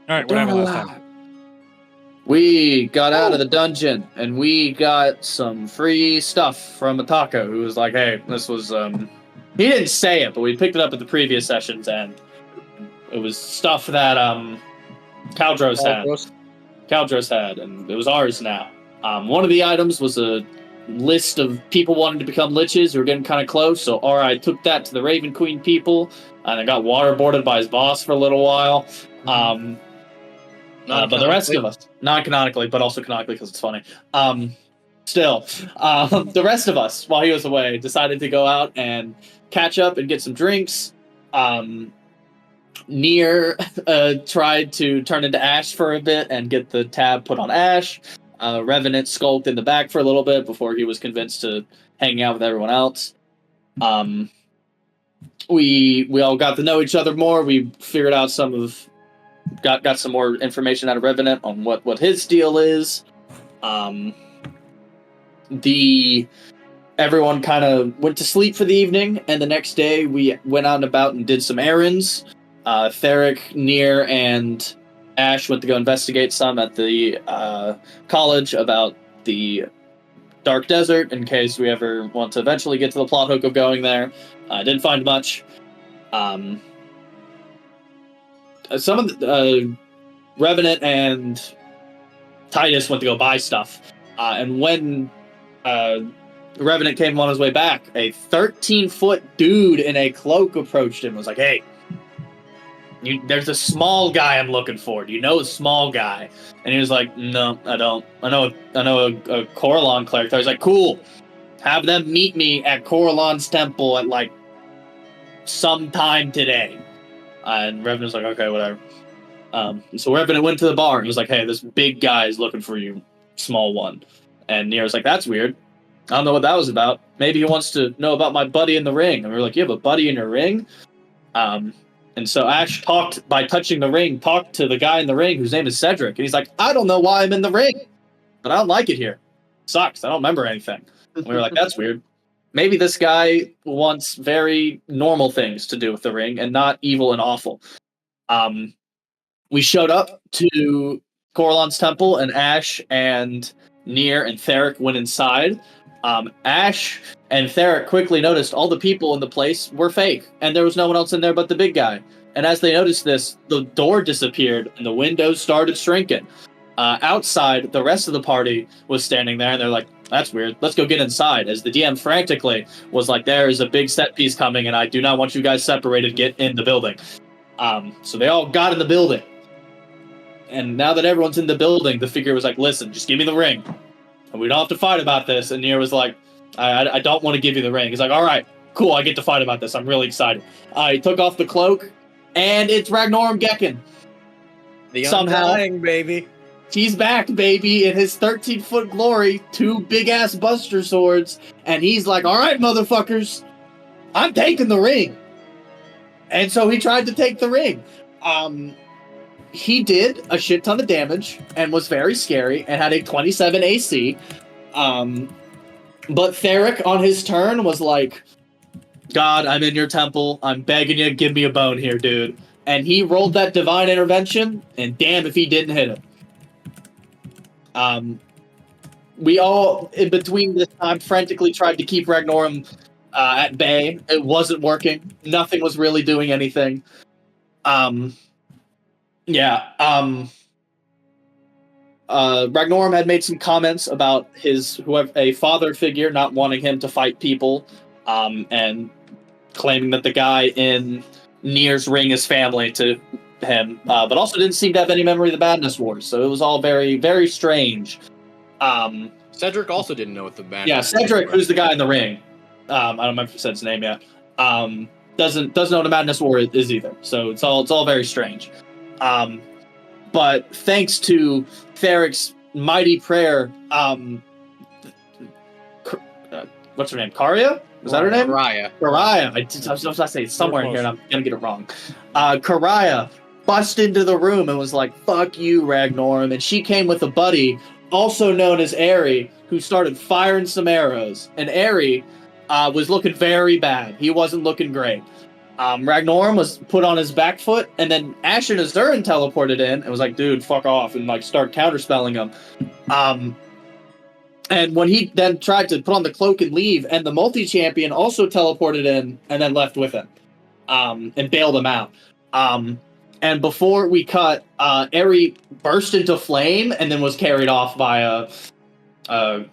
All right, what happened last time? We got out of the dungeon, and we got some free stuff from Atako, who was like, hey, this was, he didn't say it, but we picked it up at the previous sessions, and it was stuff that, Caldros had, and it was ours now. One of the items was a list of people wanting to become liches who were getting kind of close, so Ori took that to the Raven Queen people, and it got waterboarded by his boss for a little while. But the rest of us, not canonically, but also canonically because it's funny. The rest of us, while he was away, decided to go out and catch up and get some drinks. Nier tried to turn into Ash for a bit and get the tab put on Ash. Revenant skulked in the back for a little bit before he was convinced to hang out with everyone else. We all got to know each other more. We figured out got some more information out of Revenant on what his deal is. Everyone kind of went to sleep for the evening, and the next day we went out and about and did some errands. Theric, Nier, and Ash went to go investigate some at the college about the Dark Desert in case we ever want to eventually get to the plot hook of going there. Didn't find much. Some of the Revenant and Titus went to go buy stuff. And when Revenant came on his way back, a 13-foot dude in a cloak approached him and was like, hey, there's a small guy I'm looking for. Do you know a small guy? And he was like, no, I don't. I know a Coralon cleric. I was like, cool. Have them meet me at Coralon's temple at, sometime today. And Revenant was like, okay, whatever. So Revenant went to the bar and was like, hey, this big guy is looking for you, small one. And Nier was like, that's weird. I don't know what that was about. Maybe he wants to know about my buddy in the ring. And we were like, you have a buddy in your ring? And so Ash by touching the ring, talked to the guy in the ring whose name is Cedric. And he's like, I don't know why I'm in the ring, but I don't like it here. It sucks. I don't remember anything. And we were like, that's weird. Maybe this guy wants very normal things to do with the ring and not evil and awful. We showed up to Coralon's temple, and Ash and Nier and Theric went inside. Ash and Theric quickly noticed all the people in the place were fake, and there was no one else in there but the big guy. And as they noticed this, the door disappeared, and the windows started shrinking. Outside, the rest of the party was standing there, and they're like, that's weird. Let's go get inside. As the DM frantically was like, there is a big set piece coming, and I do not want you guys separated. Get in the building. So they all got in the building. And now that everyone's in the building, the figure was like, listen, just give me the ring. And we don't have to fight about this. And Nier was like, I don't want to give you the ring. He's like, all right, cool, I get to fight about this. I'm really excited. He took off the cloak, and it's Ragnorum Gekken. The Undying, baby. He's back, baby, in his 13-foot glory, 2 big-ass buster swords, and he's like, all right, motherfuckers, I'm taking the ring. And so he tried to take the ring. He did a shit ton of damage and was very scary and had a 27 AC. But Theric, on his turn, was like, God, I'm in your temple. I'm begging you, give me a bone here, dude. And he rolled that divine intervention, and damn if he didn't hit it. We all, in between this time, frantically tried to keep Ragnorum at bay. It wasn't working. Nothing was really doing anything. Ragnorum had made some comments about a father figure not wanting him to fight people, and claiming that the guy in Nier's ring is family to him, but also didn't seem to have any memory of the Badness Wars, so it was all very, very strange. Cedric also didn't know what the Badness. Yeah, Cedric, who's the guy in the ring. I don't remember if I said his name yet. Doesn't know what a Madness War is either. So it's all very strange. But thanks to Theric's mighty prayer, what's her name? Karia? Is that her name? Karia. I was about to say somewhere in here, and I'm gonna get it wrong. Karia bust into the room and was like, "Fuck you, Ragnorum," and she came with a buddy, also known as Aerie, who started firing some arrows. And Aerie was looking very bad. He wasn't looking great. Ragnorum was put on his back foot, and then Ashen Azurin teleported in and was like, dude, fuck off, and like start counterspelling him. And when he then tried to put on the cloak and leave, and the multi-champion also teleported in and then left with him, and bailed him out. And before we cut, Eri burst into flame and then was carried off by Karai.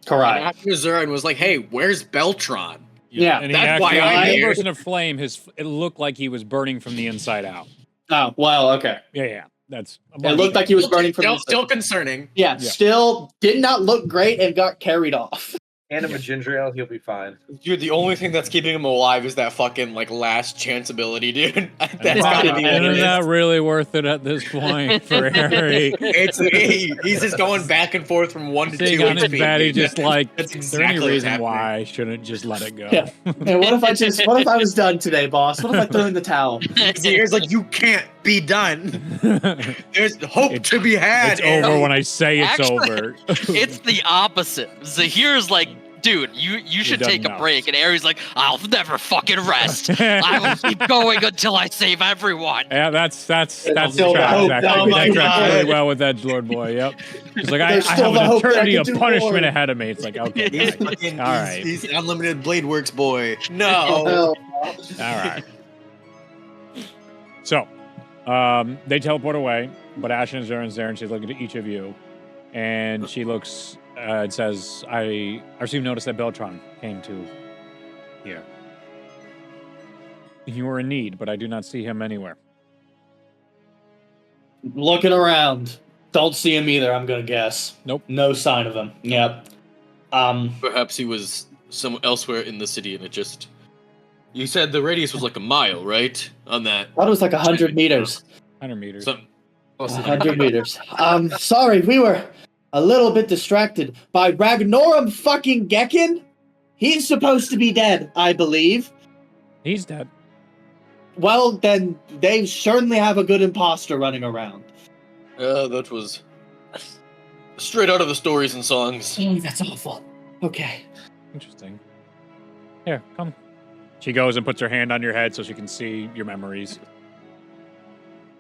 And after Azurin was like, "Hey, where's Beltron?" Yeah, and that's why I'm here. burst into flame. It looked like he was burning from the inside out. Oh, well, okay. Yeah. That's. It looked like he was burning from the inside. Still concerning. Yeah, still did not look great and got carried off. Hand him a ginger ale, he'll be fine. Dude, the only thing that's keeping him alive is that fucking like last chance ability, dude. That's gotta be And what it is that is. really worth it at this point for Harry? He's just going back and forth from 1 to 2 Sitting on his HP. bed, he just like. That's Is there any exactly what's reason happening. why I shouldn't just let it go? Yeah. And what if I was done today, boss? What if I threw in the towel? Zahir's like, you can't be done. There's hope to be had. It's over when I say it's Actually, over. It's the opposite. Zahir's like, dude, you should done take a enough. break. And Aries like, I'll never fucking rest. I will keep going until I save everyone. Yeah, that's still the the trap. hope. That Oh my tracks God. really well with Edgelord Boy. Yep. He's like, I There's have still the an hope that I eternity can of do punishment more. ahead of me. It's like, okay, He's fucking, all right, he's unlimited Blade Works boy. No. Oh, all right. So, they teleport away, but Ashen and Zaren's there, and she's looking at each of you, and she looks. It says, I received notice that Beltron came to here. You were in need, but I do not see him anywhere. looking around. Don't see him either, I'm gonna guess. Nope. No sign of him. Yep. Perhaps he was somewhere elsewhere in the city and it just... You said the radius was like a mile, right? On that. I thought it was like 100 meters. 100 meters. Some, 100 meters. Sorry, we were a little bit distracted by Ragnorum fucking Gekken. He's supposed to be dead, I believe. He's dead. Well, then they certainly have a good imposter running around. that was straight out of the stories and songs. Oh, that's awful. Okay. Interesting. Here, come. She goes and puts her hand on your head so she can see your memories.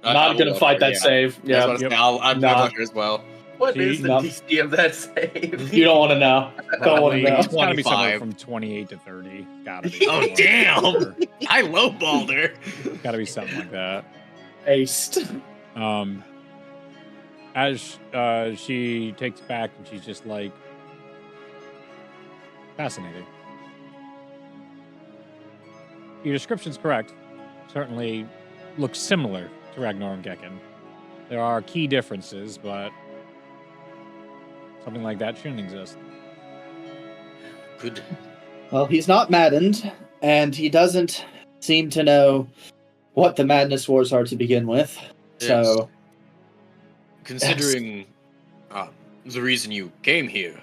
Not gonna fight that save. Yeah, Yeah. I'm Nah. not here as well. What See, is the no. DC of that save? You don't want to know. Don't want to know. It's gotta be somewhere 25. from 28 to 30. Gotta be. Oh, damn. I lowballed her. Gotta be something like that. Aced. As she takes back and she's just like, fascinating. Your description's correct. Certainly looks similar to Ragnorum Gekken. There are key differences, but something like that shouldn't exist. Good. Well, he's not maddened, and he doesn't seem to know what the Madness Wars are to begin with. So, Considering the reason you came here,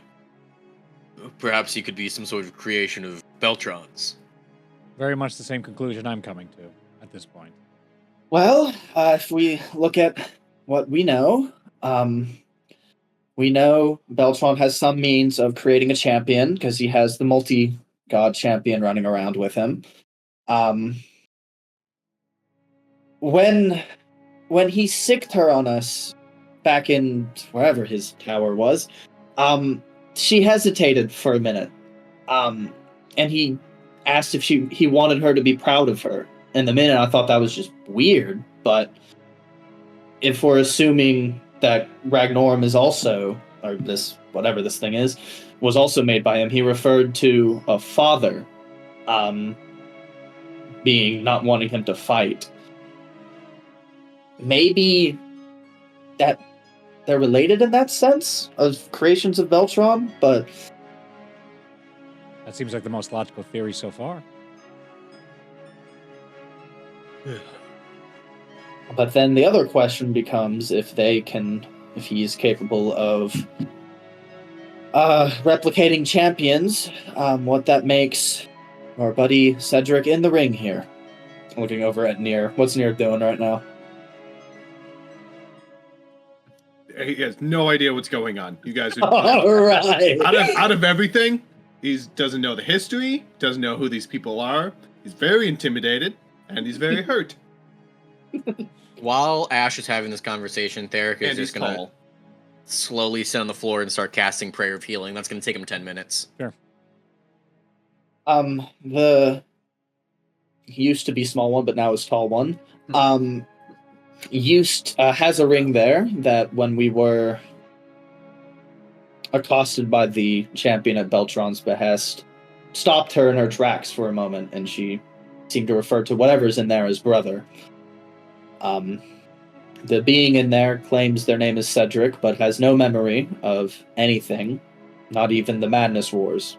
perhaps he could be some sort of creation of Beltron's. Very much the same conclusion I'm coming to at this point. well, if we look at what we know Beltron has some means of creating a champion because he has the multi-god champion running around with him. When he sicked her on us back in wherever his tower was, she hesitated for a minute, and he asked if he wanted her to be proud of her. In the minute, I thought that was just weird, but if we're assuming that Ragnorum is also, or this, whatever this thing is, was also made by him, he referred to a father being not wanting him to fight. Maybe that they're related in that sense of creations of Beltron, but That seems like the most logical theory so far. then the other question becomes if he's capable of replicating champions, what that makes our buddy Cedric in the ring here. Looking over at Nier. What's Nier doing right now? He has no idea what's going on. You guys are All right. out of everything. He doesn't know the history, doesn't know who these people are. He's very intimidated. And he's very hurt. While Ash is having this conversation, Theric is And he's just gonna tall. slowly sit on the floor and start casting Prayer of Healing. That's gonna take him 10 minutes. The used to be small one, but now is tall one. Has a ring there that when we were accosted by the champion at Beltron's behest, stopped her in her tracks for a moment, and she seemed to refer to whatever's in there as brother. The being in there claims their name is Cedric, but has no memory of anything, not even the Madness Wars.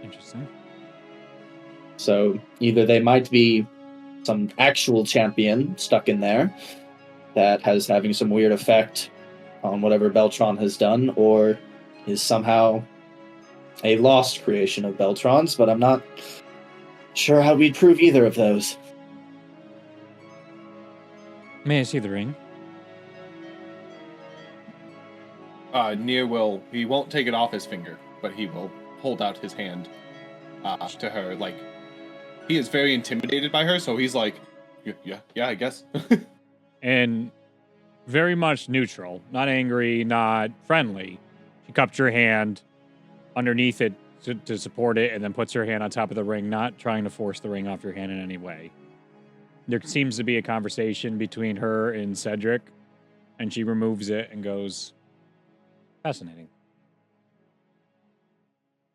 Interesting. So either they might be some actual champion stuck in there that has having some weird effect on whatever Beltron has done, or is somehow a lost creation of Beltron's, but I'm not sure how we'd prove either of those. May I see the ring? Nier he won't take it off his finger, but he will hold out his hand to her. Like, he is very intimidated by her, so he's like, yeah, I guess. And very much neutral, not angry, not friendly. She cups her hand underneath it to support it, and then puts her hand on top of the ring, not trying to force the ring off your hand in any way. There seems to be a conversation between her and Cedric, and she removes it and goes, fascinating.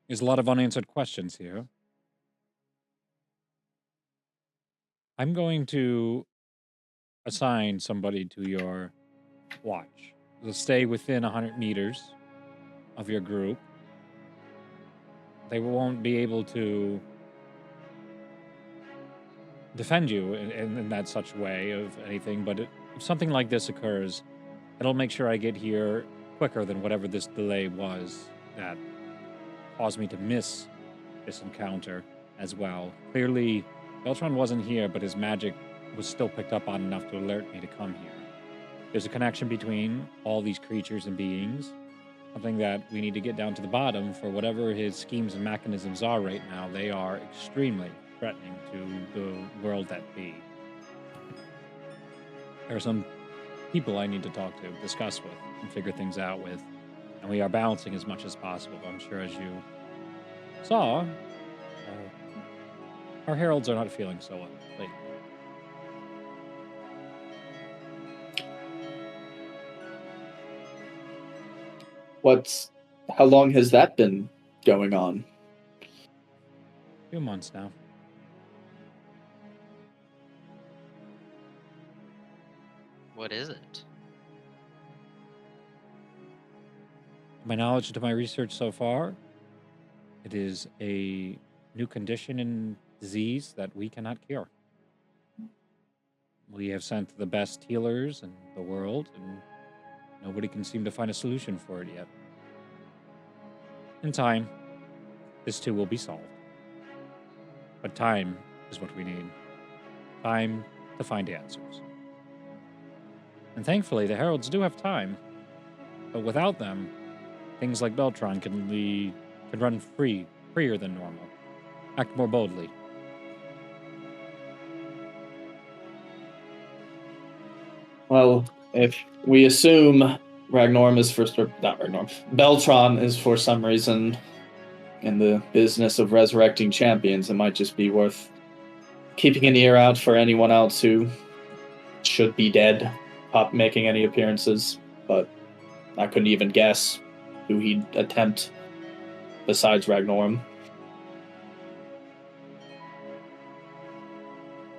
There's a lot of unanswered questions here. I'm going to assign somebody to your watch. They'll stay within 100 meters of your group. They won't be able to defend you in that such way of anything, but if something like this occurs, it'll make sure I get here quicker than whatever this delay was that caused me to miss this encounter as well. Clearly, Beltron wasn't here, but his magic was still picked up on enough to alert me to come here. There's a connection between all these creatures and beings, something that we need to get down to the bottom. For whatever his schemes and mechanisms are right now, they are extremely threatening to the world that be. There are some people I need to talk to, discuss with, and figure things out with, and we are balancing as much as possible. I'm sure, as you saw, our heralds are not feeling so well lately. How long has that been going on? A few months now. What is it? My knowledge to my research so far, it is a new condition and disease that we cannot cure. We have sent the best healers in the world, and nobody can seem to find a solution for it yet. In time, this too will be solved. But time is what we need. Time to find answers. And thankfully, the heralds do have time. But without them, things like Beltron can run freer than normal, act more boldly. Well, if we assume Beltron is for some reason in the business of resurrecting champions, it might just be worth keeping an ear out for anyone else who should be dead, making any appearances. But I couldn't even guess who he'd attempt besides Ragnorum.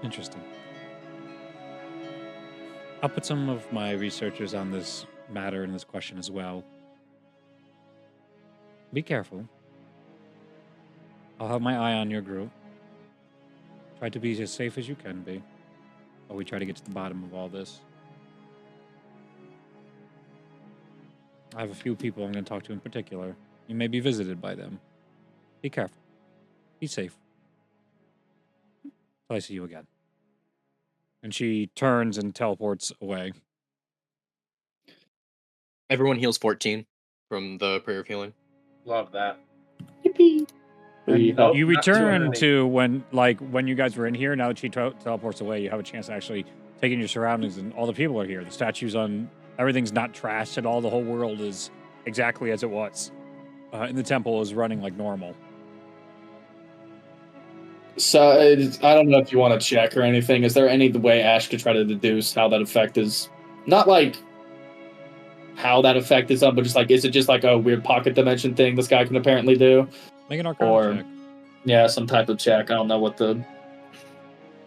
Interesting. I'll put some of my researchers on this matter and this question as well. Be careful. I'll have my eye on your group. Try to be as safe as you can be, while we try to get to the bottom of all this. I have a few people I'm going to talk to in particular. You may be visited by them. Be careful. Be safe. Till I see you again. And she turns and teleports away. Everyone heals 14 from the Prayer of Healing. Love that. Yippee! We And help. you not too return early. to when you guys were in here. Now that she teleports away, you have a chance to actually take in your surroundings, and all the people are here. The statues on everything's not trashed at all. The whole world is exactly as it was, and the temple is running like normal. So I don't know if you want to check or anything. Is there any way Ash could try to deduce how that effect is? Not like how that effect is up, but just like, is it just like a weird pocket dimension thing this guy can apparently do? Make an Arcana Or check. yeah, some type of check. I don't know what the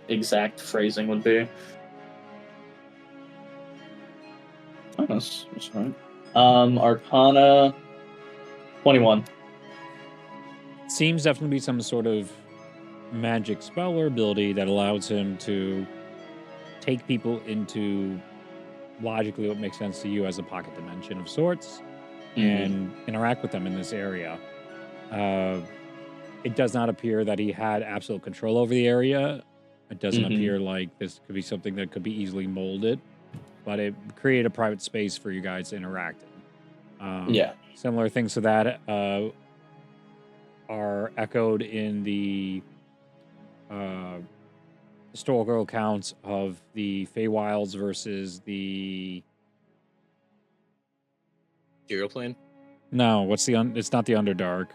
exact phrasing would be. Oh, that's right. Arcana 21. Seems definitely be some sort of magic spell or ability that allows him to take people into logically what makes sense to you as a pocket dimension of sorts and interact with them in this area. It does not appear that he had absolute control over the area. It doesn't appear like this could be something that could be easily molded, but it created a private space for you guys to interact in. Yeah. Similar things to that are echoed in the historical accounts of the Feywilds versus the... Serial plane? No, what's the... It's not the Underdark.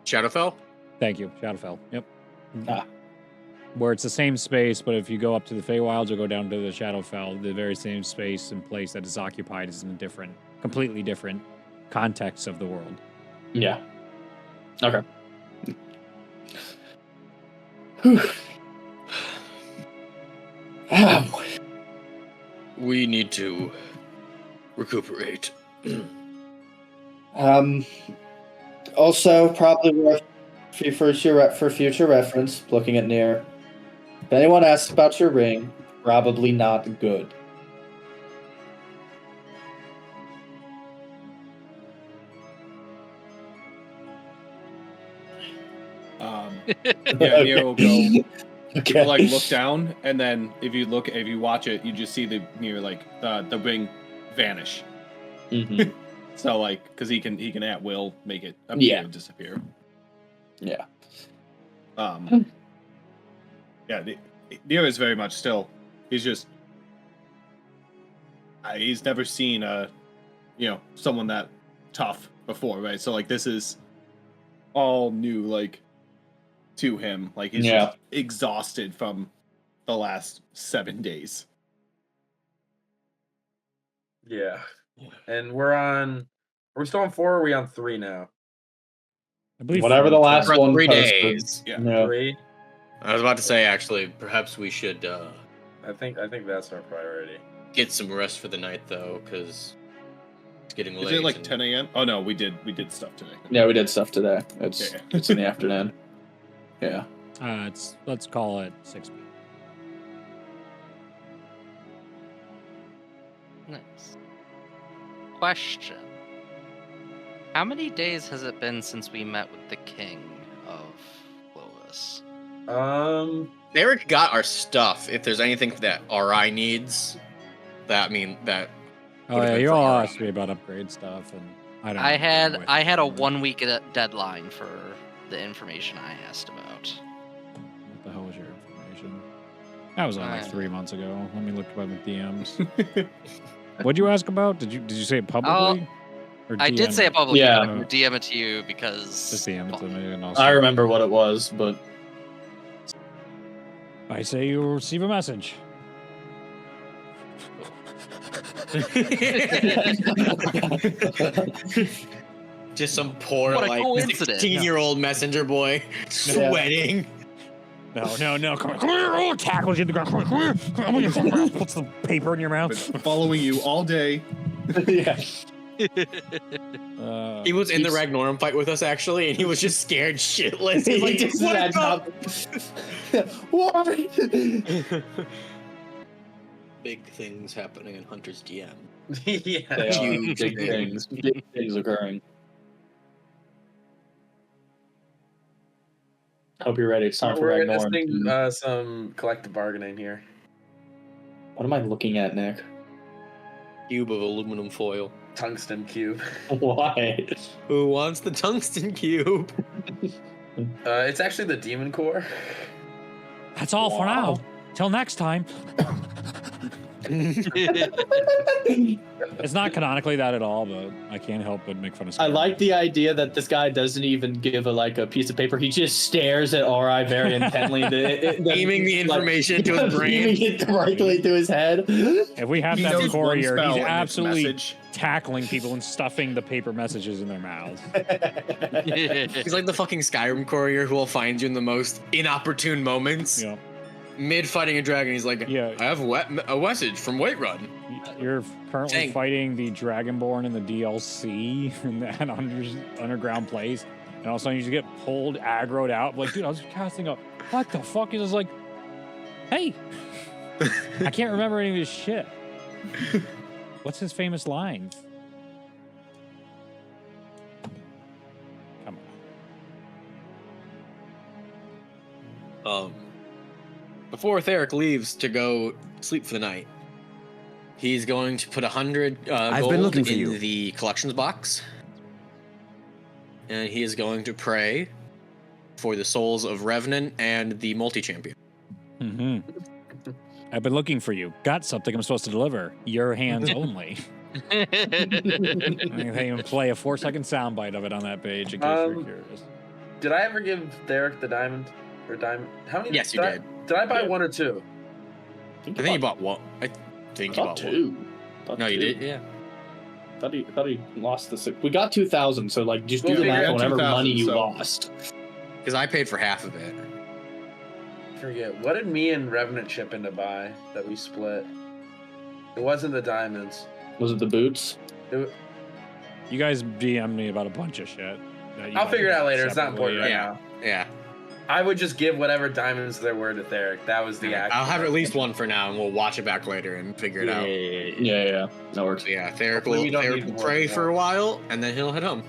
Shadowfell? Thank you, Shadowfell. Yep. Ah. Where it's the same space, but if you go up to the Feywilds or go down to the Shadowfell, the very same space and place that is occupied is in a different, completely different context of the world. Yeah. Okay. Whew. Ow. We need to recuperate. Also, probably worth for future reference, looking at Nier. If anyone asks about your ring, probably not good. Yeah, Nier will go. Okay. He'll, like, look down, and then if you watch it, you just see the Nier, like, the ring vanish. Mhm. So, like, because he can at will make it appear and disappear. Yeah. Yeah, Nier is very much still. He's just. He's never seen someone that tough before, right? So, like, this is all new, like, to him. Like, he's just exhausted from the last 7 days. Yeah. And we're still on 4 or are we on 3 now? I believe Whatever the last For one 3 posted. days. Yeah. 3? I was about to say, actually, perhaps we should I think that's our priority. get some rest for the night, though, because it's getting Is late. it like and- 10 a.m.? Oh no, we did stuff today. Yeah, we did stuff today. It's Yeah. it's in the afternoon. Yeah. let's call it 6 p.m. Nice. Question. How many days has it been since we met with the king of Clovis? Eric got our stuff. If there's anything that RI needs, that Oh Would've yeah, been you for all our- asked me about upgrade stuff, and I don't. I had a 1 week deadline for the information I asked about. What the hell was your information? That was only like Uh, 3 months ago. Let me look at my DMs. What'd you ask about? Did you say it publicly? Or I did DM say it publicly, Yeah. but I'm gonna DM it to you because Just DM it to me, and I remember what it was, but I say you will receive a message. just some poor What a like coincidence. 16-year-old messenger boy sweating. No, come here! Oh, tackles you to the ground. Come here. Puts the paper in your Been mouth. following you all day. yeah. He was in the He's- Ragnorum fight with us actually, and he was just scared shitless. He's like, He's this is that job. Why? Big things happening in Hunter's DM. Yeah. They are big things. Big things occurring. Hope you're ready. It's time for We're Ragnorum. witnessing some collective bargaining here. What am I looking at, Nick? Cube of aluminum foil. tungsten cube. Why? Who wants the tungsten cube? It's actually the demon core. That's all for now. Till next time. It's not canonically that at all, but I can't help but make fun of I Skyrim. like the idea that this guy doesn't even give a piece of paper. He just stares at Ori very intently, Aiming the information into his brain. Aiming it directly to his head. If we have He to have a knows one courier, spell he's and it's a absolutely message. tackling people and stuffing the paper messages in their mouths. He's like the fucking Skyrim courier who will find you in the most inopportune moments. Yeah. Mid fighting a dragon, he's like, Yeah. I have a message from Whiterun. You're currently Dang. fighting the Dragonborn in the DLC in that underground place, and all of a sudden you just get pulled, aggroed out. Like, dude, I was casting a. What the fuck? He's just like, hey, I can't remember any of his shit. What's his famous lines? Come Um, before Theric leaves to go sleep for the night, he's going to put 100 I've gold been looking for in you. the collections box, and he is going to pray for the souls of Revenant and the multi-champion. on. I've been looking for you. Got something I'm supposed to deliver. Your hands only. I can even play a 4-second soundbite of it on that page in case you're curious. Did I ever give Derek the diamond? Or diamond? How many? Yes, you did. Did I buy Yeah. one or two? I think you bought one. I think you Got bought one. two. Got No, you two. did. Yeah. Thought he lost the six. We got 2,000, so like just Well, do the we math got on whatever 2,000, money you so- lost. Because I paid for half of it. Forget. What did me and Revenant chip in to buy that we split? It wasn't the diamonds. Was it the boots? You guys DM me about a bunch of shit. that you I'll guys figure it out got later. It's not separately. important right Yeah. now. Yeah. I would just give whatever diamonds there were to Derek. That was the act. I'll have at least one for now, and we'll watch it back later and figure it out. Yeah. That works. So yeah, Theric Hopefully will, we don't Theric need will more pray than for that. a while, and then he'll head home.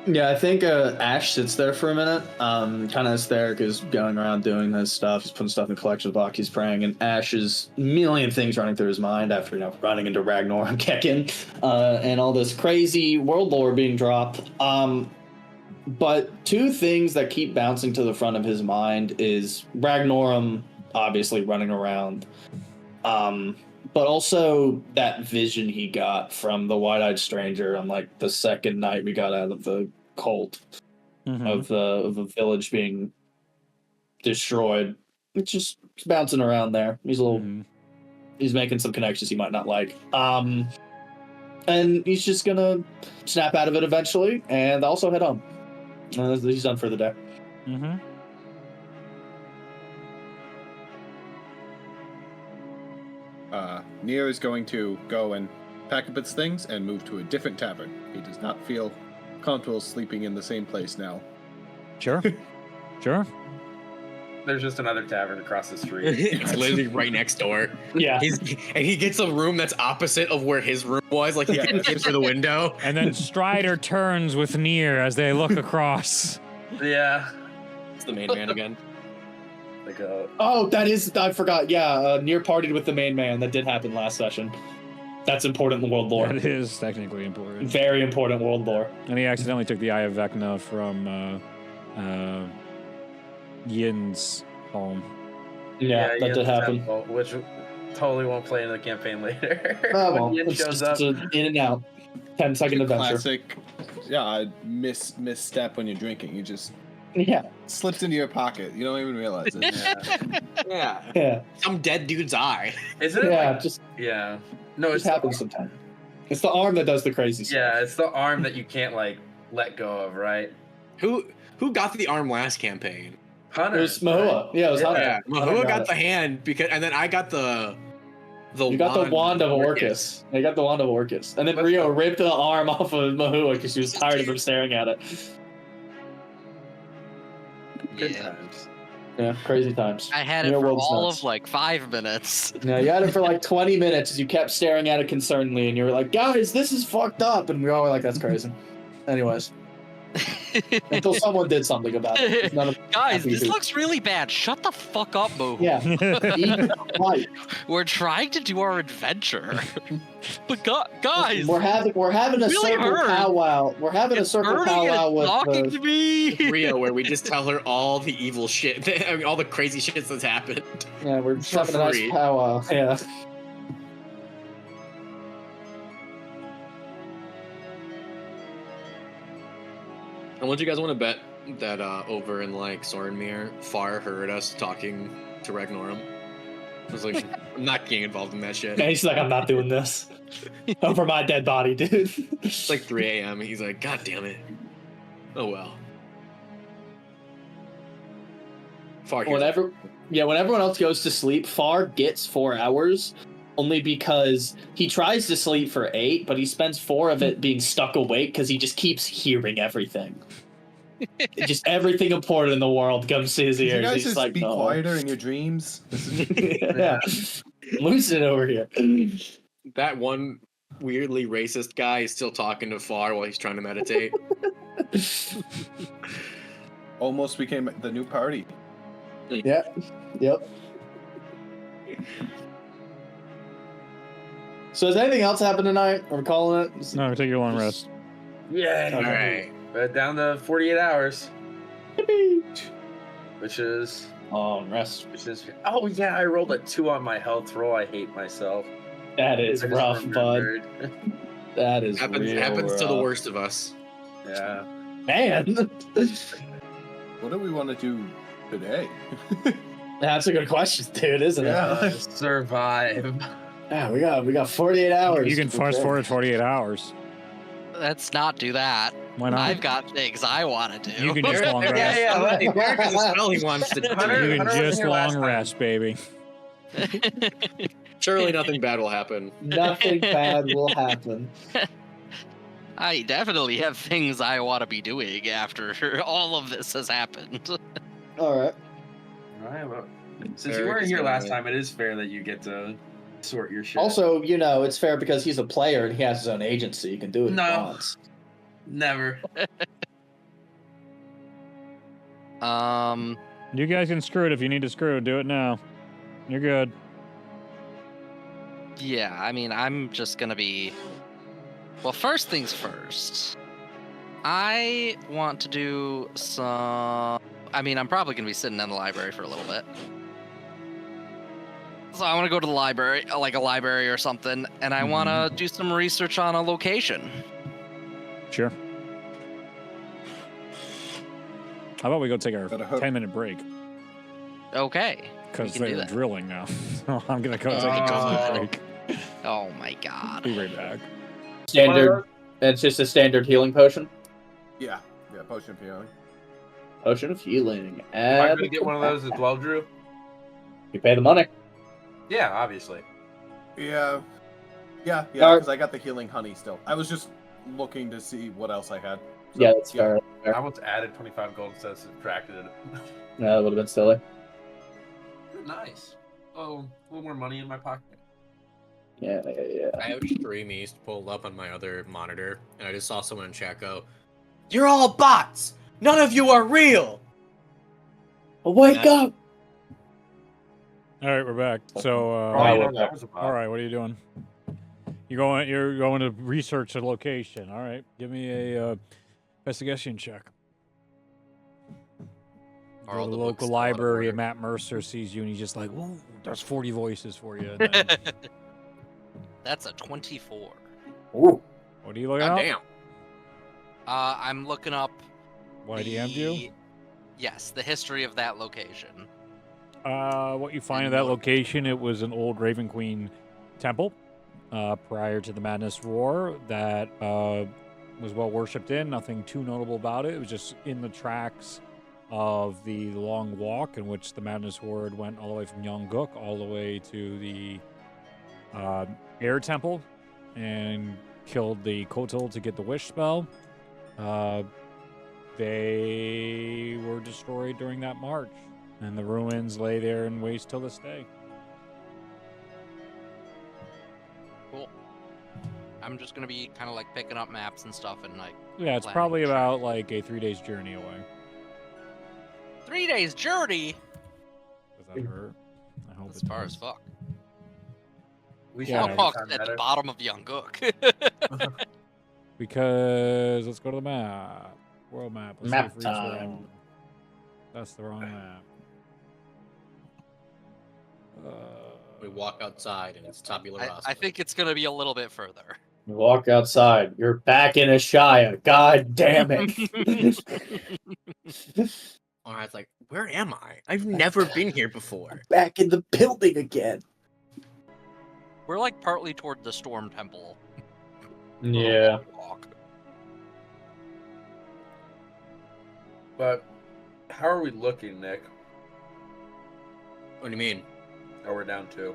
Yeah, I think Ash sits there for a minute. Kind of as Theric is going around doing his stuff. He's putting stuff in the collections box. He's praying, and Ash is a million things running through his mind after running into Ragnar and Kekin, and all this crazy world lore being dropped. But two things that keep bouncing to the front of his mind is Ragnorum obviously running around, but also that vision he got from the Wide-Eyed Stranger on like the second night we got out of the cult of the village being destroyed. It's just bouncing around there. He's a little, he's making some connections he might not like. And he's just gonna snap out of it eventually, and also head home. He's done for the day. Nier is going to go and pack up its things and move to a different tavern. He does not feel comfortable sleeping in the same place now. Sure. Sure. There's just another tavern across the street. It's literally right next door. Yeah. And he gets a room that's opposite of where his room was. Like he can see through the window. And then Strider turns with Nier as they look across. Yeah. It's the main man again. Like Oh, that is, I forgot. Yeah, Nier partied with the main man. That did happen last session. That's important in the world lore. That is technically important. Very important world lore. And he accidentally took the Eye of Vecna from Yin's home. Yeah, that did happen. Temple, which totally won't play in the campaign later. Oh, When well, Yin it's shows just up. an in and out. 10-second adventure. Classic, misstep when you're drinking. You just Yeah. slips into your pocket. You don't even realize it. Yeah. Yeah. Some dead dude's eye. Isn't it? Yeah, Like, just yeah. No, it's happens sometimes. It's the arm that does the crazy stuff. Yeah, it's the arm that you can't like let go of, right? Who got the arm last campaign? Hunter. It was Mahua. Yeah, it was Hunter. Yeah, Hunter Mahua got it. the hand because, and then I got the You got the wand of Orcus. You got the wand of Orcus. And then What's Rio the- ripped the arm off of Mahua because she was tired of him staring at it. Good Yeah. times. Yeah, crazy times. I had it Your for world's all nuts. of like 5 minutes. Yeah, you had it for like 20 minutes as you kept staring at it concernedly, and you were like, guys, this is fucked up. And we all were like, that's crazy. Anyways. Until someone did something about it. None of Guys, this happy to- looks really bad. Shut the fuck up, Moo. Yeah. Eat right. We're trying to do our adventure. But guys, We're having a really circle hurt. powwow. We're having a it's circle hurting and powwow it's with talking to me. Rio, where we just tell her all the evil shit, I mean, all the crazy shit that's happened. yeah, we're just for having a nice free. powwow. Yeah. And what do you guys want to bet that over in like Sorenmere, Far heard us talking to Ragnorum? I was like, I'm not getting involved in that shit. And he's like, I'm not doing this over my dead body, dude. It's like 3 a.m. He's like, God damn it. Oh well. Far hears when everyone else goes to sleep, Far gets 4 hours only because he tries to sleep for 8, but he spends 4 of it being stuck awake because he just keeps hearing everything. Just everything important in the world comes to his Could ears. you guys He's just like, be no. quieter in your dreams? Yeah. Lose it over here. that one weirdly racist guy is still talking to Far while he's trying to meditate. Almost became the new party. Yeah. Yep. So has anything else happened tonight? Are we calling it? No, take your long rest. Yeah. All right. Down to 48 hours. Which is. Rest. Oh, yeah, I rolled a 2 on my health roll. I hate myself. That is I just rough, bud. remembered. That is happens real to the rough. worst of us. Yeah. Man. What do we want to do today? That's a good question, dude, isn't Yeah. it? Survive. Yeah, we got 48 hours. You can to fast prepare. forward 48 hours. Let's not do that. Why not? I've got things I want to do. You can just long rest. Derek has a spell he wants to do. Hunter- You can Hunter wasn't just here last long time. rest, baby. Surely nothing bad will happen. Nothing bad will happen. I definitely have things I want to be doing after all of this has happened. All right. Alright, well, since Eric you weren't is here gonna- last time, it is fair that you get to sort your shit. Also, it's fair because he's a player and he has his own agency. He can do what he No. wants. Never. You guys can screw it if you need to screw it. Do it now. You're good. Yeah, I mean, I'm just gonna be. Well, first things first. I want to do some. I mean, I'm probably gonna be sitting in the library for a little bit. So I want to go to the library, like a library or something, and I want to do some research on a location. Sure. How about we go take our Got a hook. 10-minute break? Okay. Because We can do they're that. drilling now. So I'm going to go take a Oh. 10-minute break. Oh my god. Be right back. Standard. It's just a standard healing potion. Yeah, potion of healing. Potion of healing. Am I And gonna get one of those as well, Drew? you pay the money. Yeah, obviously. Yeah, Alright. because I got the healing honey still. I was just looking to see what else I had. So, Yeah, that's fair. I almost added 25 gold instead of subtracted it. Yeah, that would have been silly. Nice. Oh, a little more money in my pocket. Yeah. I have Streamies pulled up on my other monitor, and I just saw someone in chat go, "You're all bots! None of you are real!" Wake up! All right, we're back. So, Oh, you well, know that was a bot. all right, what are you doing? You're going to research a location. All right, give me a investigation check. Are Go all to the the books local still out of library, order? and Matt Mercer sees you, and he's just like, "Whoa, there's 40 voices for you." And then, That's a 24. Ooh. what are you looking God up? damn. I'm looking up. Why DM'd you? the- Yes, the history of that location. What you find at that location, it was an old Raven Queen temple prior to the Madness War that was well worshipped in. Nothing too notable about it. It was just in the tracks of the long walk in which the Madness Horde went all the way from Yongguk all the way to the Air Temple and killed the Kotal to get the Wish spell. They were destroyed during that march, and the ruins lay there in waste till this day. Cool. I'm just gonna be kind of like picking up maps and stuff and like Yeah, it's planning probably trip. about like a 3 days journey away. 3 days journey. Does that hurt? I hope As it far as does. fuck. We Yeah. should Walk's time at the better. bottom of Yongguk. Because let's go to the map. World map. Let's Map see if Reed's time. wrong. That's the wrong map. We walk outside and it's tabula rasa. I think it's gonna be a little bit further. You walk outside. You're back in Ashaya. God damn it. Alright, like, where am I? I've never been here before. Back in the building again. We're like partly toward the Storm Temple. Yeah. Walk. But how are we looking, Nick? What do you mean? Oh, we're down 2.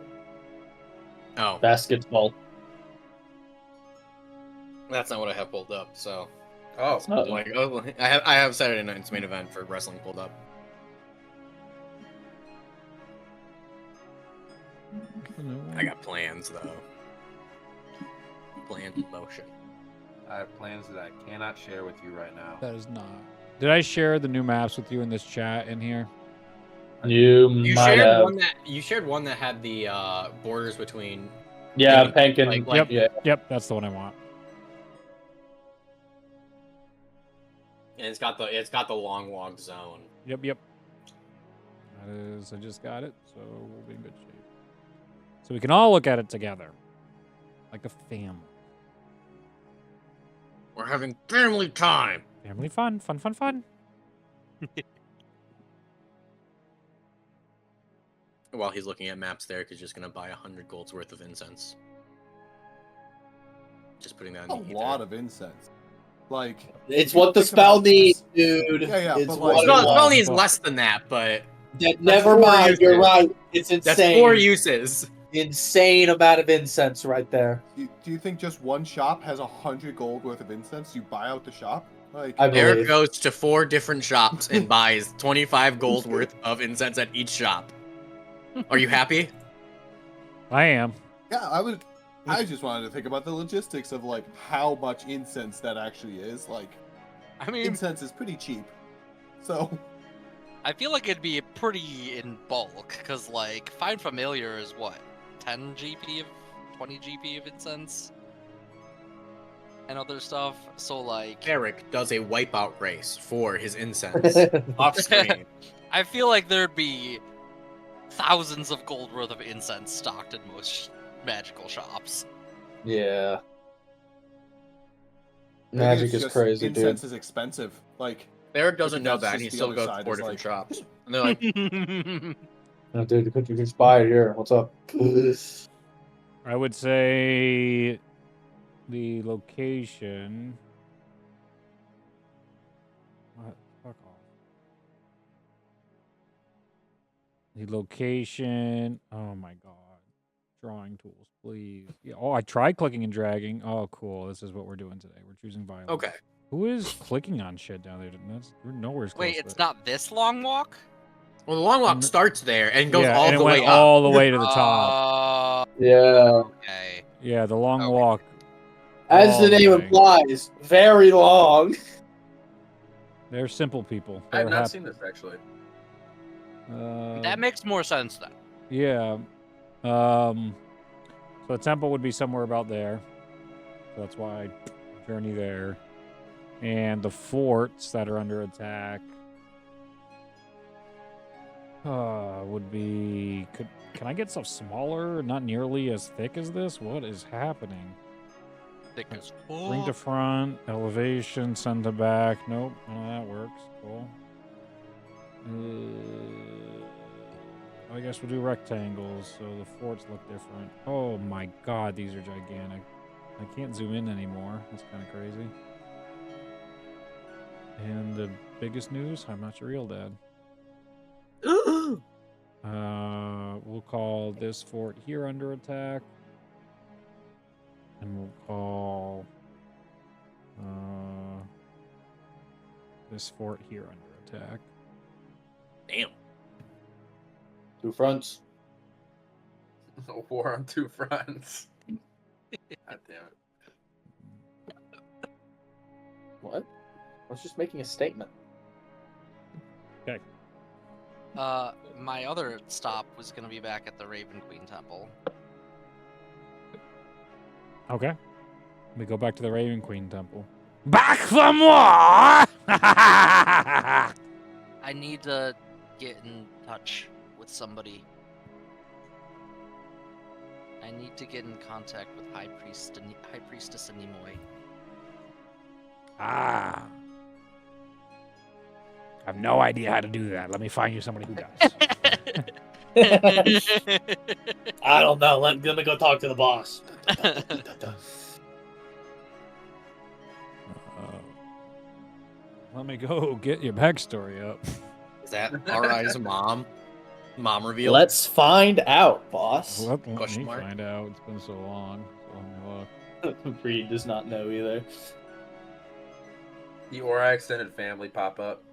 Oh, Basketball. that's not what I have pulled up. So, Oh, It's not like, oh, I have Saturday night's main event for wrestling pulled up. I got plans though. Plans in motion. I have plans that I cannot share with you right now. That is not. Did I share the new maps with you in this chat in here? You You might shared have. one that had the borders between. Yeah, Pink and- Pankin. like- yeah. Yep, that's the one I want. And it's got the long walk zone. Yep. That is, I just got it, so we'll be in good shape. So we can all look at it together. Like a family. We're having family time. Family fun. While he's looking at maps, there, he's just gonna buy 100 gold's worth of incense. Just putting that in A the ether. lot of incense. Like It's what the think spell about this. needs, dude. Yeah, It's but what like- it Well, wants. spell needs Well- less than that, but Never 4 mind. You're uses. right. It's that's insane. 4 uses. Insane amount of incense right there. Do you think just one shop has 100 gold worth of incense? You buy out the shop? Like, I Eric believe. goes to 4 different shops and buys 25 gold worth of incense at each shop. Are you happy? I am. yeah, I just wanted to think about the logistics of like how much incense that actually is. Like, I mean, incense is pretty cheap, so I feel like it'd be pretty in bulk, because, like, Find Familiar is what? 10 GP of 20 GP of incense? And other stuff. So, like, Eric does a wipeout race for his incense off screen. I feel like there'd be thousands of gold worth of incense stocked in most magical shops. Yeah. maybe Magic it's is just crazy, dude. incense is expensive. Like, Eric doesn't know That's that, and just he the still other goes to side 4 is different like- shops. And they're like, No, dude, you could just buy it here. What's up? I would say the location. What? Fuck off. The location. Oh my god. Drawing tools, please. Yeah. Oh, I tried clicking and dragging. Oh, cool. This is what we're doing today. We're choosing violence. okay. Who is clicking on shit down there? That's nowhere's close. Wait, to it's it. not this long walk? Well, the long walk And- starts there and goes yeah, all and it the went way up. all the way to the top. Yeah. Okay. Yeah, the long Okay. walk. As all the name way. implies, very long. They're simple people. I have They're not happy. seen this actually. That makes more sense then. Yeah. So the temple would be somewhere about there. So that's why I journey there. And the forts that are under attack would be. Can I get stuff smaller? Not nearly as thick as this? What is happening? Thick as Bring to fuck. front, elevation, send to back. Nope, none of that works. Cool. I guess we'll do rectangles, so the forts look different. Oh my god, these are gigantic. I can't zoom in anymore. That's kind of crazy. And the biggest news, I'm not your real dad. We'll call this fort here under attack. And we'll call this fort here under attack. Damn. 2 fronts. A war on 2 fronts. God damn it. What? I was just making a statement. My other stop was gonna be back at the Raven Queen Temple. Okay. We go back to the Raven Queen Temple. Back for more! I need to get in touch with somebody. I need to get in contact with High Priestess Animoy. Ah. I have no idea how to do that. Let me find you somebody who does. I don't know. Let me go talk to the boss. Let me go get your backstory up. Is that R.I.'s mom? Mom reveal? Let's find out, boss. Let Question me mark? find out. It's been so long. So let me look. Reed does not know either. The Aura extended family pop up.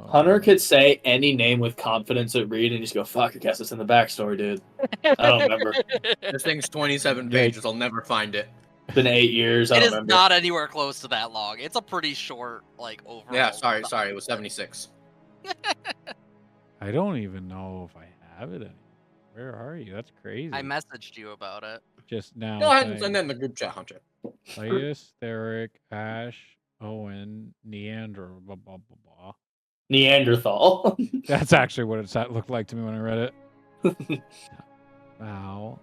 Hunter could say any name with confidence at Reed and just go, fuck, I guess it's in the backstory, dude. I don't remember. This thing's 27 pages. I'll never find it. It's been 8 years. I It don't is remember. not anywhere close to that long. It's a pretty short, like, overall. Yeah, sorry. It was 76. I don't even know if I have it anymore. Where are you? That's crazy. I messaged you about it. Just now. Go ahead and saying send that in the group chat, Hunter. Titus, Theric, Ash, Owen, Neander, blah, blah, blah, blah. Neanderthal. That's actually what it looked like to me when I read it. Wow.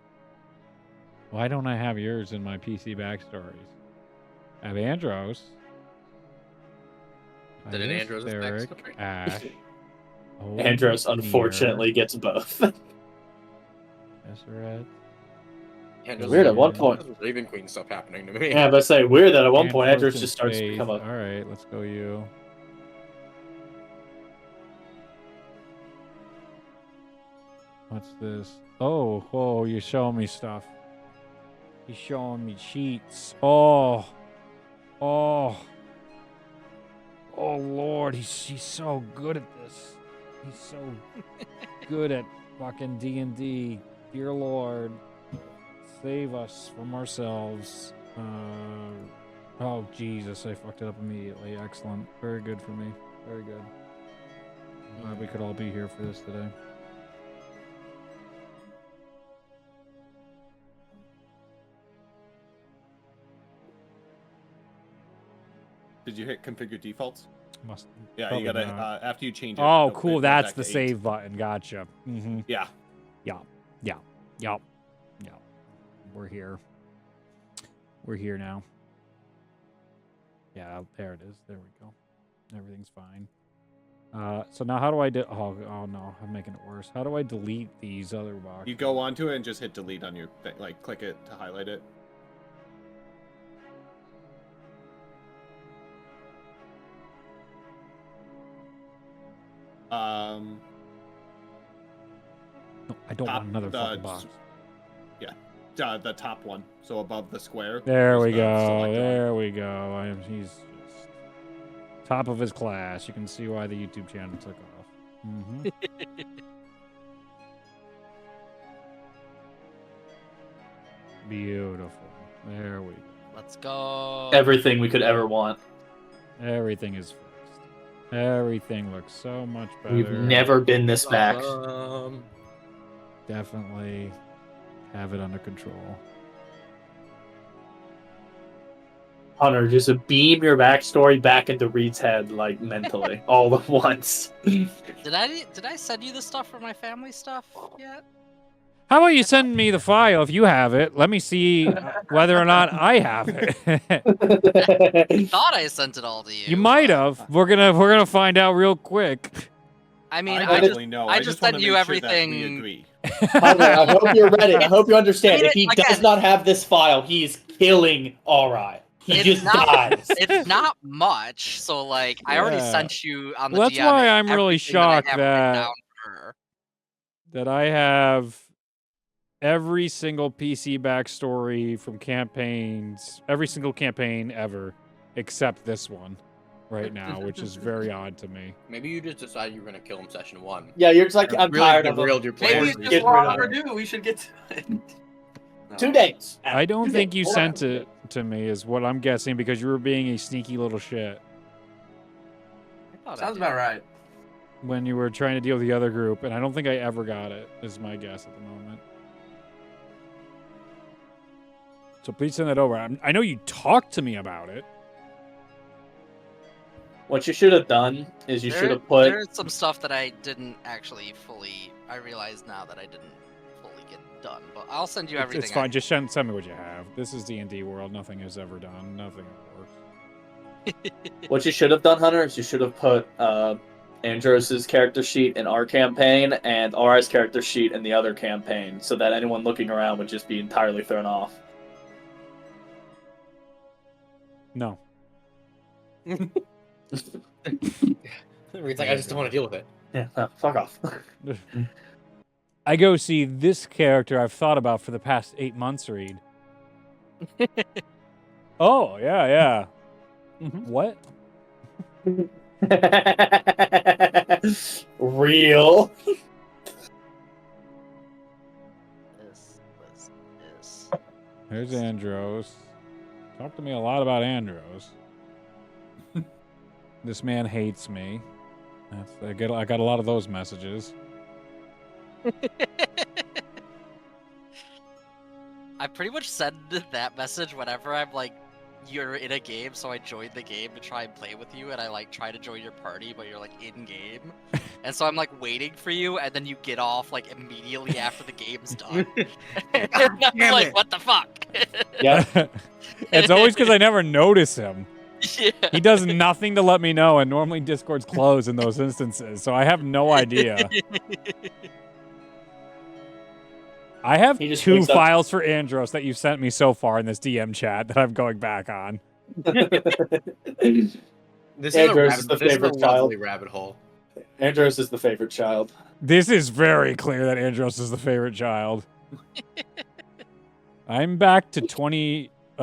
Why don't I have yours in my PC backstories? I have Andros. Did an Titus, Andros' Theric, backstory? Ash. Owen, Andros unfortunately gets both. Ezeret. Weird, at one point- There's Raven Queen stuff happening to me. Yeah, but say weird that at one And point Andros Fortune just starts to Faith. become a. All right, let's go you. What's this? Oh, you're showing me stuff. He's showing me cheats. Oh, Lord, he's so good at this. He's so good at fucking D&D. Dear Lord, save us from ourselves. Oh, Jesus, I fucked it up immediately. Excellent. Very good for me. Very good. Glad we could all be here for this today. Did you hit configure defaults? Must. Yeah, Probably you gotta not. after you change it. Oh, it'll cool. go That's back the to 8. save button. Gotcha. Mm-hmm. Yeah. Yup. We're here. We're here now. Yeah, there it is. There we go. Everything's fine. So now how do I do? Oh no, I'm making it worse. How do I delete these other boxes? You go onto it and just hit delete on your thing. Like click it to highlight it. No, I don't want another fucking box. The top one. So above the square. There is we the go. select one. There we go. He's just top of his class. You can see why the YouTube channel took off. Mm-hmm. Beautiful. There we go. Let's go. Everything we could ever want. Everything is fixed. Everything looks so much better. We've never been this back. Definitely have it under control. Hunter, just beam your backstory back into Reed's head, like mentally, all at once. Did I send you the stuff for my family stuff yet? How about you send me the file if you have it? Let me see whether or not I have it. I thought I sent it all to you. You might have. We're gonna find out real quick. I mean, I I just actually know. I I just wanna sent you make sure that we everything. agree. Hunter, I hope you're ready. I hope you understand. I mean, If he again- does not have this file, he's killing Alright. He It's just not- dies. It's not much, so like I already Yeah. sent you on the Well, that's DM why I'm really everything that I shocked have written that- down for her. That I have every single PC backstory from campaigns, every single campaign ever, except this one right now, which is very odd to me. Maybe you just decided you were gonna kill him session 1. Yeah, you're just like, I'm Really tired of him. derailed your Maybe plans. it's Get just rid long of it. overdue. We should get to it. 2 days. I don't 2 think days. you Hold sent on. it to me, is what I'm guessing, because you were being a sneaky little shit. Thought I Sounds did. about right. When you were trying to deal with the other group, and I don't think I ever got it, is my guess at the moment. So please send that over. I know you talked to me about it. What you should have done is you should have put. There's some stuff that I didn't actually fully. I realize now that I didn't fully get done, but I'll send you everything. It's fine. Just send me what you have. This is D&D world. Nothing is ever done. Nothing works. What you should have done, Hunter, is you should have put Andros's character sheet in our campaign and RI's character sheet in the other campaign, so that anyone looking around would just be entirely thrown off. No. It's like I just don't want to deal with it. Yeah, no, fuck off. I go see this character I've thought about for the past 8 months, Reed. Oh, yeah. What? Real. This. Here's Andros. Talk to me a lot about Andros. This man hates me. I got a lot of those messages. I pretty much send that message whenever I'm like, you're in a game, so I join the game to try and play with you, and I like try to join your party, but you're like in game, and so I'm like waiting for you, and then you get off like immediately after the game's done. And I'm like, what the fuck? Yeah. It's always because I never notice him. Yeah. He does nothing to let me know, and normally Discord's closed in those instances, so I have no idea. I have He just 2 wakes up- files for Andros that you've sent me so far in this DM chat that I'm going back on. This is Andros is the this favorite is a child. lovely rabbit hole. Andros is the favorite child. This is very clear that Andros is the favorite child. I'm back to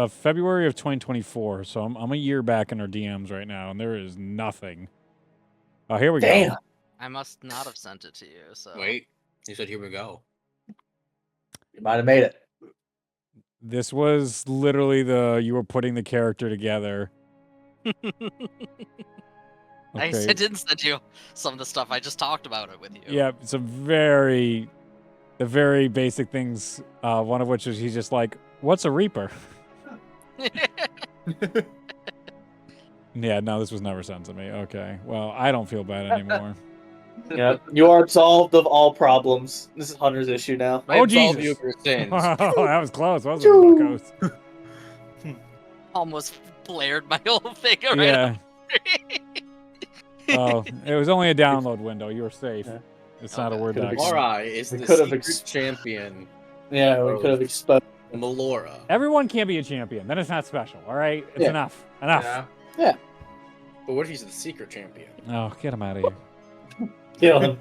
February of 2024, so I'm a year back in our DMs right now, and there is nothing. Oh, here we Damn. go. I must not have sent it to you. So Wait, you said here we go. You might have made it. This was literally you were putting the character together. I didn't send you some of the stuff. I just talked about it with you. Yeah, some the very basic things. One of which is he's just like, "What's a Reaper?" Yeah, no, this was never sent to me. Okay, well, I don't feel bad anymore. Yeah, you are absolved of all problems. This is Hunter's issue now. I Oh, absolve Jesus. you of your sins. Oh, that was close, wasn't it, Buckos? Almost blared my whole thing right Yeah. up. Oh, it was only a download window. You were safe. Yeah. It's not a Okay. word Could've document. Laura is We the could have secret champion. Yeah, we could have exposed. Melora. Everyone can't be a champion. Then it's not special. All right, it's Yeah. enough. Enough. Yeah. But what if he's the secret champion? Oh, get him out of here. Kill him.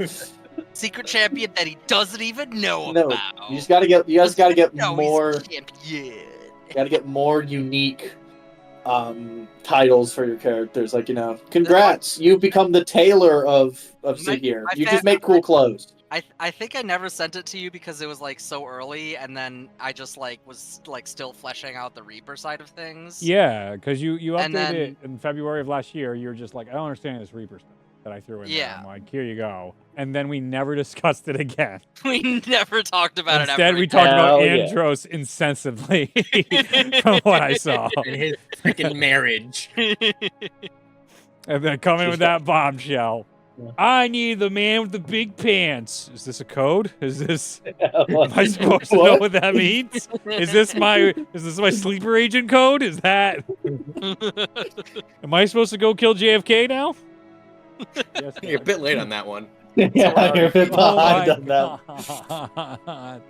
Secret champion that he doesn't even know No, about. you just gotta get. You guys gotta get No, more. he's a champion. You gotta get more unique titles for your characters. Like, congrats, you've become the tailor of Sigir. my You fa- just make cool clothes. I think I never sent it to you because it was like so early, and then I just like was like still fleshing out the Reaper side of things. Yeah, because you And updated then- it in February of last year. You were just like, I don't understand this Reaper stuff that I threw in there. Yeah. I'm like, here you go. And then we never discussed it again. We never talked about it. Instead, After we talked about Hell yeah. Andros insensibly from what I saw. And his freaking marriage. And then come in with that bombshell. Yeah. I need the man with the big pants. Is this a code? Is this? Am I What? supposed to know what that means? Is this my sleeper agent code? Is that? Am I supposed to go kill JFK now? Yes. You're a bit late on that one. Yeah, you're a bit Oh my behind on that. god.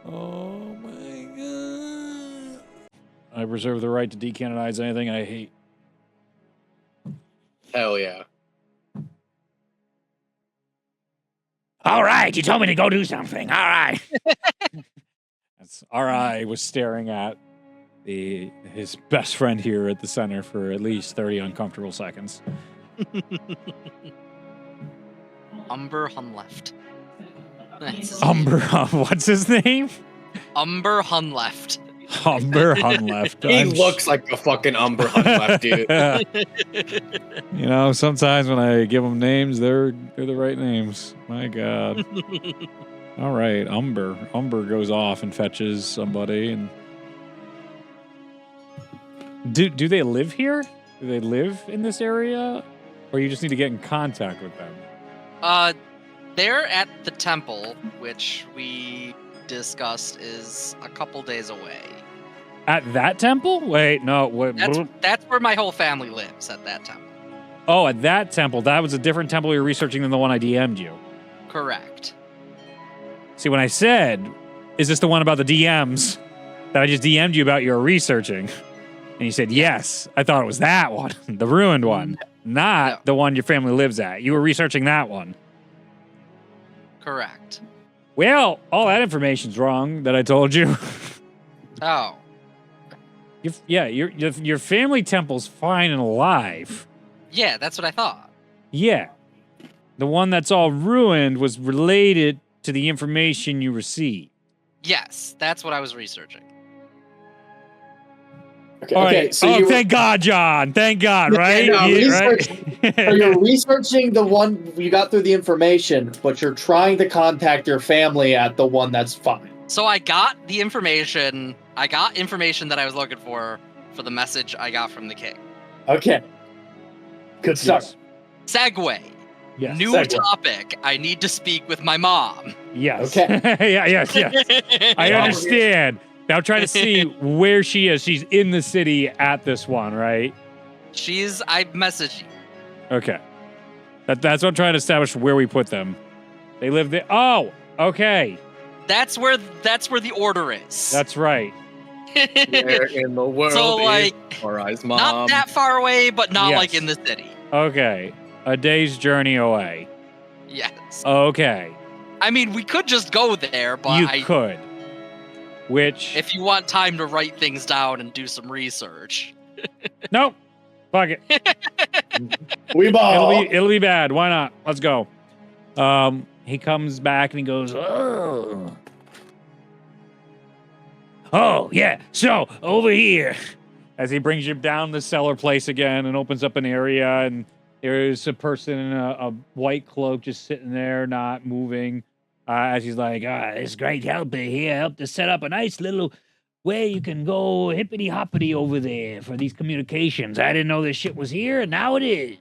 Oh my god. I reserve the right to decanonize anything I hate. Hell yeah. All right, you told me to go do something. All right. R.I. was staring at his best friend here at the center for at least 30 uncomfortable seconds. Umber Hunleft. That's his Umber, what's his name? Umber Hunleft. Umber Hunleft. He looks like a fucking Umber Hunleft, dude. You know, sometimes when I give them names, they're the right names. My God. All right, Umber. Umber goes off and fetches somebody. And do they live here? Do they live in this area, or you just need to get in contact with them? They're at the temple, which we discussed is a couple days away. At that temple? Wait, no. Wait, That's where my whole family lives, at that temple. Oh, at that temple. That was a different temple you were researching than the one I DM'd you. Correct. See, when I said, is this the one about the DMs that I just DM'd you about you were researching? And you said, yes. I thought it was that one, the ruined one, not the one your family lives at. You were researching that one. Correct. Well, all that information's wrong that I told you. Oh. Your family temple's fine and alive. Yeah, that's what I thought. Yeah. The one that's all ruined was related to the information you received. Yes, that's what I was researching. Okay, All okay, right. so Oh, you thank God, John. Thank God, right? no, Right? so you're researching the one you got through the information, but you're trying to contact your family at the one that's fine. So I got the information. I got information that I was looking for the message I got from the king. Okay. Good stuff. Yes. Segue. Yes. New segue. topic. I need to speak with my mom. Yes. Okay. yes. I understand. Now try to see where she is. She's in the city at this one, right? I messaged you. Okay. That's what I'm trying to establish where we put them. They live there. Oh, okay. That's where the order is. That's right. Where in the world So, like, is Horai's mom? not that far away, but not Yes. like in the city. Okay. A day's journey away. Yes. Okay. I mean, we could just go there, but You could. Which... if you want time to write things down and do some research. Nope. Fuck it. We ball. It'll be bad. Why not? Let's go. He comes back and he goes, oh, yeah. So, over here. As he brings you down the cellar place again and opens up an area, and there's a person in a white cloak just sitting there, not moving. As he's like, this great helper here helped us set up a nice little way you can go hippity hoppity over there for these communications. I didn't know this shit was here, and now it is.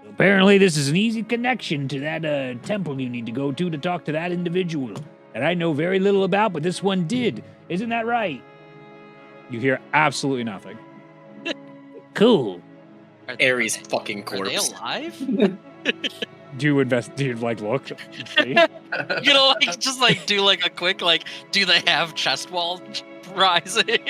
Apparently, this is an easy connection to that temple you need to go to talk to that individual that I know very little about, but this one did. Isn't that right? You hear absolutely nothing. Cool. Ares' fucking Are they corpse. alive? Do you look? See? You know, like, just like do like a quick, like, do they have chest wall rising?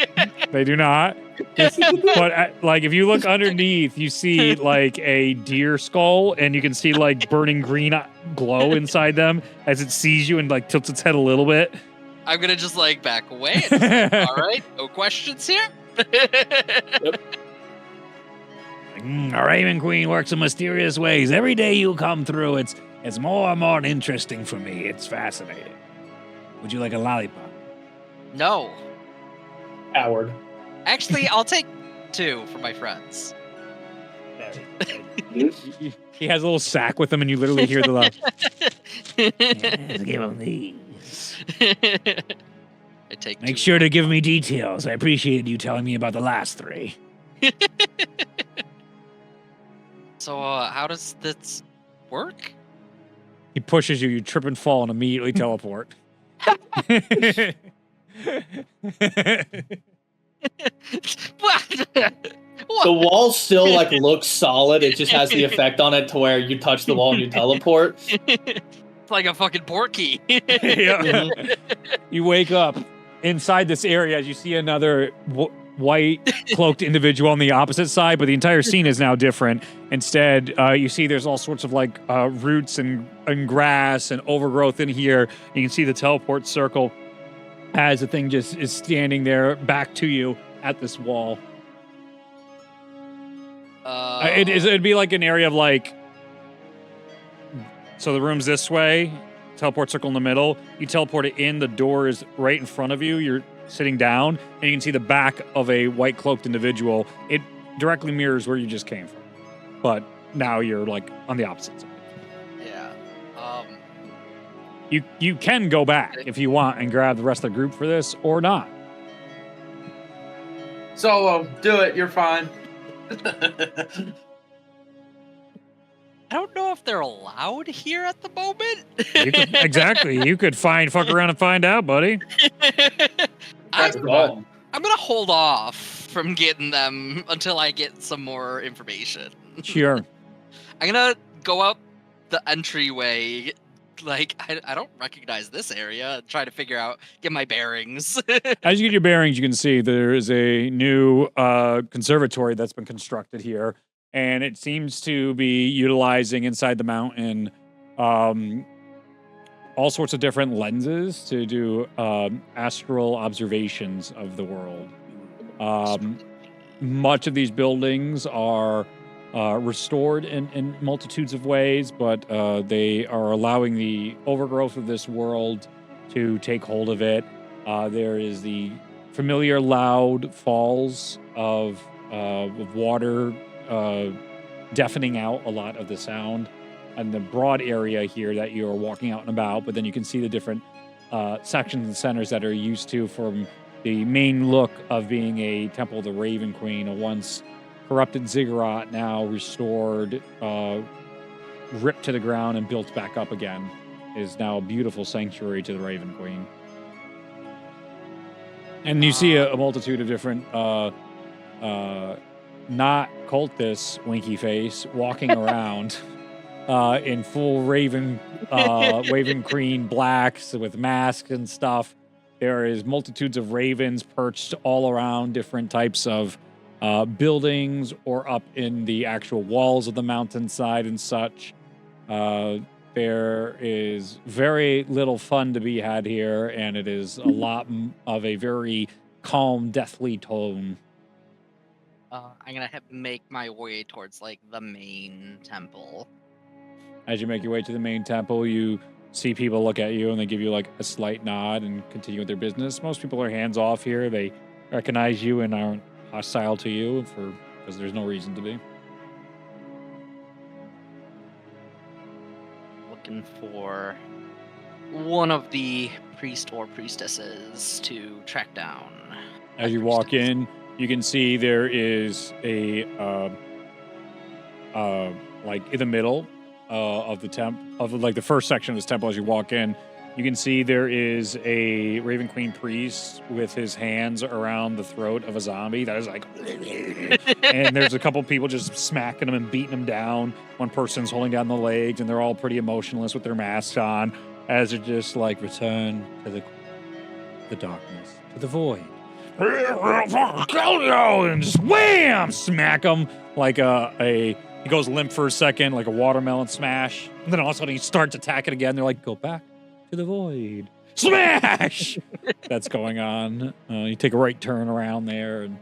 They do not. But like, if you look underneath, you see like a deer skull, and you can see like burning green glow inside them as it sees you and like tilts its head a little bit. I'm gonna just like back away. And just, like, all right, no questions here. Our Raven Queen works in mysterious ways. Every day you come through, it's more and more interesting for me. It's fascinating. Would you like a lollipop? No, Howard. actually, I'll take 2 for my friends. He has a little sack with him, and you literally hear the yes, give him these. I take. Make 2. sure to give me details. I appreciated you telling me about the last 3. So, how does this work? He pushes you, you trip and fall, and immediately teleport. What? The wall still like looks solid. It just has the effect on it to where you touch the wall and you teleport. It's like a fucking porky. Yeah. You wake up inside this area as you see another white cloaked individual on the opposite side, but the entire scene is now different. Instead, you see there's all sorts of like roots and grass and overgrowth in here. You can see the teleport circle as the thing just is standing there back to you at this wall. It'd be like an area of like, so the room's this way, teleport circle in the middle. You teleport it in. The door is right in front of you. You're sitting down, and you can see the back of a white cloaked individual. It directly mirrors where you just came from, but now you're like on the opposite side. Yeah. You can go back if you want and grab the rest of the group for this, or not. Solo, do it. You're fine. I don't know if they're allowed here at the moment. Exactly. You could fuck around and find out, buddy. That's the ball. I'm gonna hold off from getting them until I get some more information. Sure. I'm gonna go up the entryway. Like, I don't recognize this area. And try to get my bearings. As you get your bearings, you can see there is a new conservatory that's been constructed here, and it seems to be utilizing inside the mountain all sorts of different lenses to do astral observations of the world. Much of these buildings are restored in multitudes of ways, but they are allowing the overgrowth of this world to take hold of it. There is the familiar loud falls of water deafening out a lot of the sound, and the broad area here that you're walking out and about, but then you can see the different sections and centers that are used to from the main look of being a Temple of the Raven Queen, a once corrupted ziggurat, now restored, ripped to the ground and built back up again, is now a beautiful sanctuary to the Raven Queen. And you see a multitude of different, not cultists, winky face, walking around in full Raven Queen blacks with masks and stuff. There is multitudes of ravens perched all around different types of buildings or up in the actual walls of the mountainside and such. There is very little fun to be had here, and it is a lot of a very calm, deathly tone. I'm gonna make my way towards like the main temple. As you make your way to the main temple, you see people look at you and they give you like a slight nod and continue with their business. Most people are hands off here. They recognize you and aren't hostile to you because there's no reason to be. Looking for one of the priest or priestesses to track down. As you walk in, you can see there is a like in the middle of the the first section of this temple. As you walk in, you can see there is a Raven Queen priest with his hands around the throat of a zombie that is like, and there's a couple people just smacking him and beating him down. One person's holding down the legs, and they're all pretty emotionless with their masks on, as they're just like, return to the darkness, to the void. And just wham! Smack him like he goes limp for a second, like a watermelon smash. And then all of a sudden he starts attacking again. They're like, go back to the void. Smash! That's going on. You take a right turn around there and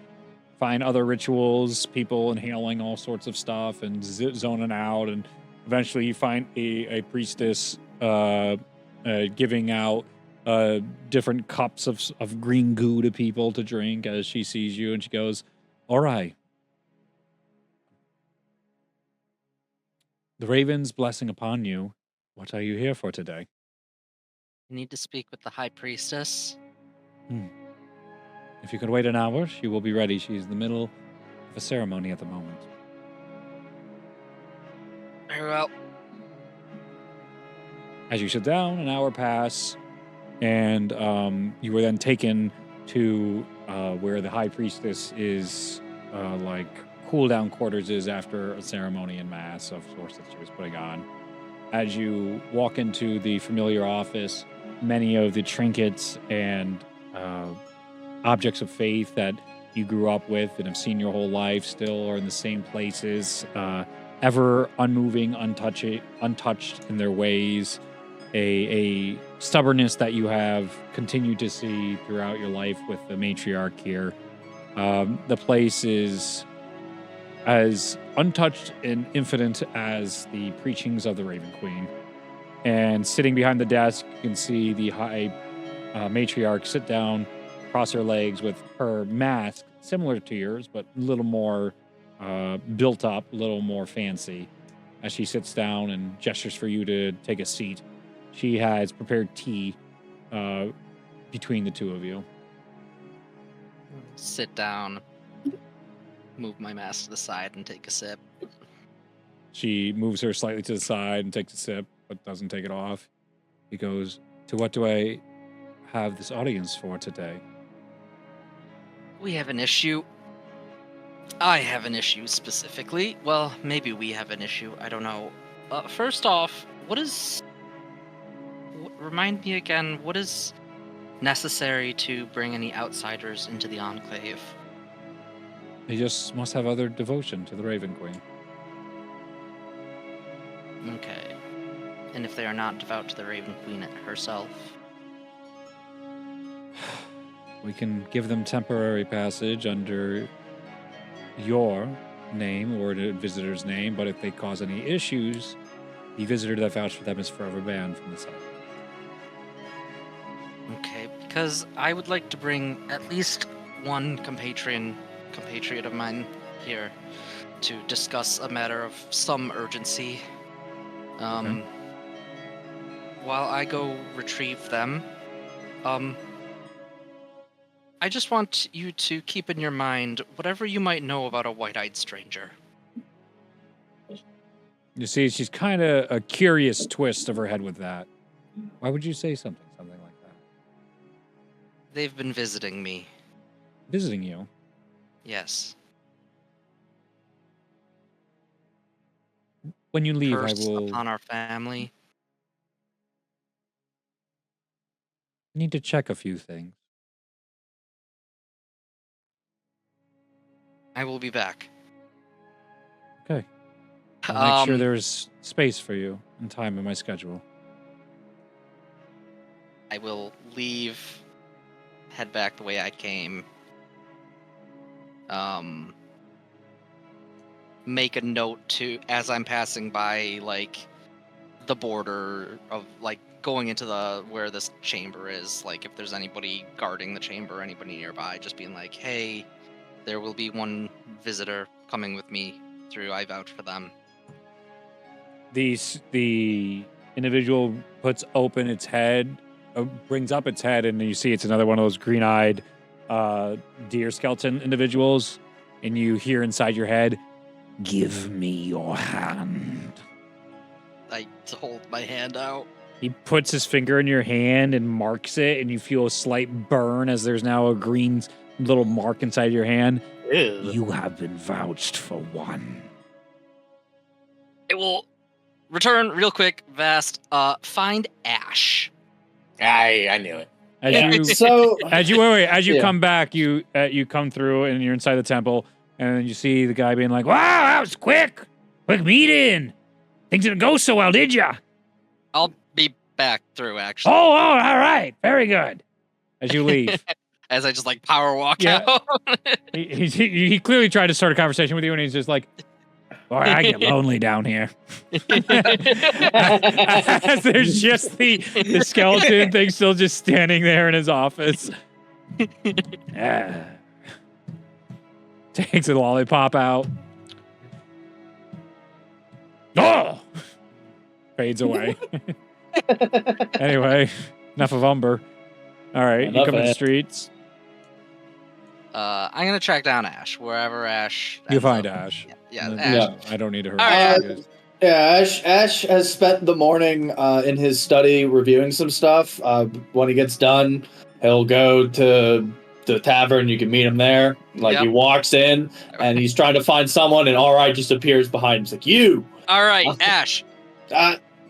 find other rituals, people inhaling all sorts of stuff and zoning out. And eventually you find a priestess giving out different cups of green goo to people to drink as she sees you. And she goes, all right. The Raven's blessing upon you. What are you here for today? You need to speak with the high priestess. If you could wait an hour, she will be ready. She's in the middle of a ceremony at the moment. Very well. As you sit down, an hour pass, and you were then taken to where the high priestess is, like cool-down quarters is after a ceremony and mass of sorts that she was putting on. As you walk into the familiar office, many of the trinkets and objects of faith that you grew up with and have seen your whole life still are in the same places, ever unmoving, untouched in their ways. A stubbornness that you have continued to see throughout your life with the matriarch here. The place is as untouched and infinite as the preachings of the Raven Queen. And sitting behind the desk, you can see the high matriarch sit down, cross her legs with her mask, similar to yours, but a little more built up, a little more fancy. As she sits down and gestures for you to take a seat, she has prepared tea between the two of you. Sit down, move my mask to the side, and take a sip. She moves her slightly to the side and takes a sip, but doesn't take it off. He goes, "To what do I have this audience for today?" We have an issue. I have an issue specifically. Well, maybe we have an issue. I don't know. First off, remind me again, what is necessary to bring any outsiders into the Enclave? They just must have other devotion to the Raven Queen. Okay. And if they are not devout to the Raven Queen herself? We can give them temporary passage under your name or the visitor's name, but if they cause any issues, the visitor that vouched for them is forever banned from the site. Okay, because I would like to bring at least one compatriot of mine here to discuss a matter of some urgency. Okay. While I go retrieve them, I just want you to keep in your mind whatever you might know about a white-eyed stranger. You see, she's kind of a curious twist of her head with that. Why would you say something like that? They've been visiting me. Visiting you? Yes. When you leave, Curse I will upon our family. need to check a few things. I will be back. Okay. I'll make sure Um, there's space for you and time in my schedule. I will leave, head back the way I came. Make a note to, as I'm passing by, like, the border of, like, going into where this chamber is, like, if there's anybody guarding the chamber, anybody nearby, just being like, hey, there will be one visitor coming with me through, I vouch for them. The individual puts open its head, brings up its head, and you see it's another one of those green-eyed deer skeleton individuals, and you hear inside your head, "Give me your hand." I hold my hand out. He puts his finger in your hand and marks it, and you feel a slight burn as there's now a green little mark inside your hand. Ew. You have been vouched for one. I will return real quick, Vast. Find Ash. I knew it. As Yeah, you so as you Yeah. come back, you come through and you're inside the temple, and then you see the guy being like, "Wow, that was quick meeting. Things didn't go so well, did ya?" I'll be back through, actually. Oh, all right, very good. As you leave, As I just, like, power walk Yeah. out. he clearly tried to start a conversation with you, and he's just like, "Boy, I get lonely down here." As there's just the skeleton thing still just standing there in his office. Takes a lollipop out. Oh! Fades away. Anyway, enough of Umber. All right, you Enough come in of the it. streets. I'm gonna track down Ash, wherever Ash. You ends find up. Ash. Yeah, No, Ash. I don't need to hurry. Alright. Yeah, Ash has spent the morning in his study reviewing some stuff. When he gets done, he'll go to the tavern. You can meet him there. Like, he Yep. walks in and he's trying to find someone, and All Right just appears behind him. He's like, "You." All right, Ash.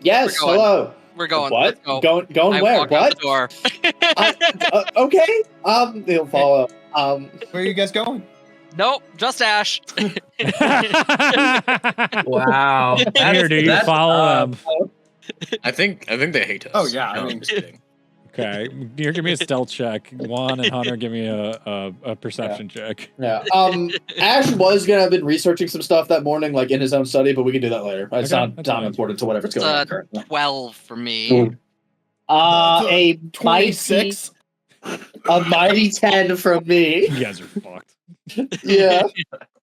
Yes. We're going. Hello. We're going. What? Let's go. Going I where? walk out the What? door. Okay. He'll follow. Where are you guys going? Nope, just Ash. Wow. Here, do you That's, follow them? I think they hate us. Oh, yeah, I No, mean- I'm just kidding. Okay, Near, give me a stealth check. Juan and Hunter, give me a perception check. Yeah. Ash was gonna have been researching some stuff that morning, like in his own study, but we can do that later. It's Okay, not that's time fine. important to whatever's It's going on a currently. 12 for me. Cool. A mighty 26. a mighty 10 from me. You guys are fucked. Yeah,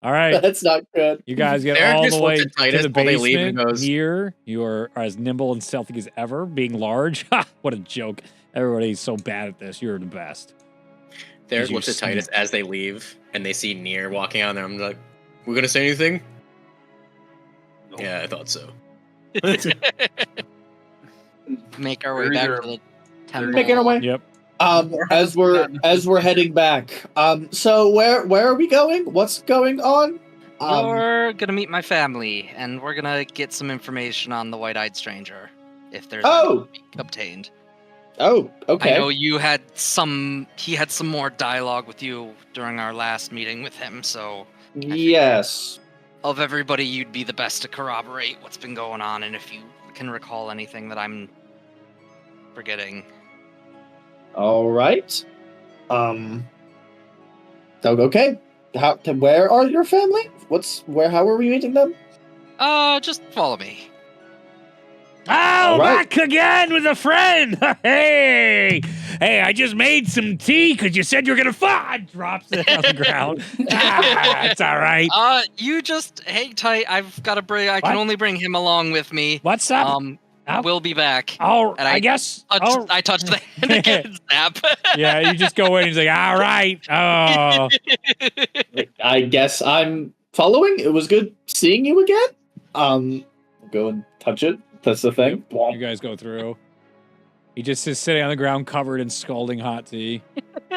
All right, that's not good. you guys get Eric all just the looks way at to Titus the while they leave and basement. goes- Near, you are as nimble and stealthy as ever, being large. Ha! What a joke! Everybody's so bad at this. You're the best. Derek You looks at sneak. Titus as they leave, and they see Nier walking out there. I'm like, "We're gonna say anything?" Yeah, I thought so. Make our way They're back either- to the temple. Making our way. Yep. As we're heading back. So where are we going? What's going on? We're gonna meet my family, and we're gonna get some information on the white-eyed stranger, if there's Oh. any obtained. Oh, okay. I know you had some. He had some more dialogue with you during our last meeting with him. So, Yes. of everybody, you'd be the best to corroborate what's been going on, and if you can recall anything that I'm forgetting. All right. Okay. Where are your family? How are we meeting them? Just follow me. Oh, All right. back again with a friend. Hey, I just made some tea because you said you were gonna fight. Drops it on the ground. It's all right. You just hang tight. I've got to bring. I can What? only bring him along with me. What's up? Oh. We'll be back. Oh, and I guess. I touched the hand again. Snap. Yeah, you just go in. He's like, all right. Oh, I guess I'm following. It was good seeing you again. Go and touch it. That's the thing. you guys go through. He just is sitting on the ground covered in scalding hot tea.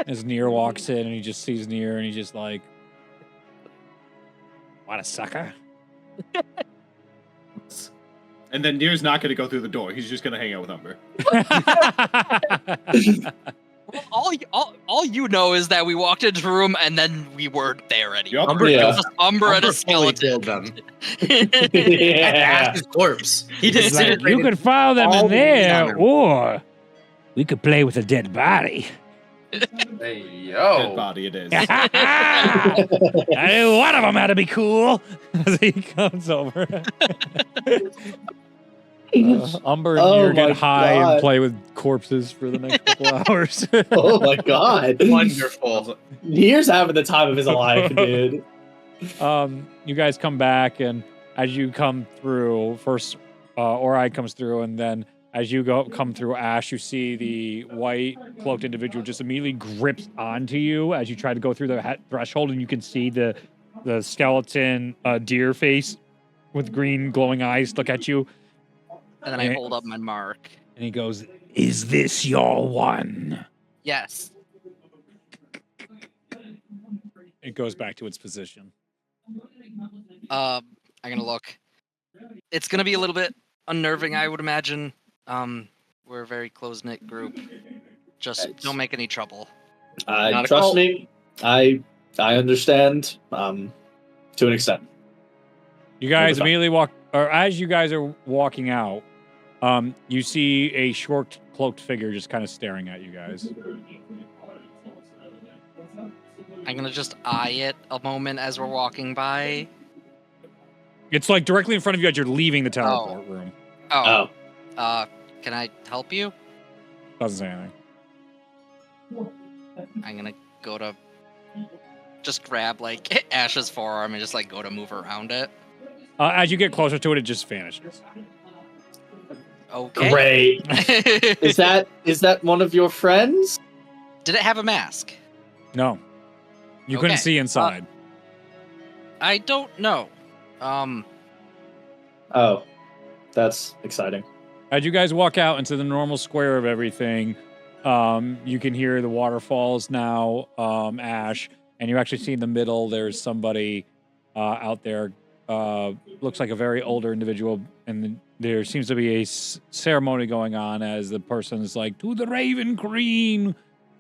As Nier walks in and he just sees Nier and he's just like, what a sucker. And then Nier's not going to go through the door. He's just going to hang out with Umber. All you know is that we walked into the room and then we weren't there anymore. Yup. Umber Yeah. killed Just Umber and a Umber fully skeleton. killed them. Yeah. Ash's corpse. He He's like, you disintegrated. could follow them all in the there, time. or we could play with a dead body. Hey, Dead yo. body it is. I knew one of them had to be cool. As he comes over. Umber and Oh Nier my get high God. and play with corpses for the next couple hours. Oh my god. Wonderful. Nier's having the time of his life, dude. You guys come back, and as you come through, first Ori comes through, and then as you come through Ash, you see the white cloaked individual just immediately grips onto you as you try to go through the threshold, and you can see the skeleton deer face with green glowing eyes look at you, And then I hold up my mark. and he goes, "Is this your one?" Yes. It goes back to its position. I'm gonna look. It's gonna be a little bit unnerving, I would imagine. We're a very close-knit group. Just Right. don't make any trouble. Not a Trust cult. me, I understand. To an extent. You guys Overtime. immediately walk, or as you guys are walking out, you see a short cloaked figure just kind of staring at you guys. I'm gonna just eye it a moment as we're walking by. It's like directly in front of you as you're leaving the teleport room. Oh. Can I help you? Doesn't say anything. I'm gonna go to just grab like Ash's forearm and just like go to move around it. As you get closer to it, it just vanishes. Okay. Great. Is that one of your friends? Did it have a mask? No. You couldn't Okay. see inside. I don't know. Oh, that's exciting. As you guys walk out into the normal square of everything, you can hear the waterfalls now, Ash, and you actually see in the middle there's somebody out there. Looks like a very older individual, and there seems to be a ceremony going on as the person is like, "To the Raven Queen."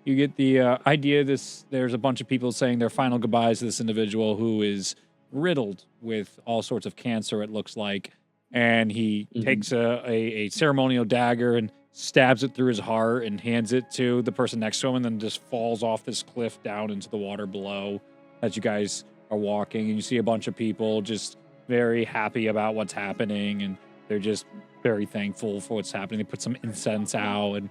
You get the idea. There's a bunch of people saying their final goodbyes to this individual who is riddled with all sorts of cancer, it looks like. And he takes a ceremonial dagger and stabs it through his heart and hands it to the person next to him, and then just falls off this cliff down into the water below as you guys are walking. And you see a bunch of people just very happy about what's happening, and they're just very thankful for what's happening. They put some incense out, and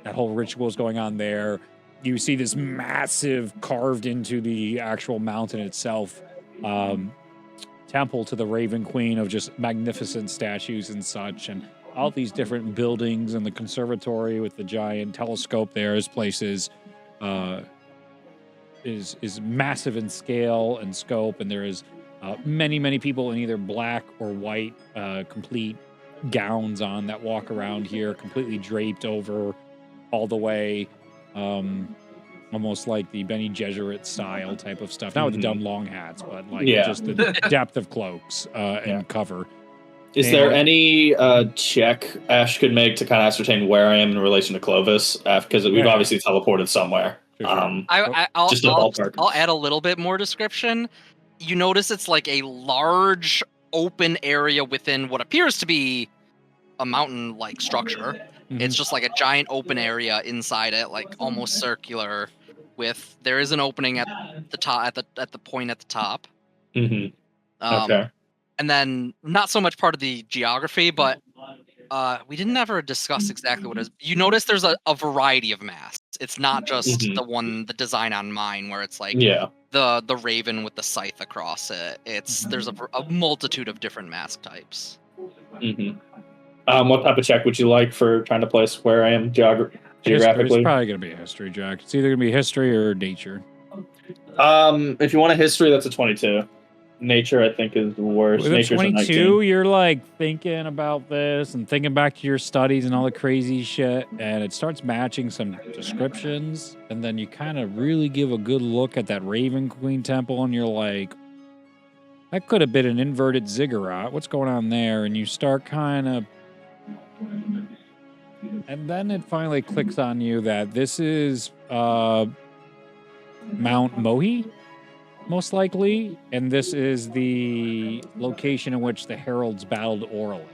that whole ritual is going on there. You see this massive, carved into the actual mountain itself, temple to the Raven Queen of just magnificent statues and such, and all these different buildings, and the conservatory with the giant telescope there. This place is massive in scale and scope, and there is many people in either black or white complete gowns on that walk around here, completely draped over all the way, almost like the Bene Gesserit style type of stuff. Not with the dumb long hats, but like just the depth of cloaks and cover. Is there any check Ash could make to kind of ascertain where I am in relation to Clovis? Because we've obviously teleported somewhere. For sure. I'll add a little bit more description. You notice it's like a large open area within what appears to be a mountain-like structure. It's just like a giant open area inside it, like almost circular. There is an opening at the top, at the point at the top. Okay. And then not so much part of the geography, but we didn't ever discuss exactly what it is. You notice there's a variety of masks. It's not just the design on mine where it's like the raven with the scythe across it. There's a multitude of different mask types. What type of check would you like for trying to place where I am geographically? It's probably going to be a history, Jack. It's either going to be history or nature. If you want a history, that's a 22. Nature, I think, is worse. With Nature's 22, you're like thinking about this and thinking back to your studies and all the crazy shit, and it starts matching some descriptions, and then you kind of really give a good look at that Raven Queen temple, and you're like, that could have been an inverted ziggurat. What's going on there? And you start kind of... And then it finally clicks on you that this is Mount Mohi, most likely, and this is the location in which the heralds battled Orlith.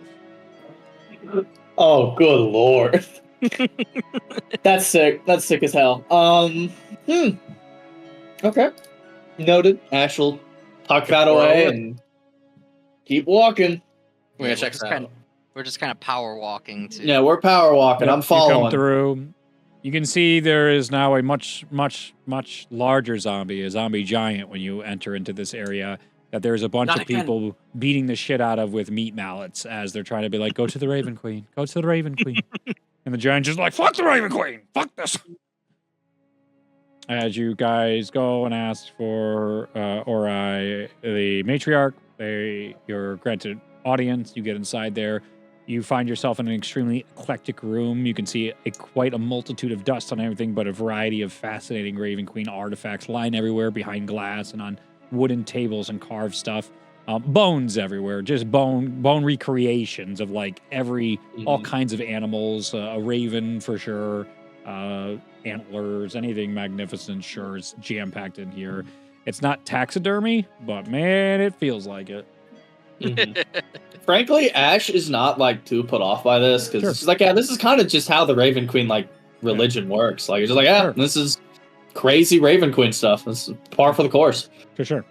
Oh, good lord. That's sick. That's sick as hell. Okay. Noted. Ash will tuck that away and keep walking. We're gonna check this out. We're just kind of power walking to. Yeah, we're power walking. I'm following. You come through. You can see there is now a much larger zombie, a zombie giant, when you enter into this area. That there's a bunch of people beating the shit out of with meat mallets as they're trying to be like, go to the Raven Queen. Go to the Raven Queen. And the giant's just like, fuck the Raven Queen. Fuck this. As you guys go and ask for Ori, the matriarch, you're granted audience. You get inside there. You find yourself in an extremely eclectic room. You can see quite a multitude of dust on everything, but a variety of fascinating Raven Queen artifacts lying everywhere behind glass and on wooden tables and carved stuff. Bones everywhere, just bone recreations of like all kinds of animals. A raven for sure, antlers, anything magnificent. Sure, is jam packed in here. It's not taxidermy, but man, it feels like it. Frankly, Ash is not like too put off by this because she's like, yeah, this is kind of just how the Raven Queen like religion works. Like, it's just like, this is crazy Raven Queen stuff. This is par for the course. For sure.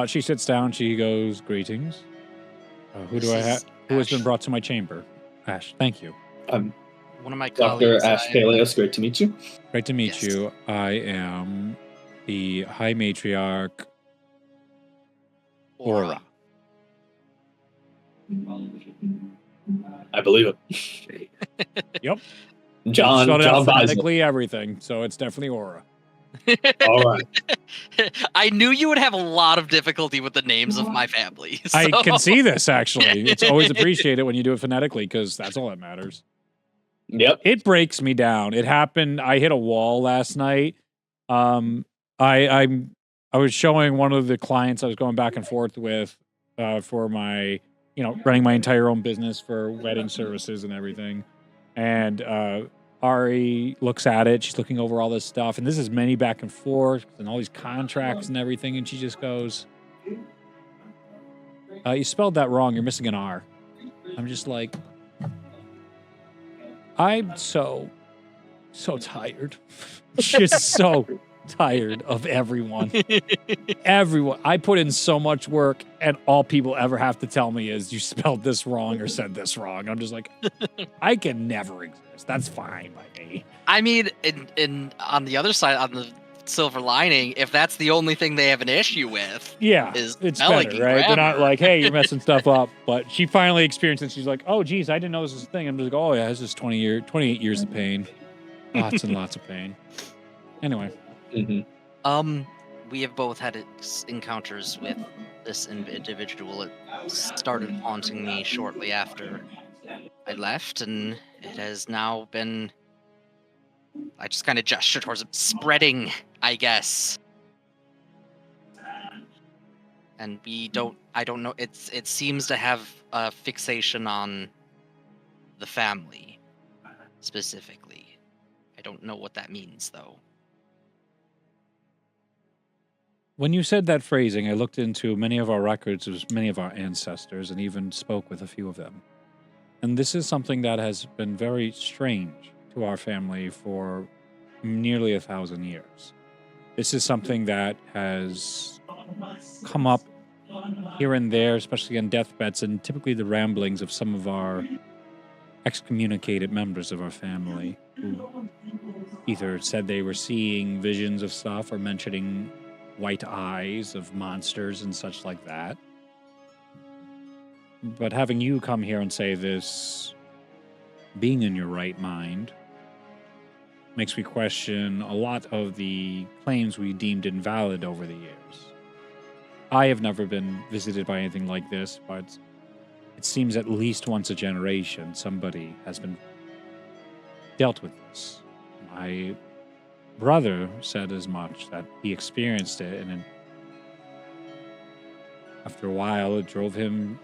She sits down. She goes, "Greetings. Who do I have? Who has been brought to my chamber?" Ash, thank you. One of my Dr. colleagues. Ash Peleos, great to meet you. Great to meet you. I am the High Matriarch Aura. I believe it. Yep. John buys it. Phonetically everything, so it's definitely Aura. All right. I knew you would have a lot of difficulty with the names of my family. So. I can see this, actually. It's always appreciated when you do it phonetically, because that's all that matters. Yep. It breaks me down. It happened. I hit a wall last night. I was showing one of the clients I was going back and forth with for my, running my entire own business for wedding services and everything. And Ari looks at it. She's looking over all this stuff. And this is many back and forth and all these contracts and everything. And she just goes, you spelled that wrong. You're missing an R. I'm just like, I'm so tired. Just so tired of everyone. Everyone. I put in so much work, and all people ever have to tell me is you spelled this wrong or said this wrong. I'm just like, I can never exist. That's fine by me. I mean, in on the other side, on the silver lining, if that's the only thing they have an issue with, Yeah, is it's spelling better, and right? They're not grammar. like, hey, you're messing stuff up. But she finally experienced it. She's like, oh, geez, I didn't know this was a thing. I'm just like, oh, yeah, this is 28 years of pain. Lots and lots of pain. Anyway. Mm-hmm. We have both had encounters with this individual. It started haunting me shortly after I left, and it has now been. I just kind of gesture towards it, spreading, I guess. And I don't know. It seems to have a fixation on the family, specifically. I don't know what that means, though. When you said that phrasing, I looked into many of our records of many of our ancestors and even spoke with a few of them. And this is something that has been very strange to our family for nearly 1,000 years. This is something that has come up here and there, especially on deathbeds, and typically the ramblings of some of our excommunicated members of our family who either said they were seeing visions of stuff or mentioning white eyes of monsters and such like that. But having you come here and say this, being in your right mind, makes me question a lot of the claims we deemed invalid over the years. I have never been visited by anything like this, but it seems at least once a generation somebody has been dealt with this. My brother said as much, that he experienced it, and after a while it drove him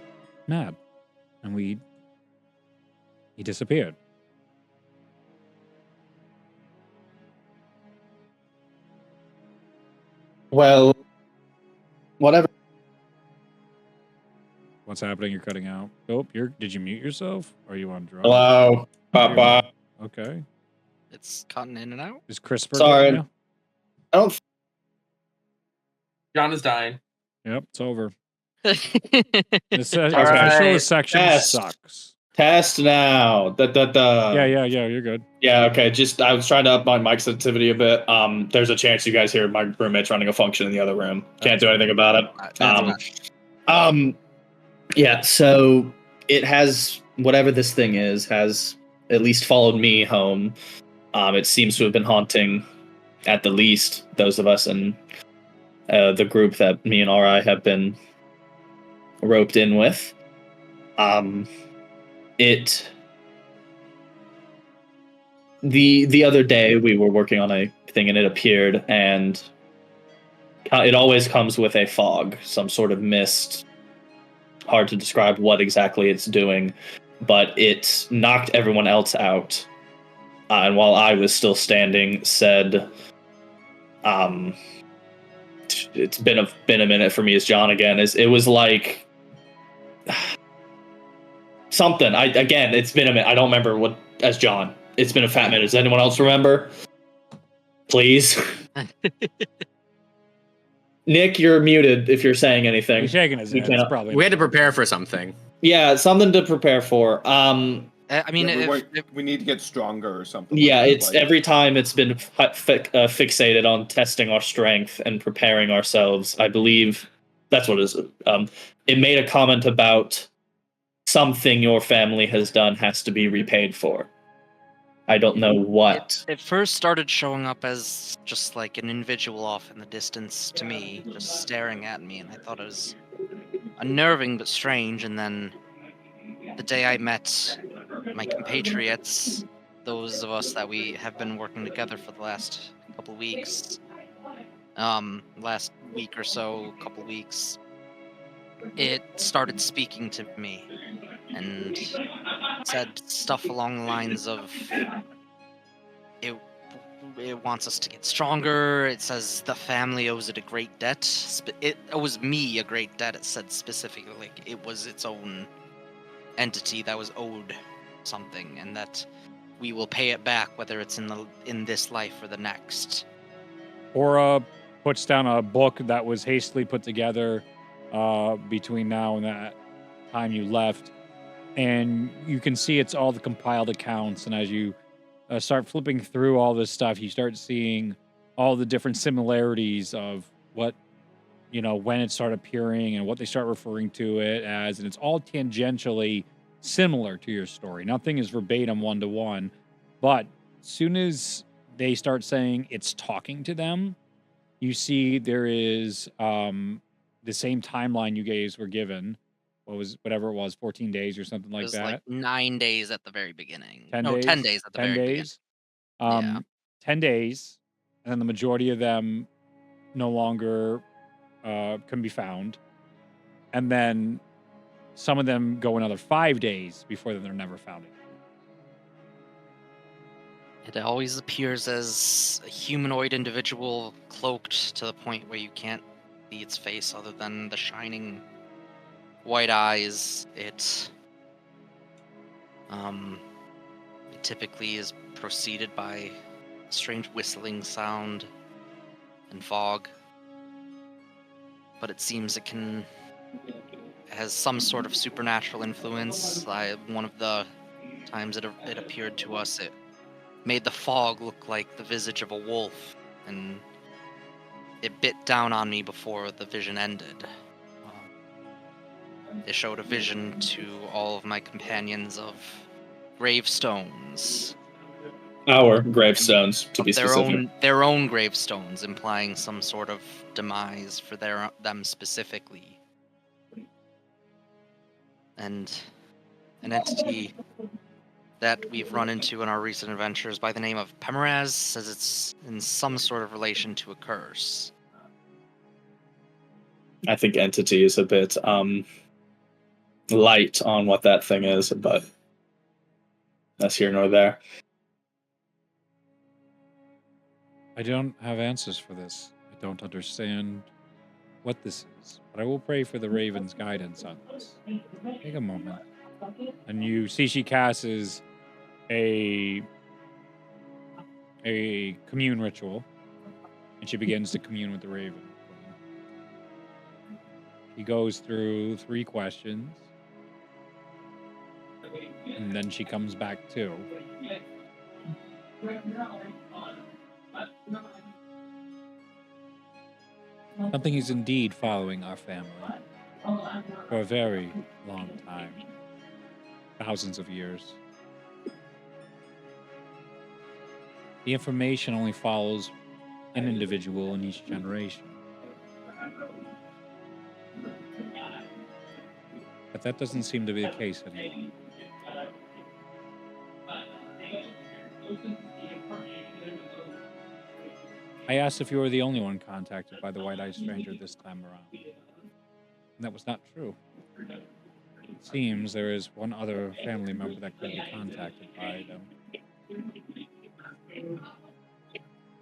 mad, and he disappeared. Well, whatever. What's happening? You're cutting out. Oh, did you mute yourself? Are you on drugs? Hello, Papa. Okay. It's cutting in and out. Is CRISPR Sorry. getting you? I don't. John is dying. Yep, it's over. All This All official right. section Test. sucks. Test now. Yeah, you're good. Yeah, okay. Just I was trying to up my mic sensitivity a bit. There's a chance you guys hear my roommate's running a function in the other room. Can't do anything about it. Yeah, so it has whatever this thing is, has at least followed me home. It seems to have been haunting, at the least, those of us in the group that me and RI have been roped in with. The other day we were working on a thing and it appeared, and it always comes with a fog, some sort of mist. Hard to describe what exactly it's doing, but it knocked everyone else out. And while I was still standing, said, "It's been a minute for me." As John again, it was like something. It's been a minute. I don't remember what as John. It's been a fat minute. Does anyone else remember? Please. Nick, you're muted if you're saying anything. He's shaking his head. It's probably We had to prepare for something. Yeah, something to prepare for. I mean, Yeah, we need to get stronger or something. Yeah, like it's every time it's been fixated on testing our strength and preparing ourselves. I believe that's what it is. It made a comment about something your family has done has to be repaid for. I don't know what. It first started showing up as just like an individual off in the distance to me, just staring at me, and I thought it was unnerving but strange. And then the day I met my compatriots, those of us that we have been working together for the last couple weeks, last week or so, couple weeks, it started speaking to me and said stuff along the lines of it wants us to get stronger. It says the family owes it a great debt. It owes me a great debt. It said specifically, like, it was its own entity that was owed something, and that we will pay it back, whether it's in this life or the next. Aura puts down a book that was hastily put together between now and that time you left, and you can see it's all the compiled accounts. And as you start flipping through all this stuff, you start seeing all the different similarities of what, when it started appearing and what they start referring to it as, and it's all tangentially similar to your story. Nothing is verbatim one to one, but as soon as they start saying it's talking to them, you see there is the same timeline you guys were given. Whatever it was, 14 days or something It like was that. like 9 days at the very beginning. 10 No, days? 10 days at the 10 very days? beginning. 10 days, and then the majority of them no longer can be found. And then some of them go another 5 days before they're never found again. It always appears as a humanoid individual cloaked to the point where you can't see its face other than the shining white eyes. It typically is preceded by a strange whistling sound and fog. But it seems it has some sort of supernatural influence. One of the times it appeared to us, it made the fog look like the visage of a wolf, and it bit down on me before the vision ended. It showed a vision to all of my companions of gravestones. Our gravestones, to be specific. Their own gravestones, implying some sort of demise for them specifically. And an entity that we've run into in our recent adventures by the name of Pemeraz says it's in some sort of relation to a curse. I think entity is a bit light on what that thing is, but that's here nor there. I don't have answers for this. I don't understand what this is, but I will pray for the Raven's guidance on this. Take a moment. And you see she casts a commune ritual, and she begins to commune with the Raven. She goes through 3 questions, and then she comes back to. Something is indeed following our family for a very long time. Thousands of years. The information only follows an individual in each generation. But that doesn't seem to be the case anymore. I asked if you were the only one contacted by the White-Eyed Stranger this time around. And that was not true. It seems there is one other family member that could be contacted by them.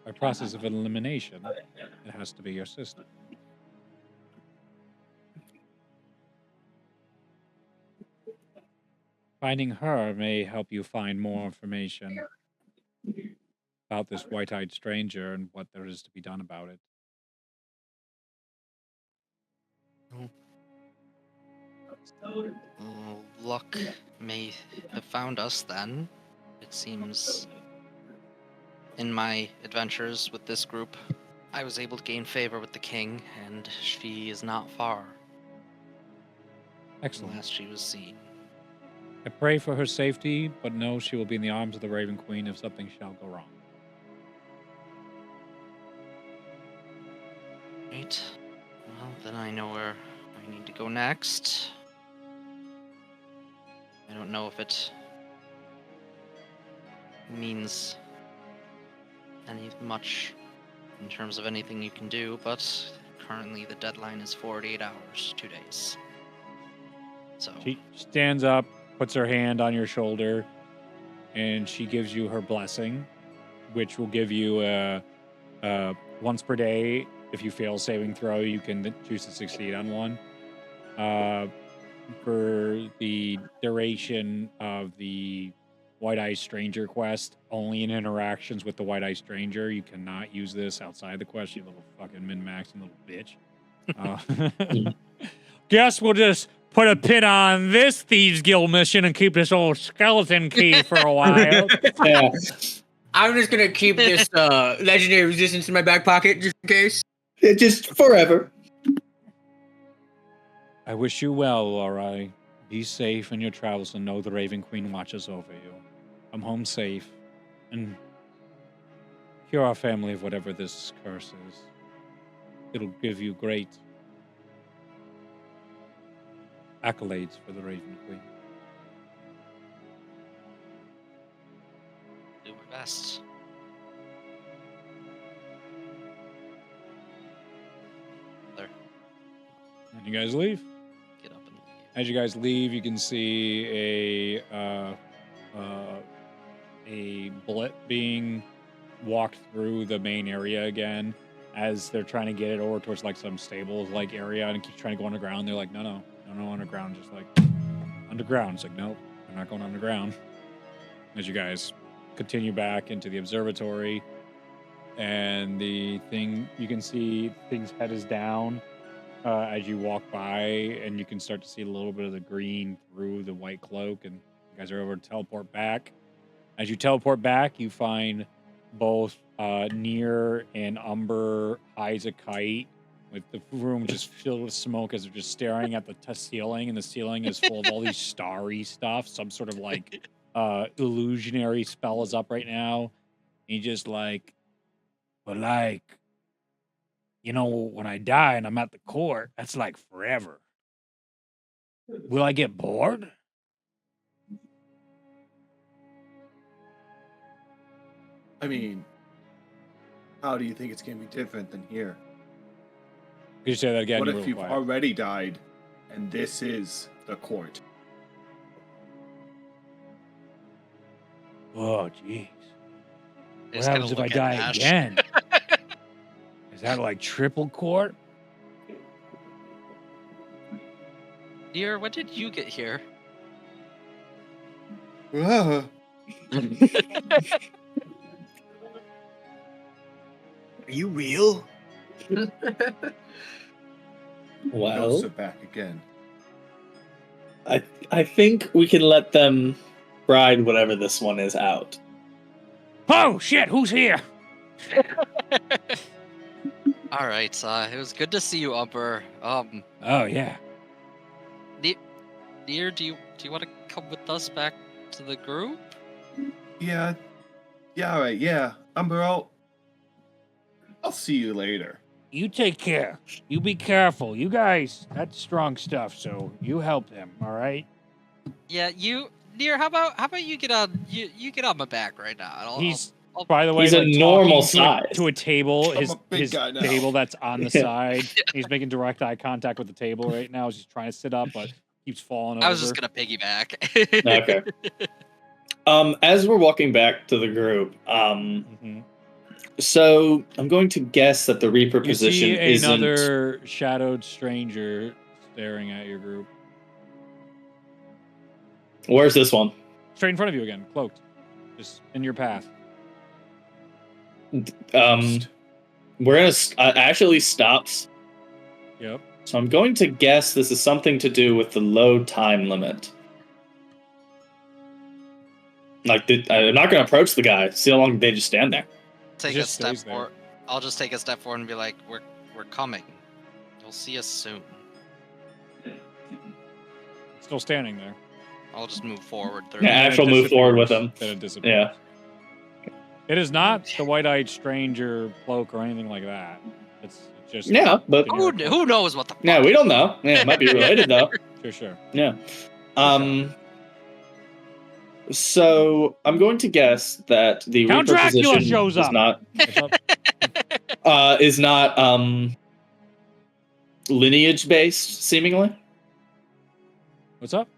By process of elimination, it has to be your sister. Finding her may help you find more information about this white-eyed stranger and what there is to be done about it. Luck may have found us then. It seems in my adventures with this group, I was able to gain favor with the king, and she is not far. Excellent. Last she was seen. I pray for her safety, but know she will be in the arms of the Raven Queen if something shall go wrong. Right. Well, then I know where I need to go next. I don't know if it means much in terms of anything you can do, but currently the deadline is 48 hours, 2 days. So She stands up, puts her hand on your shoulder, and she gives you her blessing, which will give you once per day. If you fail saving throw, you can choose to succeed on one. For the duration of the White Eye Stranger quest only in interactions with the White Eye Stranger. You cannot use this outside the quest, you little fucking min-maxing little bitch. Guess we'll just put a pin on this Thieves Guild mission and keep this old skeleton key for a while. Yeah. I'm just gonna keep this legendary resistance in my back pocket just in case. Just forever. I wish you well, Laura. Be safe in your travels and know the Raven Queen watches over you. Come home safe and cure our family of whatever this curse is. It'll give you great accolades for the Raven Queen. Do my best. There. And you guys leave. Get up and leave. As you guys leave, you can see a bullet being walked through the main area again as they're trying to get it over towards like some stables like area and keep trying to go underground. They're like, no underground, just like underground. It's like, nope, they're not going underground. As you guys continue back into the observatory, and the thing you can see things head is down as you walk by, and you can start to see a little bit of the green through the white cloak, and you guys are over to teleport back. As you teleport back, you find both Near and Umber hides a kite with the room just filled with smoke as they're just staring at the ceiling, and the ceiling is full of all these starry stuff. Some sort of like illusionary spell is up right now. And you just like, but like, you know, when I die and I'm at the court, that's like forever. Will I get bored? I mean, how do you think it's going to be different than here? Could you say that again? What You're if real you've quiet. already died and this is the court? Oh, jeez. What Just kinda happens if I look at die Ash. again? Is that like triple court? Dear, when did you get here? Ah, Are you real? Well, ghosts are back again. I think we can let them ride whatever this one is out. Oh, shit, who's here? All right, it was good to see you, Umber. Oh, yeah. Dear, do you want to come with us back to the group? Yeah, all right, yeah. Umber, I'll see you later. You take care. You be careful. You guys, that's strong stuff, so you help them, all right? Yeah, Dear, how about you get on you get on my back right now? And He's, I'll- by the way, He's a like, normal talking to size. to a table, I'm his a big guy now. table that's on the Yeah. side. He's making direct eye contact with the table right now. He's trying to sit up, but keeps falling over. I was just gonna piggyback. Okay. As we're walking back to the group, Mhm. so I'm going to guess that the Reaper You see position isn't. another shadowed stranger staring at your group. Where's this one? Straight in front of you again, cloaked. Just in your path. We're gonna actually stops. Yep. So I'm going to guess this is something to do with the low time limit. Like, I'm not going to approach the guy. See how long they just stand there. Take He a just step stays there. forward. I'll just take a step forward and be like, "We're coming. You'll see us soon." Still standing there. I'll just move forward. Yeah, Ash will move forward with him. Then it disappears. Yeah. It is not the white-eyed stranger cloak or anything like that. It's just Yeah, but generic Who knows what the? yeah, fuck? we don't know. Yeah, it might be related though. Sure. Yeah. So I'm going to guess that the Count Reaper Dracula position shows up. What's up? is not lineage based, seemingly. What's up?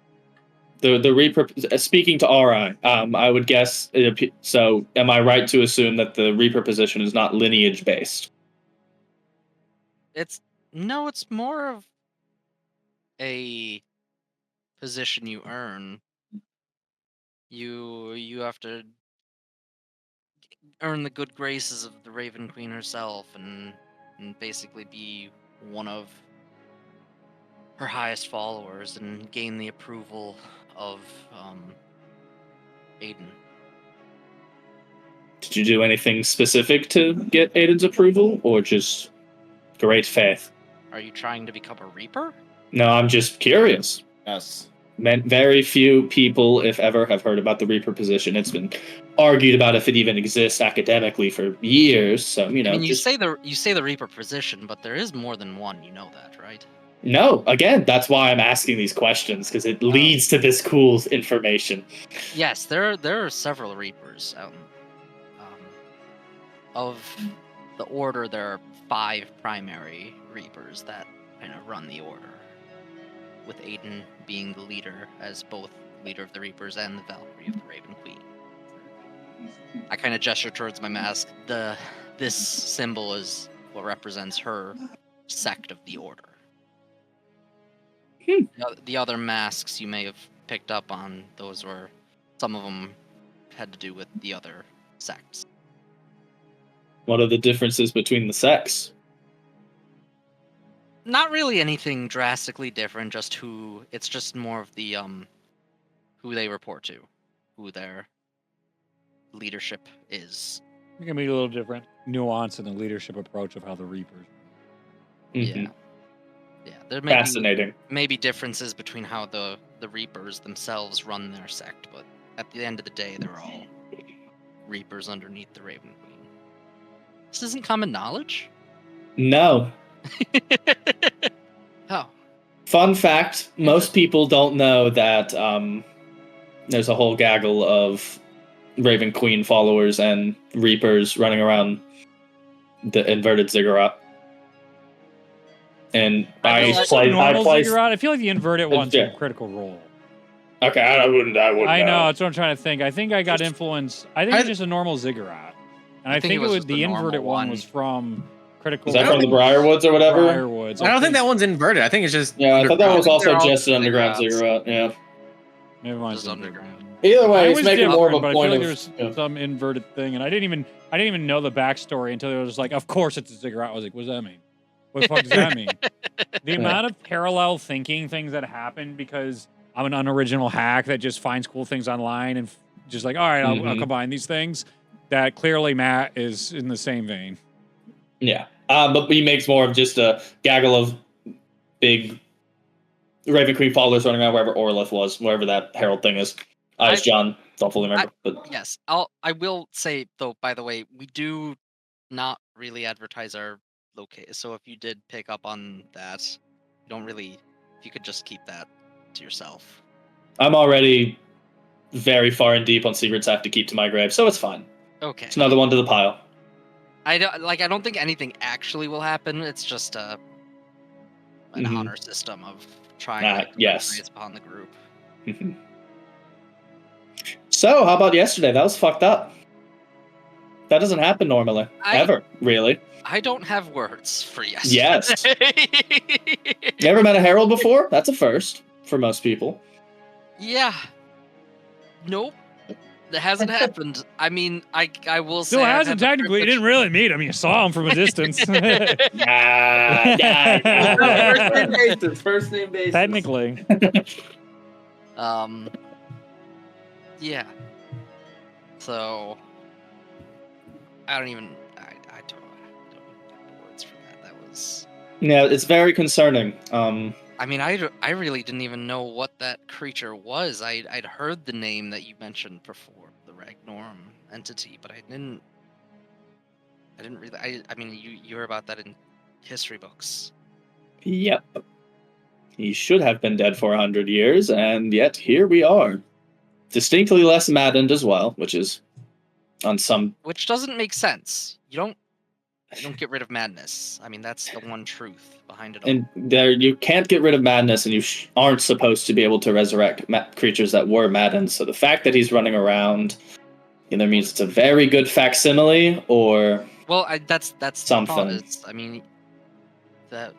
The Reaper. Speaking to RI, I would guess. So, am I right to assume that the Reaper position is not lineage based? It's more of a position you earn. You have to earn the good graces of the Raven Queen herself, and basically be one of her highest followers and gain the approval of Aiden. Did you do anything specific to get Aiden's approval, or just great faith? Are you trying to become a Reaper? No, I'm just curious. Yes. Very few people, if ever, have heard about the Reaper position. It's been argued about if it even exists academically for years. So you know, I mean, just you say the Reaper position, but there is more than one. You know that, right? no. Again, that's why I'm asking these questions, because it leads to this cool information. Yes, there are several Reapers. Of the order, there are 5 primary Reapers that kind of run the order, with Aiden being the leader, as both leader of the Reapers and the Valkyrie of the Raven Queen. I kind of gesture towards my mask. This symbol is what represents her sect of the order. The other masks you may have picked up on, those were, some of them had to do with the other sects. What are the differences between the sects? Not really anything drastically different, it's just more of the who they report to, who their leadership is. It can be a little different nuance in the leadership approach of how the Reapers. Mhm. Yeah. There may Fascinating. be differences between how the Reapers themselves run their sect, but at the end of the day, they're all Reapers underneath the Raven Queen. This isn't common knowledge? No. Oh. Fun fact, most people don't know that there's a whole gaggle of Raven Queen followers and Reapers running around the inverted ziggurat. And I feel like the inverted one's Yeah. from Critical Role. Okay, I wouldn't I know, know. that's what I'm trying to think. I think I got influence. I think it's just a normal ziggurat. And I think it was just the a normal inverted one one. was from Critical Is that Role. from the Briarwoods or whatever? Briarwoods. I don't think that one's inverted. I think it's just. Yeah, I thought that was They're also all just an underground ziggurats. ziggurat. Yeah. Maybe mine's Just underground. Either way, I he's was making more of a different, but I point feel like of. there's some inverted thing, and I didn't even know the backstory until it was like, of course it's a ziggurat. I was like, what does that mean? What the fuck does that mean? The amount of parallel thinking things that happen because I'm an unoriginal hack that just finds cool things online and just like, all right, I'll combine these things. That clearly Matt is in the same vein. Yeah, but he makes more of just a gaggle of big Raven Queen followers running around wherever Orlith was, wherever that herald thing is. As John don't fully remember, but Yes, I will say though. By the way, we do not really advertise our location. So if you did pick up on that, you don't really. If you could just keep that to yourself. I'm already very far and deep on secrets I have to keep to my grave, so it's fine. Okay. It's another one to the pile. I don't think anything actually will happen. It's just an honor system of trying to yes. raise upon the group. So, how about yesterday? That was fucked up. That doesn't happen normally. Ever, really. I don't have words for yesterday. Yes. You ever met a herald before? That's a first for most people. Yeah. Nope. That hasn't happened. I mean, I will say. Still hasn't technically. You didn't really meet him. You saw him from a distance. First name basis. Technically. Yeah. So I don't even I don't have words for that. That was. Yeah, it's very concerning. I mean, I really didn't even know what that creature was. I'd heard the name that you mentioned before, the Ragnorum entity, but I didn't really. I mean, you heard about that in history books. Yep. He should have been dead for 100 years, and yet here we are. Distinctly less maddened as well, which is on some. Which doesn't make sense. You don't get rid of madness. I mean, that's the one truth behind it all. And there, you can't get rid of madness, and you aren't supposed to be able to resurrect creatures that were maddened. So the fact that he's running around either means it's a very good facsimile, or that's something. The thought is, I mean, the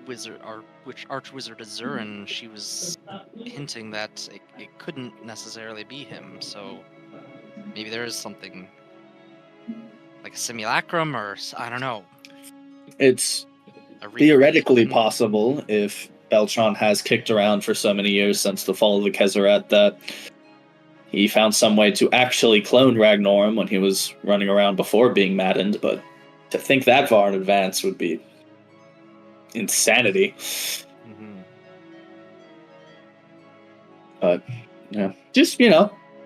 archwizard Azurin, she was hinting that it couldn't necessarily be him. So maybe there is something like a simulacrum, or I don't know. It's theoretically possible if Beltron has kicked around for so many years since the fall of the Kezeret that he found some way to actually clone Ragnorum when he was running around before being maddened, but to think that far in advance would be insanity. Mm-hmm. But, yeah, just,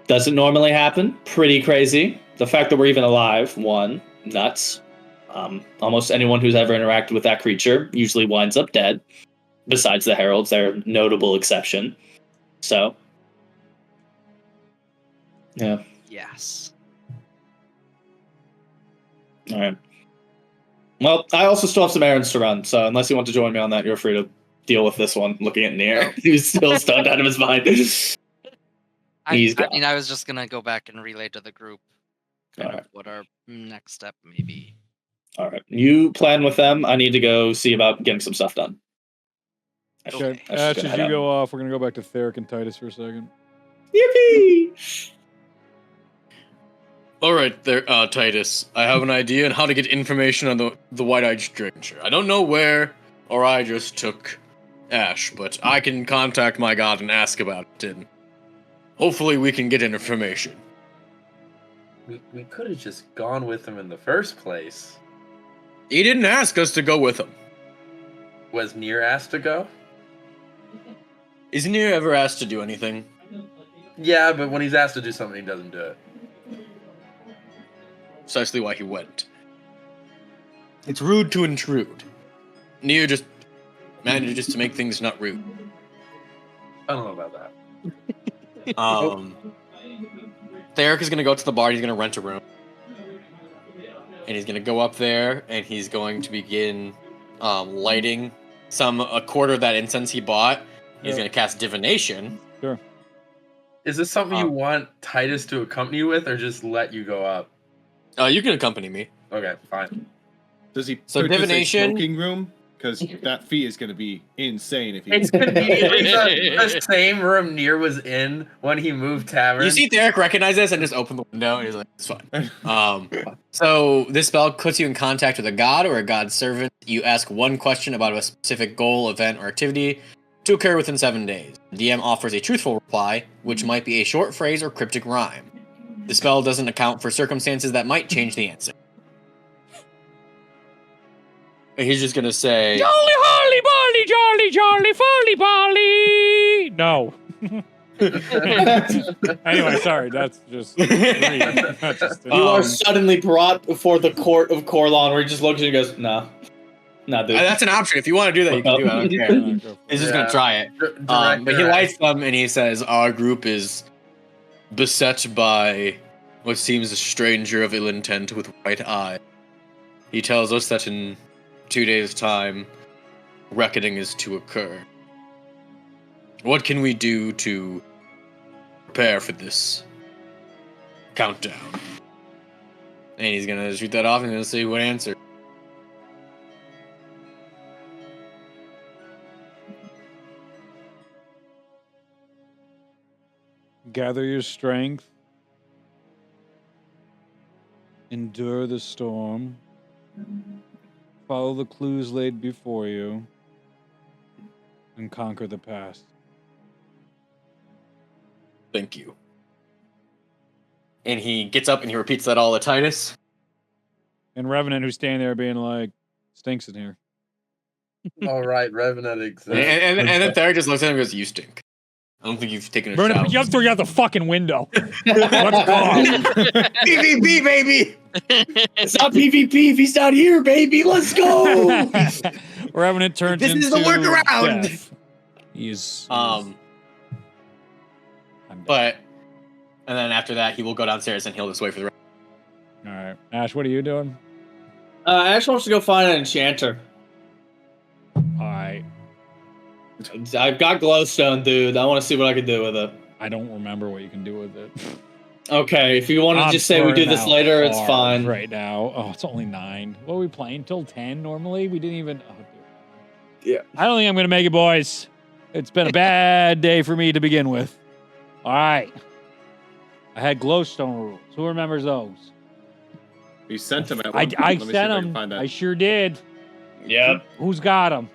doesn't normally happen. Pretty crazy. The fact that we're even alive, one, nuts. Almost anyone who's ever interacted with that creature usually winds up dead. Besides the Heralds, they're a notable exception. So, yeah. Yes. All right. Well, I also still have some errands to run, so unless you want to join me on that, you're free to deal with this one. Looking at Nier, he's still stunned out of his mind. I mean, I was just gonna go back and relay to the group kind Alright. of what our next step may be. All right, you plan with them. I need to go see about getting some stuff done. Okay. I should Ash, go as head you out. go off, we're gonna go back to Theric and Titus for a second. Yippee! All right, there, Titus. I have an idea on how to get information on the White-Eyed Stranger. I don't know where, or I just took Ash, but I can contact my god and ask about it, and hopefully we can get information. We could have just gone with him in the first place. He didn't ask us to go with him. Was Nier asked to go? Isn't he ever asked to do anything? Yeah, but when he's asked to do something, he doesn't do it. Precisely why he went. It's rude to intrude. Nier just manages to make things not rude. I don't know about that. Theric is gonna go to the bar. He's gonna rent a room, and he's gonna go up there, and he's going to begin lighting a quarter of that incense he bought. He's gonna cast divination. Sure. Is this something you want Titus to accompany you with, or just let you go up? You can accompany me. Okay, fine. Does he So purchase divination- a smoking room? Because that fee is going to be insane if he. It's conveniently the same room Nier was in when he moved tavern. You see Theric recognize this and just open the window, and he's like, "It's fine." So this spell puts you in contact with a god or a god servant. You ask one question about a specific goal, event, or activity to occur within 7 days. The DM offers a truthful reply, which might be a short phrase or cryptic rhyme. The spell doesn't account for circumstances that might change the answer. And he's just gonna say, Jolly Harley Bolly, Jolly Folly Bolly. No. Anyway, sorry. That's just. You are suddenly brought before the court of Corlon, where he just looks at you and goes, "No, dude." that's an option. If you want to do that, you can do it. I don't care. He's just gonna try it. But he lights them and he says, "Our group is beset by what seems a stranger of ill intent with white eye. He tells us that in 2 days' time, reckoning is to occur. What can we do to prepare for this countdown?" And he's gonna shoot that off and gonna see what answer. Gather your strength. Endure the storm. Follow the clues laid before you. And conquer the past. Thank you. And he gets up and he repeats that all to Titus. And Revenant, who's standing there being like, stinks in here. All right, Revenant exists. And then Theric just looks at him and goes, "You stink. I don't think you've taken a Revenant, shower." you have to throw you out the fucking window. Let's go. PvP, baby! It's not PvP if he's not here, baby. Let's go. Revenant turns This into is the workaround. death. He's And then after that, he will go downstairs and he'll just wait for the rest. all right. Ash, what are you doing? Ash wants to go find an enchanter. All right. I've got glowstone, dude. I want to see what I can do with it. I don't remember what you can do with it. Okay, if you want to just say we do this later, it's fine. Right now. Oh, it's only 9. What are we playing? Till 10 normally? We didn't even. Oh, I don't think I'm going to make it, boys. It's been a bad day for me to begin with. All right. I had glowstone rules. Who remembers those? You sent them at I one point. Let me see if sent I can them. find that. I sure did. Yep. Who's got them?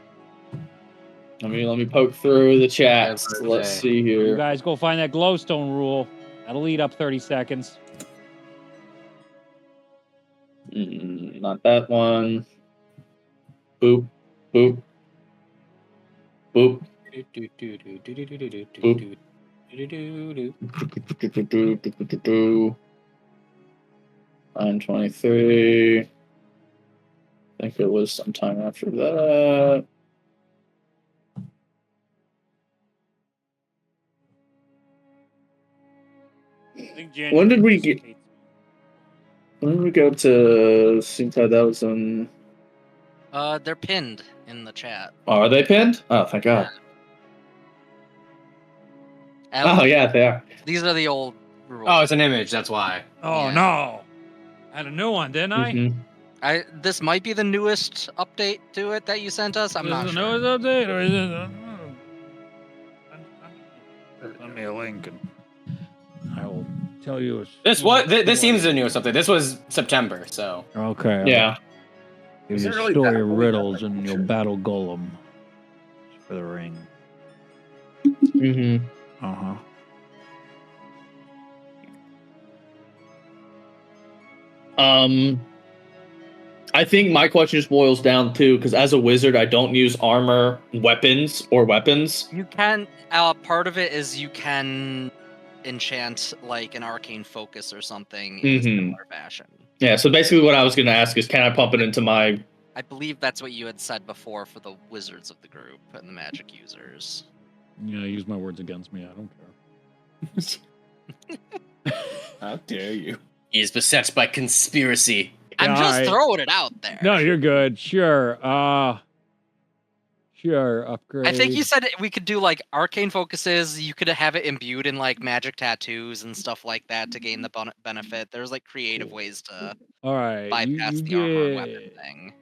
Let me poke through the chats. Every Let's day. see You here. guys go find that glowstone rule. That'll eat up 30 seconds. Not that one. Boop. Boop. Boop. Boop. 9:23. I think it was sometime after that. When did we get? When did we go to Sintai? That was in. They're pinned in the chat. Oh, are they pinned? Oh, thank God. Oh, yeah, they are. These are the old rules. Oh, it's an image. That's why. Oh, Yeah. no. I had a new one, didn't I? Mhm. This might be the newest update to it that you sent us. I'm not Is it sure. the newest update, or is it? Send me a link, and I will tell you. This seems the newest update. This was September, so. Okay. Yeah. Give Is you it a really story that of old? riddles, I'm and not you'll sure. battle Golem for the ring. Mm-hmm. Uh-huh. I think my question just boils down to because as a wizard, I don't use armor, weapons. You can. Part of it is you can enchant like an arcane focus or something in a Mhm. similar fashion. Yeah. So basically, what I was going to ask is, can I pump it into my? I believe that's what you had said before for the wizards of the group and the magic users. Yeah, use my words against me. I don't care. How dare you? He is beset by conspiracy. I'm Yeah, just alright. throwing it out there. No, you're good. Sure. Sure. Upgrade. I think you said we could do like arcane focuses. You could have it imbued in like magic tattoos and stuff like that to gain the benefit. There's like creative ways to All right. bypass you the armor and weapon get thing.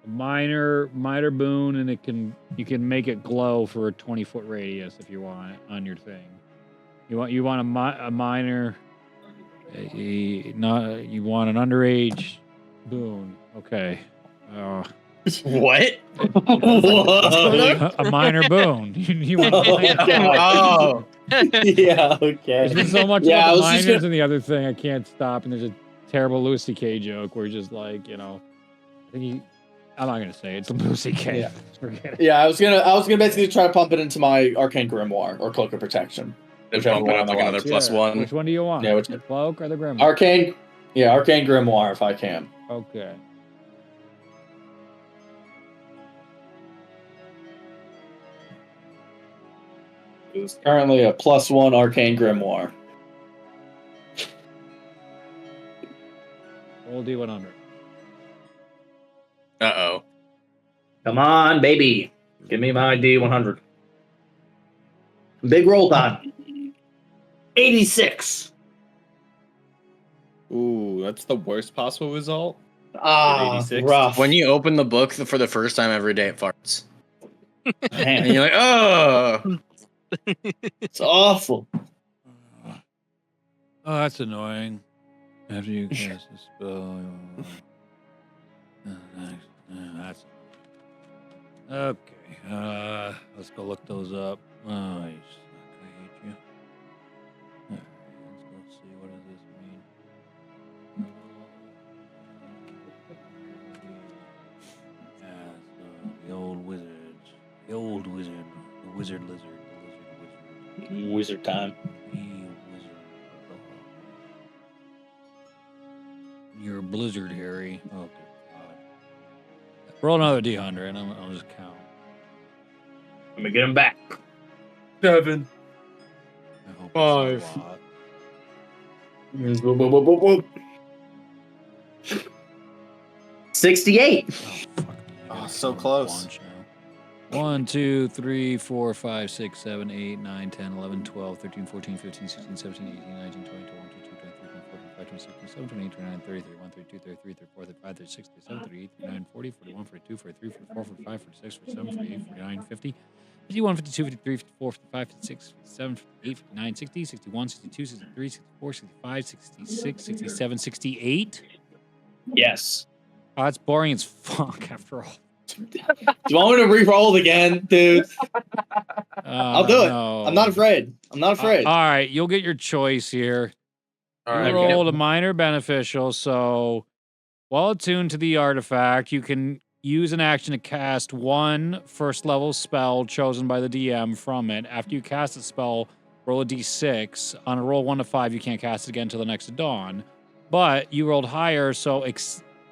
a minor boon, and you can make it glow for a 20-foot radius if you want it on your thing. You want a minor. You want an underage boon. Okay. What? What? A minor boon. You want Oh. Yeah. Okay. There's been so much Yeah, I about the was just minors gonna- and the other thing I can't stop, and there's a terrible Louis C.K. joke where just like, I think I'm not gonna say it. It's a Louis C.K. Yeah. Forget it. Yeah, I was gonna basically try to pump it into my arcane grimoire or cloak of protection. Then Whichever bump it one up I like want. another plus Sure. one. Which one do you want? Yeah, which- The cloak or the grimoire? Arcane grimoire if I can. Okay. It's currently a +1 arcane grimoire. Roll D100. Uh-oh. Come on, baby. Give me my D100. Big roll time. 86. Ooh, that's the worst possible result. Ah, 86. rough. When you open the book for the first time every day, it farts. And Man, you're like, oh. it's awful. Oh, that's annoying. After you cast a spell, that's okay. Let's go look those up. Oh, you suck. I hate you. All right, let's go see. What does this mean? Yeah, it's, the old wizards. The old wizard. The wizard lizard. The lizard wizard. Wizard time. The wizard. You're a blizzard, Harry. Oh, good God. Roll another D100, and I'll just count. Let me get him back. 7. I hope 5. It's not a lot. Whoop, whoop, whoop, whoop, whoop. 68. Oh, fuck me. I Oh, gotta so count close. bunch now. 1, 2, 3, 4, 5, 6, 7, 8, 9, 10, 11, 12, 13, 14, 15, 16, 17, 18, 19, 20, 21, 22, 23, 24, 25, 25, 26, 27, 28, 29, 30, 31, 32, 33, 34, 35, 36, 37, 38, 39, 40, 41, 42, 43, 44, 45, 46, 47, 48, 49, 50, 51, 52, 53, 54, 55, 56, 57, 58, 59, 60, 61, 62, 63, 64, 65, 66, 67, 68. Yes. Oh, that's boring as fuck after all. Do you want me to re-roll it again, dude? I'll do it. No. I'm not afraid. I'm not afraid. All right, you'll get your choice here. All You right. rolled a minor beneficial, so while attuned to the artifact, you can use an action to cast one first level spell chosen by the DM from it. After you cast the spell, roll a d6. On a roll 1 to 5, you can't cast it again until the next dawn. But you rolled higher, so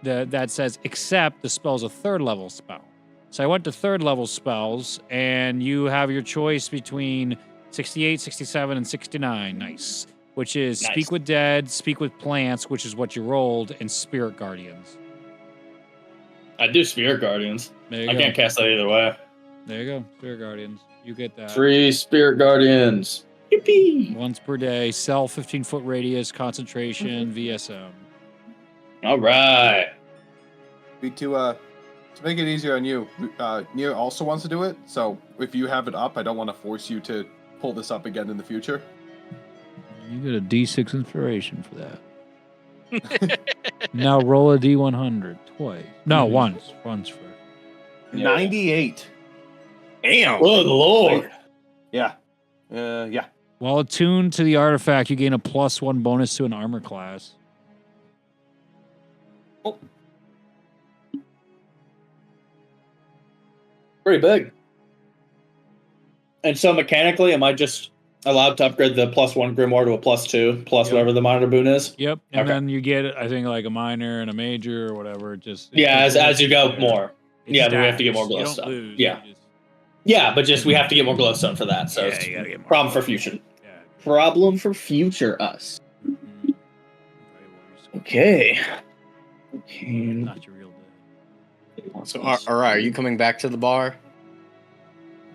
that says except the spell's a third level spell. So I went to third level spells, and you have your choice between 68, 67, and 69. Nice. Which is Nice. Speak with Dead, Speak with Plants, which is what you rolled, and Spirit Guardians. I do Spirit Guardians. There you I go. can't cast that either way. There you go. Spirit Guardians. You get that. 3 Spirit Guardians. Yippee! Once per day. Cell 15-foot radius, concentration, VSM. All right. To make it easier on you, Nier also wants to do it. So if you have it up, I don't want to force you to pull this up again in the future. You get a D6 inspiration for that. Now roll a D100 twice. No, once. Once first. Yeah. 98. Damn. Good lord. Yeah. Yeah. While attuned to the artifact, you gain a +1 bonus to an armor class. Pretty big. And so mechanically, am I just allowed to upgrade the +1 Grimoire to a +2 plus Yep. whatever the minor boon is? Yep. And Okay. then you get, I think, like a minor and a major or whatever. Yeah, as you go more. It Yeah, just but we have to get adds. more You glow don't stuff. lose, Yeah. you just- Yeah, but just we have to get more glowstone for that. So Yeah, it's you gotta get more problem for glowstone. future. Yeah. Problem for future us. Mhm. Okay. Not your real dad. So, all right, are you coming back to the bar?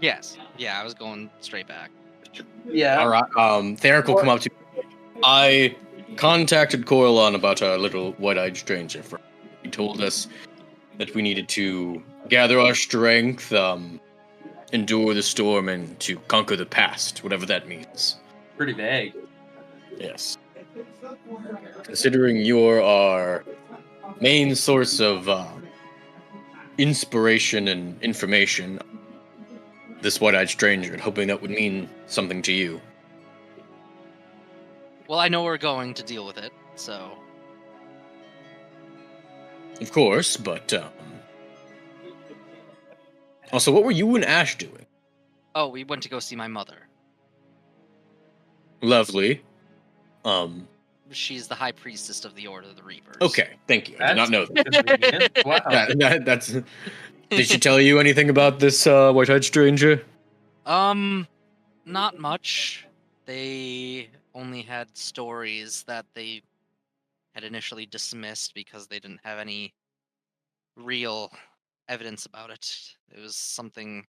Yes. Yeah, I was going straight back. Yeah. All right. Theric will come up to you. I contacted Coralon about our little white-eyed stranger. He told us that we needed to gather our strength, endure the storm, and to conquer the past, whatever that means. Pretty vague. Yes. Considering you're our main source of inspiration and information, this white-eyed stranger, and hoping that would mean something to you. Well, I know we're going to deal with it, so Of course, but also, what were you and Ash doing? oh, we went to go see my mother. Lovely. She's the high priestess of the Order of the Reapers. Okay, thank you. I did not know that. Convenient. Wow. That's. Did she tell you anything about this white-eyed stranger? Not much. They only had stories that they had initially dismissed because they didn't have any real evidence about it. It was something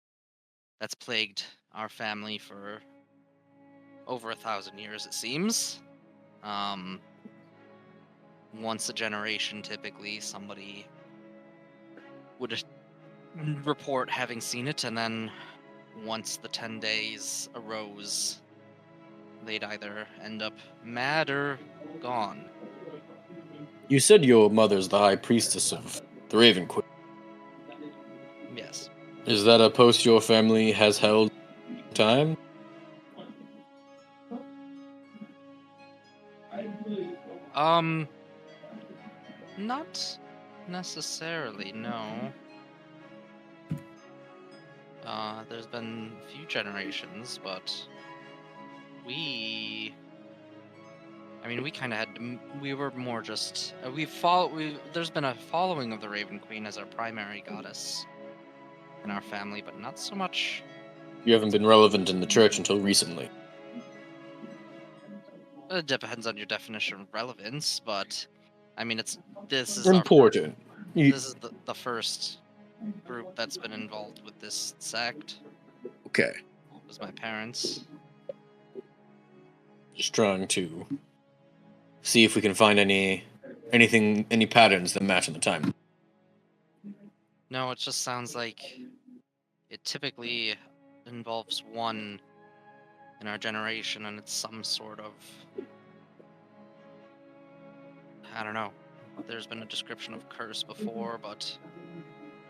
that's plagued our family for over 1,000 years, it seems. Once a generation, typically, somebody would report having seen it, and then once the 10 days arose, they'd either end up mad or gone. You said your mother's the high priestess of the Raven Queen. Yes. Is that a post your family has held time? Not necessarily, no. There's been a few generations, but we kind of had. We were more just. There's been a following of the Raven Queen as our primary goddess in our family, but not so much. You haven't been relevant in the church until recently. It depends on your definition of relevance, but I mean, this is Important. This is the first group that's been involved with this sect. Okay. It was my parents. Just trying to see if we can find any patterns that match in the time. No, it just sounds like it typically involves one in our generation, and it's some sort of, I don't know. There's been a description of curse before, but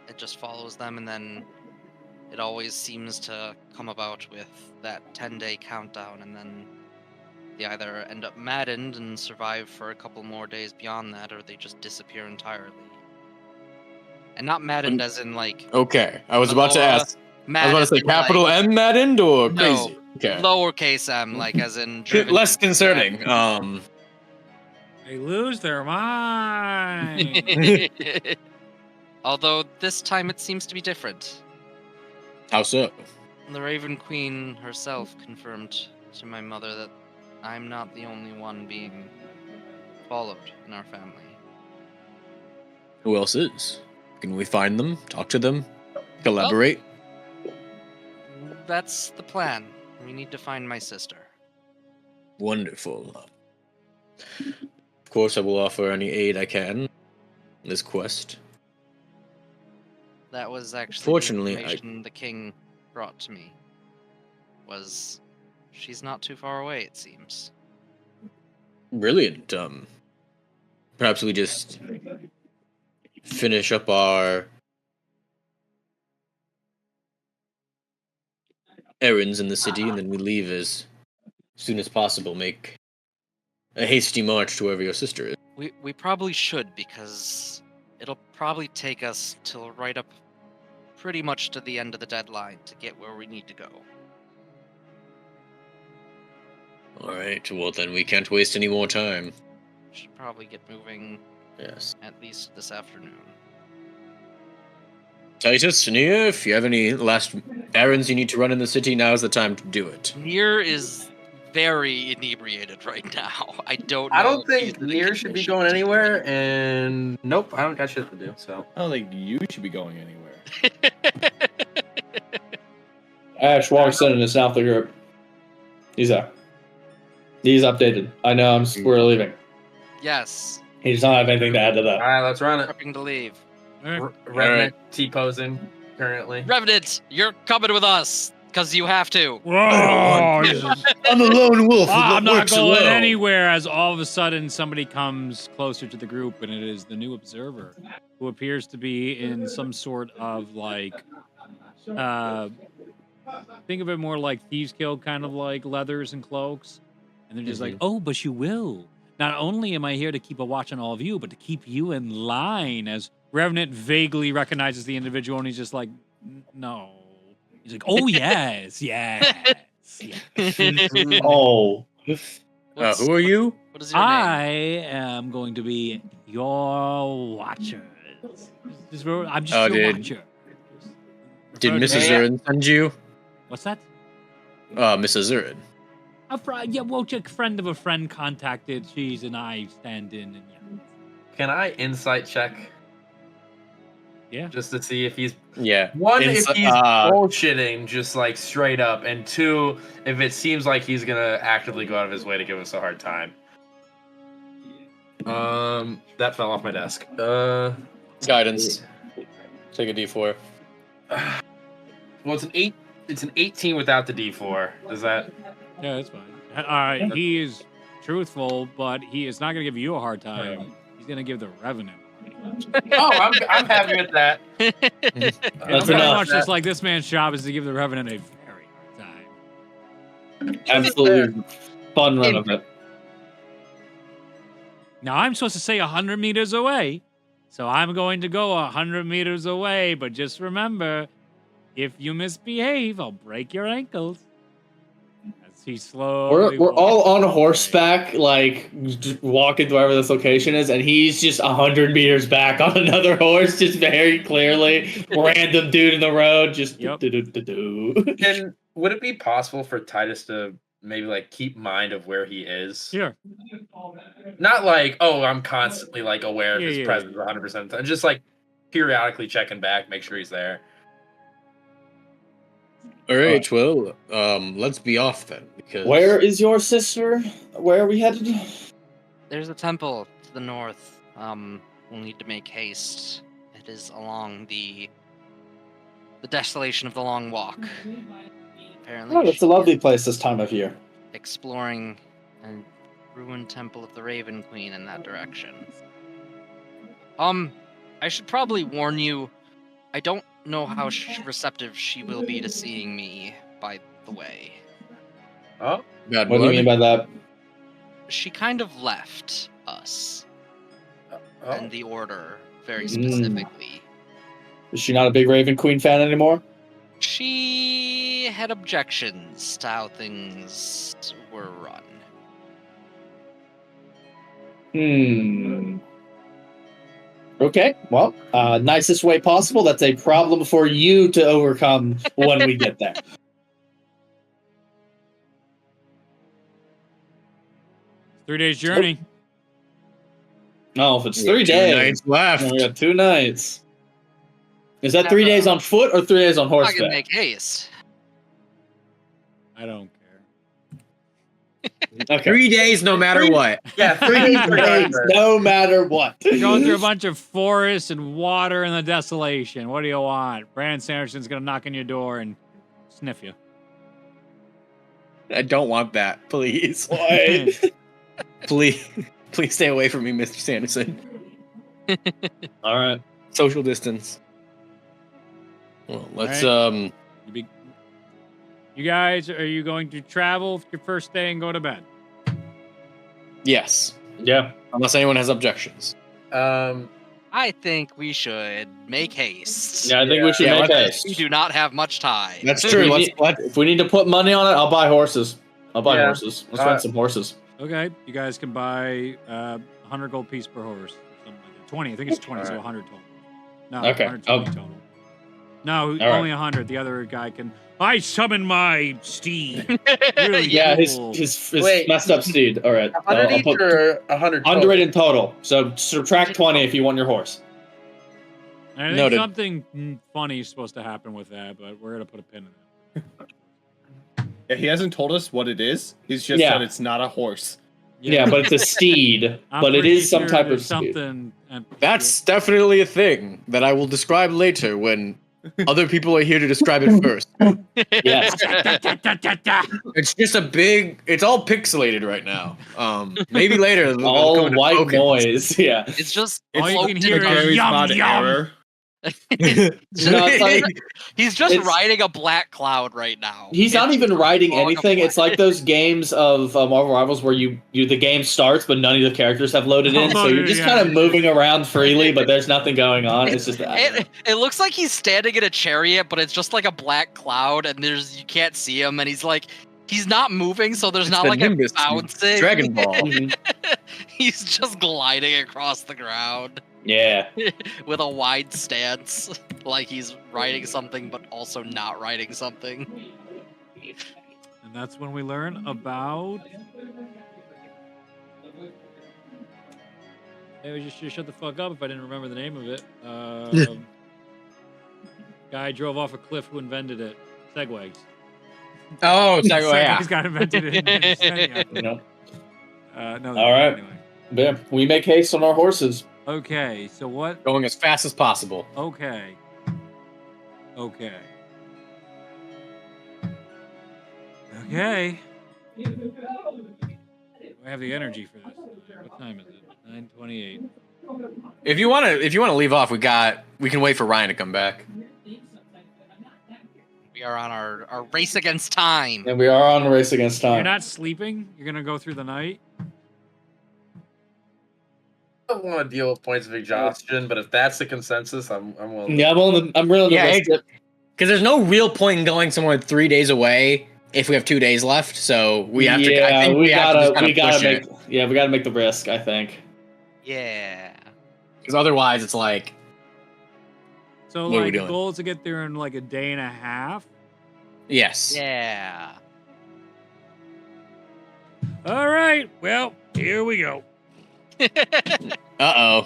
it just follows them, and then it always seems to come about with that 10-day countdown, and then they either end up maddened and survive for a couple more days beyond that, or they just disappear entirely. And not maddened as in like Okay, I was about to ask. I was about to say capital like, M maddened or no, crazy. Okay, lowercase m, like as in driven. less concerning. They lose their mind. Although this time it seems to be different. How so? The Raven Queen herself confirmed to my mother that I'm not the only one being followed in our family. Who else is? Can we find them? Talk to them? Collaborate? That's the plan. We need to find my sister. Wonderful. Of course, I will offer any aid I can in this quest. That was actually Fortunately, the information the king brought to me. Was she's not too far away, it seems. Brilliant. Perhaps we just finish up our errands in the city, and then we leave as soon as possible. Make a hasty march to wherever your sister is. We probably should, because it'll probably take us till right up pretty much to the end of the deadline to get where we need to go. Alright, well then we can't waste any more time. Should probably get moving Yes. at least this afternoon. Titus, Nia, if you have any last errands you need to run in the city, now is the time to do it. Nier is very inebriated right now. I don't know. I don't if think he's in the Nier should be condition going to- anywhere, and nope, I don't got shit to do. So I don't think you should be going anywhere. Ash walks in and is now the group. He's up. He's updated. I know we're leaving. Yes. He does not have anything to add to all that. right, let's run it. Prepping to leave. Revenant T-posing currently. Revenant, you're coming with us, because you have to. Whoa, I'm a lone wolf. I'm not going anywhere. As all of a sudden, somebody comes closer to the group, and it is the new observer, who appears to be in some sort of like, think of it more like Thieves Guild, kind of like leathers and cloaks, and they're just like, oh, but you will. Not only am I here to keep a watch on all of you, but to keep you in line. As Revenant vaguely recognizes the individual, and he's just like, no. He's like, oh yes, yes. yes. Oh. Who are you? What is your I name? am going to be your watcher. I'm just Oh, your did- watcher. Did Refer to Mrs. me- Zurin send you? What's that? Mrs. Zurin. Yeah, well, a friend of a friend contacted. She's and I stand in, and yeah. Can I insight check? Yeah. Just to see if he's Yeah. one, if Insi- he's bullshitting just like straight up, and two, if it seems like he's gonna actively go out of his way to give us a hard time. That fell off my desk. Guidance. Take a D4. Well, it's an 8. It's an 18 without the D4. Does that? Yeah, that's fine. He is truthful, but he is not going to give you a hard time. He's going to give the Revenant. Oh, I'm happy with that. It's That's very enough. much just like this man's job is to give the Revenant a very hard time. Absolutely fun run of it. Now, I'm supposed to say 100 meters away, so I'm going to go 100 meters away, but just remember, if you misbehave, I'll break your ankles. As he slowly We're all walks on away. horseback, like just walking to wherever this location is, and he's just 100 meters back on another horse, just very clearly. Random dude in the road, just Yep. do. And would it be possible for Titus to maybe like keep mind of where he is? Sure. Not like, oh, I'm constantly like aware of Yeah, his yeah, presence 100% of the time. Just like periodically checking back, make sure he's there. Alright, well, let's be off then. Because Where is your sister? Where are we headed? There's a temple to the north. We'll need to make haste. It is along the desolation of the Long Walk. Apparently, Oh, it's a lovely place this time of year. exploring a ruined temple of the Raven Queen in that direction. I should probably warn you, I don't know how receptive she will be to seeing me, by the way. Oh, Bad What do you blood? mean by that? She kind of left us and the Order very Mm. specifically. Is she not a big Raven Queen fan anymore? She had objections to how things were run. Okay, well, nicest way possible. That's a problem for you to overcome when we get there. 3 days journey. No, if it's We got 3 2 days, nights left. then we got 2 nights. Is that 3 days on foot or 3 days on I can horseback? make haste. I don't care. Okay. 3 days, no matter what. yeah, 3 3 days days, regardless. no matter what. You're going through a bunch of forest and water and the desolation. What do you want? Brandon Sanderson's gonna knock on your door and sniff you. I don't want that. Please. What? Please. Please stay away from me, Mr. Sanderson. All right. Social distance. Well, let's You guys, are you going to travel your first day and go to bed? yes. Yeah. Unless anyone has objections. I think we should make haste. Yeah, I think we should Yeah, make let's- We haste. do not have much time. That's If true. we Let's need- If we need to put money on it, I'll buy horses. I'll buy Yeah. horses. Let's rent some horses. Okay, you guys can buy 100 gold piece per horse. Something like that. 20, I think it's 20, so 100 total. No, Okay. 120 total. No, right. only 100. The other guy can. I summon my steed. Really Yeah, cool. his Wait. messed up steed. All right. 100 I'll each put or 100 100 in total. So subtract 20 if you want your horse. And I think Noted. something funny is supposed to happen with that, but we're gonna put a pin in it. Yeah, he hasn't told us what it is. He's just Yeah. said it's not a horse. Yeah, but it's a steed. I'm but it pretty is some sure type of there's steed. something. That's definitely a thing that I will describe later when other people are here to describe it first. Yes. It's just a big. It's all pixelated right now. Maybe later. it'll come All into white focus. noise. Yeah. It's just All you cloaked can in hear a- is Gary's yum, mod yum. error. No, it's like, He's just It's- riding a black cloud right now. he's not It's even just writing fog of anything. It's black. like those games of Marvel Rivals where you the game starts, but none of the characters have loaded in. So you're just Yeah. kind of moving around freely, but there's nothing going on. It's just It looks like he's standing in a chariot, but it's just like a black cloud, and you can't see him, and he's not moving, so there's It's not the like a Nimbus from bouncing. Dragon Ball. Mhm. He's just gliding across the ground Yeah. with a wide stance, like he's riding something, but also not riding something. And that's when we learn about. Hey, we just shut the fuck up if I didn't remember the name of it. Guy drove off a cliff who invented it. Segways. Oh, it's like, oh, yeah. Segways got invented in Zenya. You know? No, All right. Anyway. Yeah. We make haste on our horses. Okay, so what? Going as fast as possible. Okay. Okay. Okay. Do I have the energy for this? What time is it? 9:28. If you wanna leave off, we can wait for Ryan to come back. We are on our race against time. And we are on a race against You're time. not sleeping? You're gonna go through the night? I don't want to deal with points of exhaustion, but if that's the consensus, I'm willing. Yeah, I'm really Yeah, risk it. Because there's no real point in going somewhere 3 days away if we have 2 days left. So we have to. I think we have to just kind of push make. it. Yeah, we gotta make the risk. I think. Yeah. Because otherwise, it's like So What are we like the doing? goal is to get there in like a day and a half. yes. Yeah. All right. Well, here we go. Uh-oh.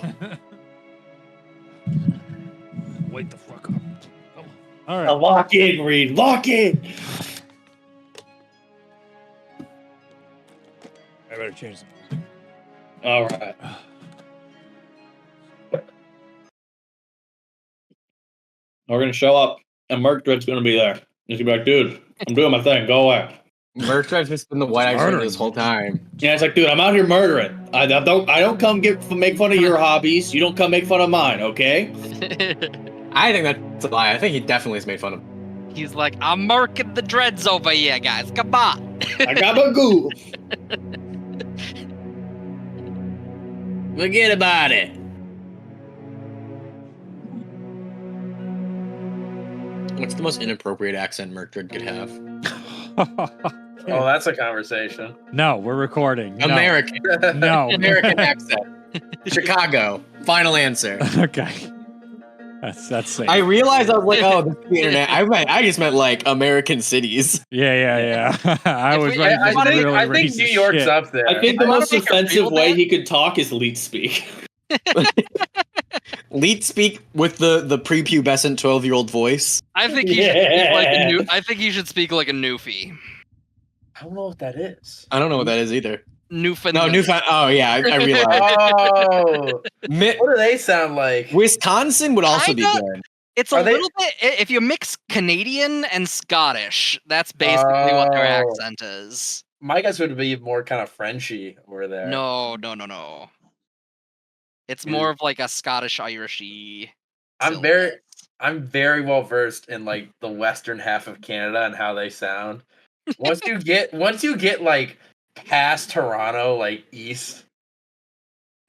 Wait the fuck up. Come on. All Now right. lock in, Reed. Lock in. I better change the music. All right. We're gonna show up, and Murkdred's gonna be there. He's gonna be like, "Dude, I'm doing my thing. Go away." Murkdred's just been the white eyes this whole time. Yeah, it's like, dude, I'm out here murdering. I don't come make fun of your hobbies. You don't come make fun of mine, okay? I think that's a lie. I think he definitely has made fun of. He's like, I'm murking the dreads over here, guys. Come on. I got my goo. Forget about it. What's the most inappropriate accent Murkdred could have? Oh, that's a conversation. No, we're recording. No. American. No. American accent. Chicago. Final answer. Okay. That's safe. I realized I was like, oh, this is the internet. I just meant like American cities. Yeah. I was ready for some really I think racist New York's shit. up there. I think the I wanna most make it offensive real way bad. he could talk is leet speak. Leet speak with the prepubescent 12-year-old voice. I think he should speak like a new. I think he should speak like a Newfie. I don't know what that is. I don't know what that is either. Newfoundland. No, Newfoundland. Oh yeah, I realized. Oh, Mi- what do they sound like? Wisconsin would also be Kinda. good. It's a Are they- little bit. If you mix Canadian and Scottish, that's basically what their Oh. accent is. My guess would be more kind of Frenchy over there. No. It's more of like a Scottish Irishy. I'm very well versed in like the western half of Canada and how they sound. Once you get like past Toronto, like east,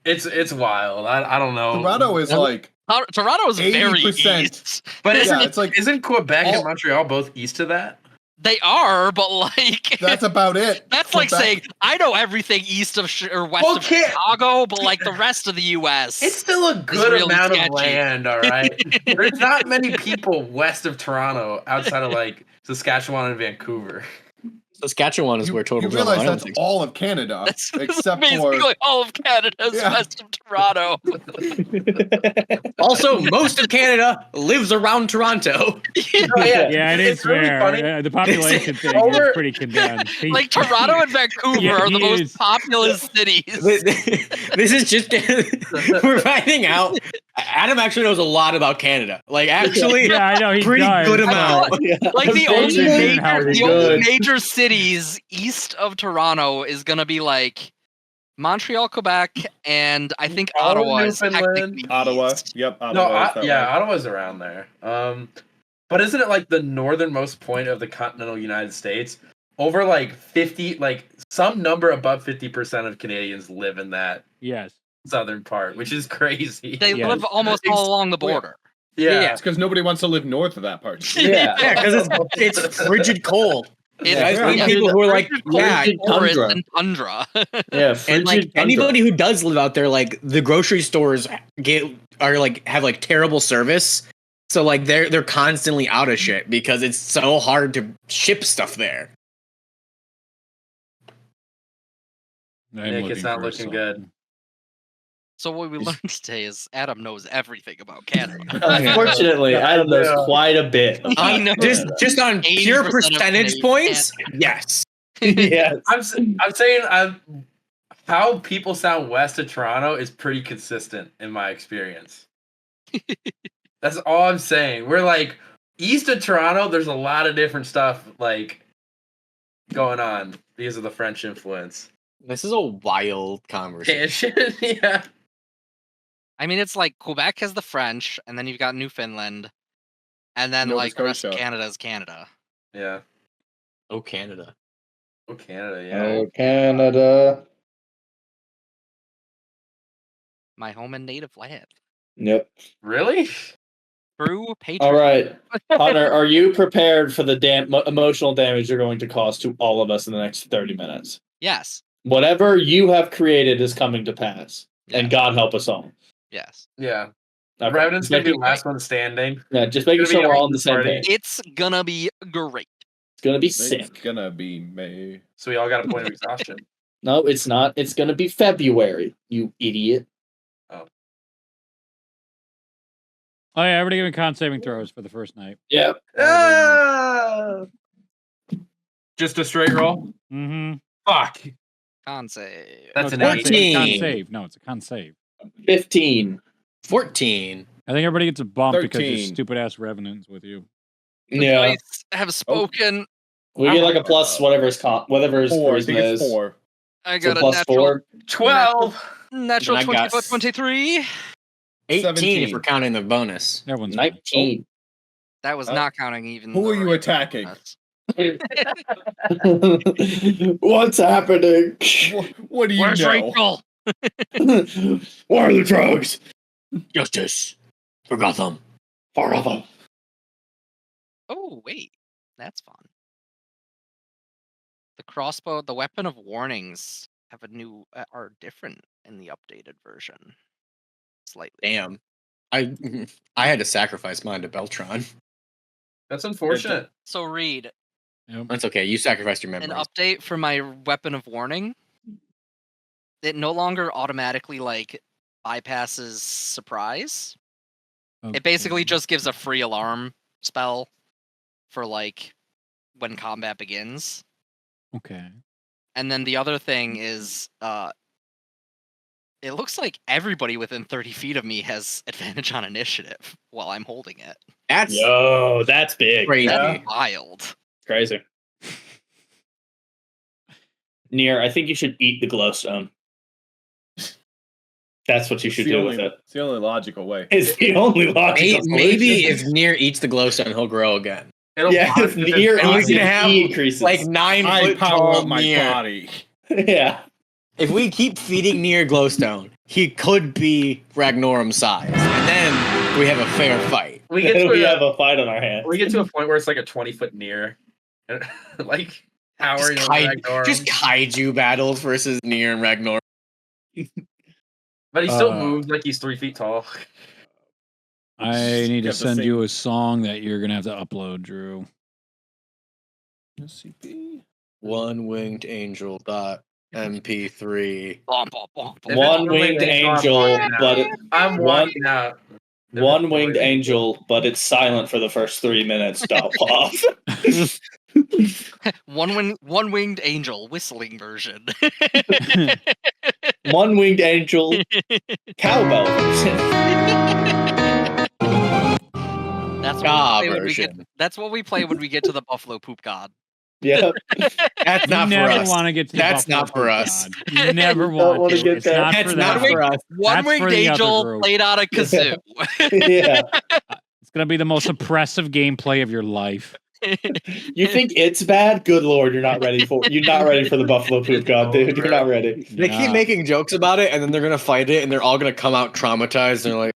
it's wild. I don't know. Toronto is like, Toronto is very 80%. east. but yeah, it's like isn't Quebec all- and Montreal both east of that? They are, but like that's about it. that's like Quebec- saying I know everything east of or west Well, of can't- Chicago, but like the rest of the U.S. It's still a good really amount sketchy. of land, all right. There's not many people west of Toronto outside of like Saskatchewan and Vancouver. Saskatchewan is where Total you Drama realize Island that's takes. all of Canada, That's except basically for all of Canada is Yeah. west of Toronto. Also, most of Canada lives around Toronto. Oh, Yeah, it is it's really fair. funny. The population thing Over- is pretty condensed. Like Toronto and Vancouver Yeah, are the he most is. populous cities. This is just we're finding out. Adam actually knows a lot about Canada. Like actually, Yeah, I know he pretty does. good but- amount. Like the I'm only thinking how major, we the only good. major cities east of Toronto is gonna be like Montreal, Quebec, and I think All of Ottawa is Newfoundland. technically Ottawa. east. Yep, No, Ottawa. is that way. Ottawa's around there. But isn't it like the northernmost point of the continental United States? Over like 50, like some number above 50% of Canadians live in that Yes. southern part, which is crazy. They Yeah. live almost all along the border. yeah. It's because nobody wants to live north of that part. Yeah. Yeah, because it's frigid cold. It- I've seen Yeah. people who are like, Frigid yeah, Frigid forest tundra. and tundra. Yeah, and like frigid anybody who does live out there, like the grocery stores have like terrible service. So like they're constantly out of shit because it's so hard to ship stuff there. I'm Nick, it's looking not for looking some. good. So what we learned today is Adam knows everything about Canada. Unfortunately, Adam knows quite a bit. He knows Just on 80% pure of percentage Canadian points, yes. Yes. I'm saying how people sound west of Toronto is pretty consistent in my experience. That's all I'm saying. We're like east of Toronto. There's a lot of different stuff like going on because of the French influence. This is a wild conversation. Yeah. I mean, it's like Quebec has the French, and then you've got Newfoundland, and then Nova like the rest of Scotia. Canada is Canada. Yeah. Oh, Canada. Oh, Canada. Yeah. Oh, Canada. My home and native land. Yep. Really? True patriot. All right, Hunter, are you prepared for the emotional damage you're going to cause to all of us in the next 30 minutes? Yes. Whatever you have created is coming to pass, and Yes. God help us all. Yes. Yeah. Okay. Revenant's gonna be the Making- last one standing. Yeah, just making Gonna be sure we're a all on the same party. page. It's gonna be great. It's gonna be It's sick. gonna be May. So we all got a point of exhaustion. No, it's not. It's gonna be February. You idiot. Oh yeah, everybody giving con saving throws for the first night. Yep. Just a straight roll. Mm-hmm. Fuck. Con save. No, That's it's an a con 8. save. Con 14. save. No, it's a con save. 15. 14. I think everybody gets a bump because your 13. stupid ass revenant's with you. The Yeah. dice have spoken. We get like a plus whatever's whatever's 4. I charisma think it's is. 4. I So got a plus natural 4. 12. natural And I got 24, 23. 18 if 17. we're counting the bonus. Everyone's fine. 19. That was not counting even. Who the are you regular attacking? bonus. What's happening? What do you Where's know? Rachel? Where are the drugs? Justice. Forgot them. Four of them. Oh wait, that's fun. The crossbow, the weapon of warnings, have a new are different in the updated version. Slightly. Damn. I had to sacrifice mine to Beltron. That's unfortunate. So Reed, Yep. That's okay. You sacrificed your an memories. update for my weapon of warning. It no longer automatically like bypasses surprise. It basically just gives a free alarm spell for like when combat begins. Okay. And then the other thing is it looks like everybody within 30 feet of me has advantage on initiative while I'm holding it. That's Yo, that's big. crazy. That's wild. Crazy. Nier, I think you should eat the glowstone. That's what you should do with it. It's the only logical way. It's the only logical Maybe solution. if Nier eats the glowstone, he'll grow again. It'll Yeah, pop if with Nier his And we eats body. can it, have he increases. like 9 I foot power tall my Nier. body. Yeah. If we keep feeding Nier glowstone, he could be Ragnorum size, and then we have a fair fight. We get to we a, have a fight on our hands. we get to a point where it's like a 20-foot near, like powering over Ragnorum. Just kaiju battles versus Nier and Ragnorum. But he still moves like he's 3 feet tall. I need to have the send you same- a song that you're gonna have to upload, Drew. SCP? One winged angel dot MP3. Bom, bom, bom, bom. If One it's winged really big, I'm angel, walking but out. I'm walking out. one winged angel, but it's silent for the first 3 minutes. Dot off. One winged angel whistling version. One winged angel, cowbell version. That's what we play when we get to the Buffalo Poop God. Yep. That's not you for never us. want to get to the That's Buffalo not for Poop us. God. You never Don't want wanna to. get It's there. not That's for not them. for us. One That's for winged the other angel group. played on a kazoo. Yeah. It's gonna be the most oppressive gameplay of your life. You think it's bad? Good lord, you're not ready for the Buffalo Poop God, dude. You're not ready. They keep making jokes about it, and then they're gonna fight it, and they're all gonna come out traumatized. And they're like,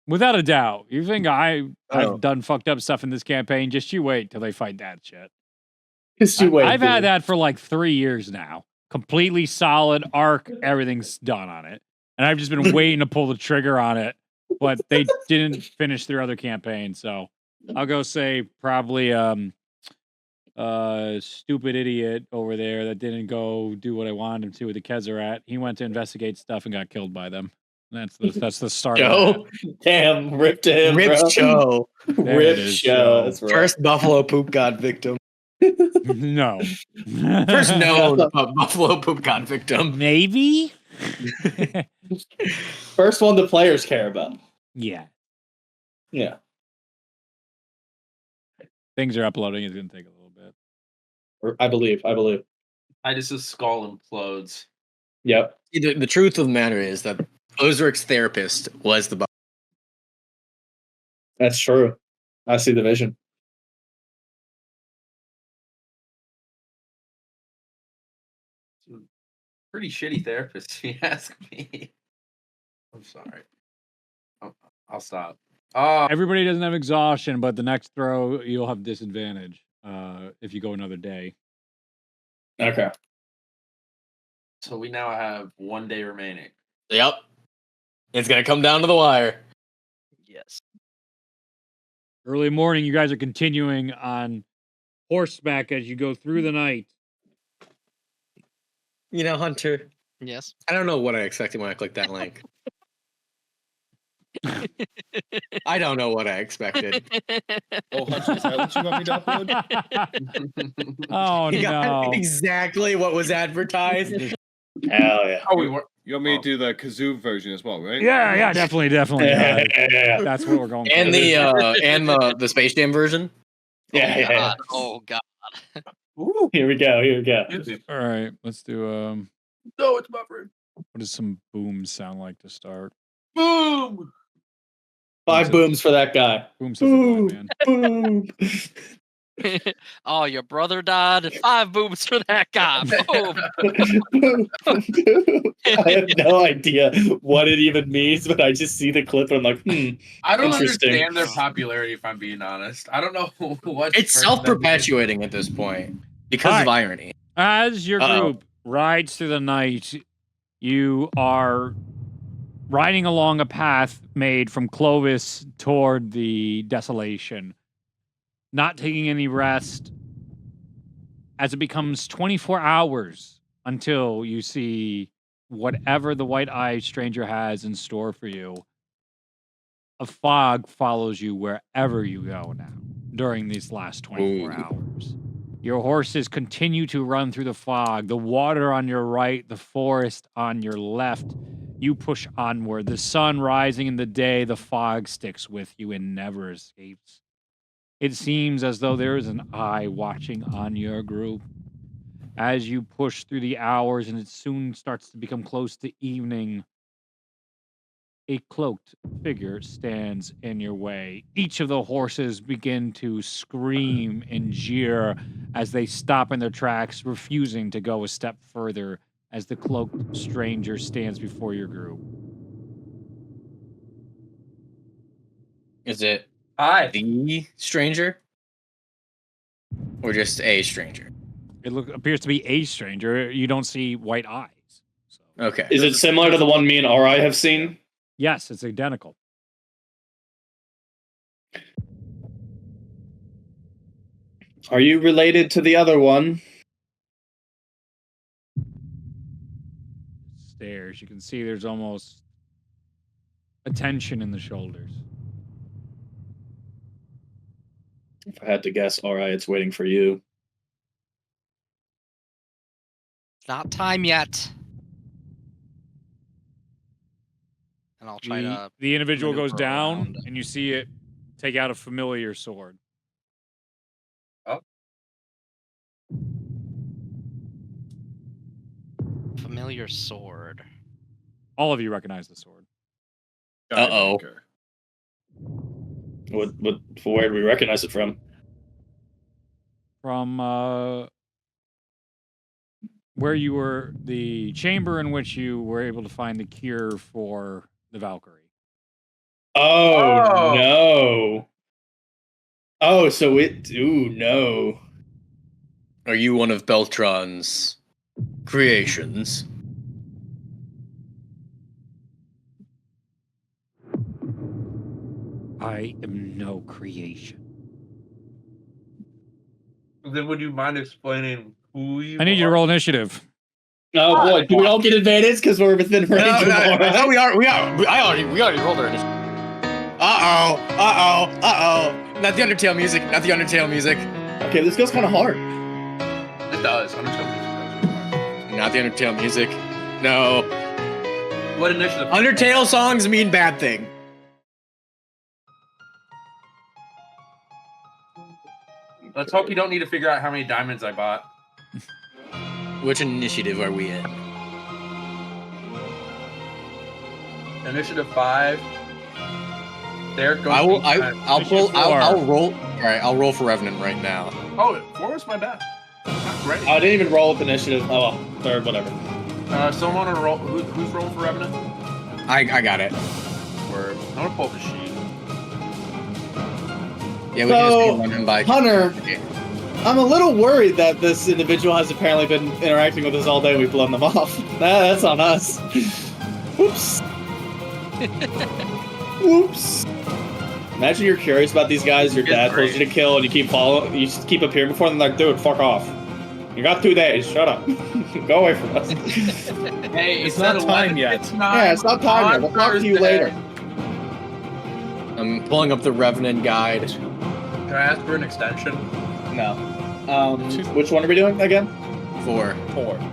Without a doubt. You think I've Oh. done fucked up stuff in this campaign? Just you wait till they fight that shit. Just you wait. I've had dude. that for like 3 years now. Completely solid arc. Everything's done on it. And I've just been waiting to pull the trigger on it. But they didn't finish their other campaign. So I'll go say probably stupid idiot over there that didn't go do what I wanted him to with the Kezerat. He went to investigate stuff and got killed by them. That's the start of Joe, Damn, rip to him, Rip bro. Joe, There Rip it is, show. Joe. That's right. first Buffalo Poop God victim, that. No. first known Buffalo Poop God victim. Maybe? First one the players care about. Yeah. Yeah. Things are uploading. It's going to take a little bit. I believe. Titus's skull implodes. Yep. The truth of the matter is that Ozric's therapist was the That's true. I see the vision. Pretty shitty therapist, if you ask me. I'm sorry. I'll stop. Everybody doesn't have exhaustion, but the next throw, you'll have disadvantage if you go another day. Okay. So we now have 1 day remaining. Yep. It's gonna come down to the wire. Yes. Early morning, you guys are continuing on horseback as you go through the night. You know, Hunter, Yes. I don't know what I expected when I clicked that link. I don't know what I expected. Oh, Hunter, is that what you want me to upload? Oh He got no! exactly what was advertised. Hell yeah. Oh, we were. You want me to do the kazoo version as well, right? Yeah, definitely. Yeah. That's what we're going for. And the Space Jam version. Yeah. Oh god. Ooh, here we go. All right, let's do. No, it's buffering. What does some booms sound like to start? Boom. 5 booms for that guy. Boom says a blind man. Boom. Oh, your brother died. 5 booms for that guy. Boom. I have no idea what it even means, but I just see the clip and I'm like, I don't Interesting. understand their popularity, if I'm being honest. I don't know what. It's self-perpetuating at this point because of irony. As your group rides through the night, you are riding along a path made from Clovis toward the desolation, not taking any rest, as it becomes 24 hours until you see whatever the white-eyed stranger has in store for you. A fog follows you wherever you go now during these last 24 hours. Your horses continue to run through the fog, the water on your right, the forest on your left. You push onward. The sun rising in the day, the fog sticks with you and never escapes. It seems as though there is an eye watching on your group. As you push through the hours and it soon starts to become close to evening, a cloaked figure stands in your way. Each of the horses begin to scream and jeer as they stop in their tracks, refusing to go a step further as the cloaked stranger stands before your group. Is it Hi. the stranger? Or just a stranger? It appears to be a stranger. You don't see white eyes. So. Okay. Is it similar to the one me and Ori have seen? Yes, it's identical. Are you related to the other one? Stairs. You can see there's almost a tension in the shoulders. If I had to guess, Ori, it's waiting for you. It's not time yet. And I'll try to. The individual goes maneuver down, around. and you see it take out a familiar sword. Familiar sword. All of you recognize the sword. Uh-oh. Where do we recognize it from? From where you were, the chamber in which you were able to find the cure for the Valkyrie. Oh, no. Oh, so no. Are you one of Beltron's creations? I am no creation. Then would you mind explaining who you I need you to are? roll initiative. Oh boy, do we all get advantage because we're within range? No, we already rolled our initiative. Not the Undertale music. Okay, this goes kind of hard. It does. Undertale. Not the Undertale music. No. What initiative? Undertale songs mean bad thing. Let's hope you don't need to figure out how many diamonds I bought. Which initiative are we in? Initiative 5. There goes. I'll roll. All right, I'll roll for Revenant right now. Oh, 4 was my best. Not great. I didn't even roll with initiative. Oh, well, third, whatever. Someone want to roll? Who's rolling for Revenant? I got it. Word. I'm gonna pull up the sheet. Yeah, we can just go run him by. Hunter, I'm a little worried that this individual has apparently been interacting with us all day. We've blown them off. That's on us. Whoops. Whoops. Imagine you're curious about these guys. Your dad told you to kill, and you keep following. You just keep appearing before them. Like, dude, fuck off. You got 2 days. Shut up. Go away from us. Hey, It's not time yet. Yeah, it's not time yet. We'll talk to you later. I'm pulling up the Revenant guide. Can I ask for an extension? No. Which one are we doing again? 4.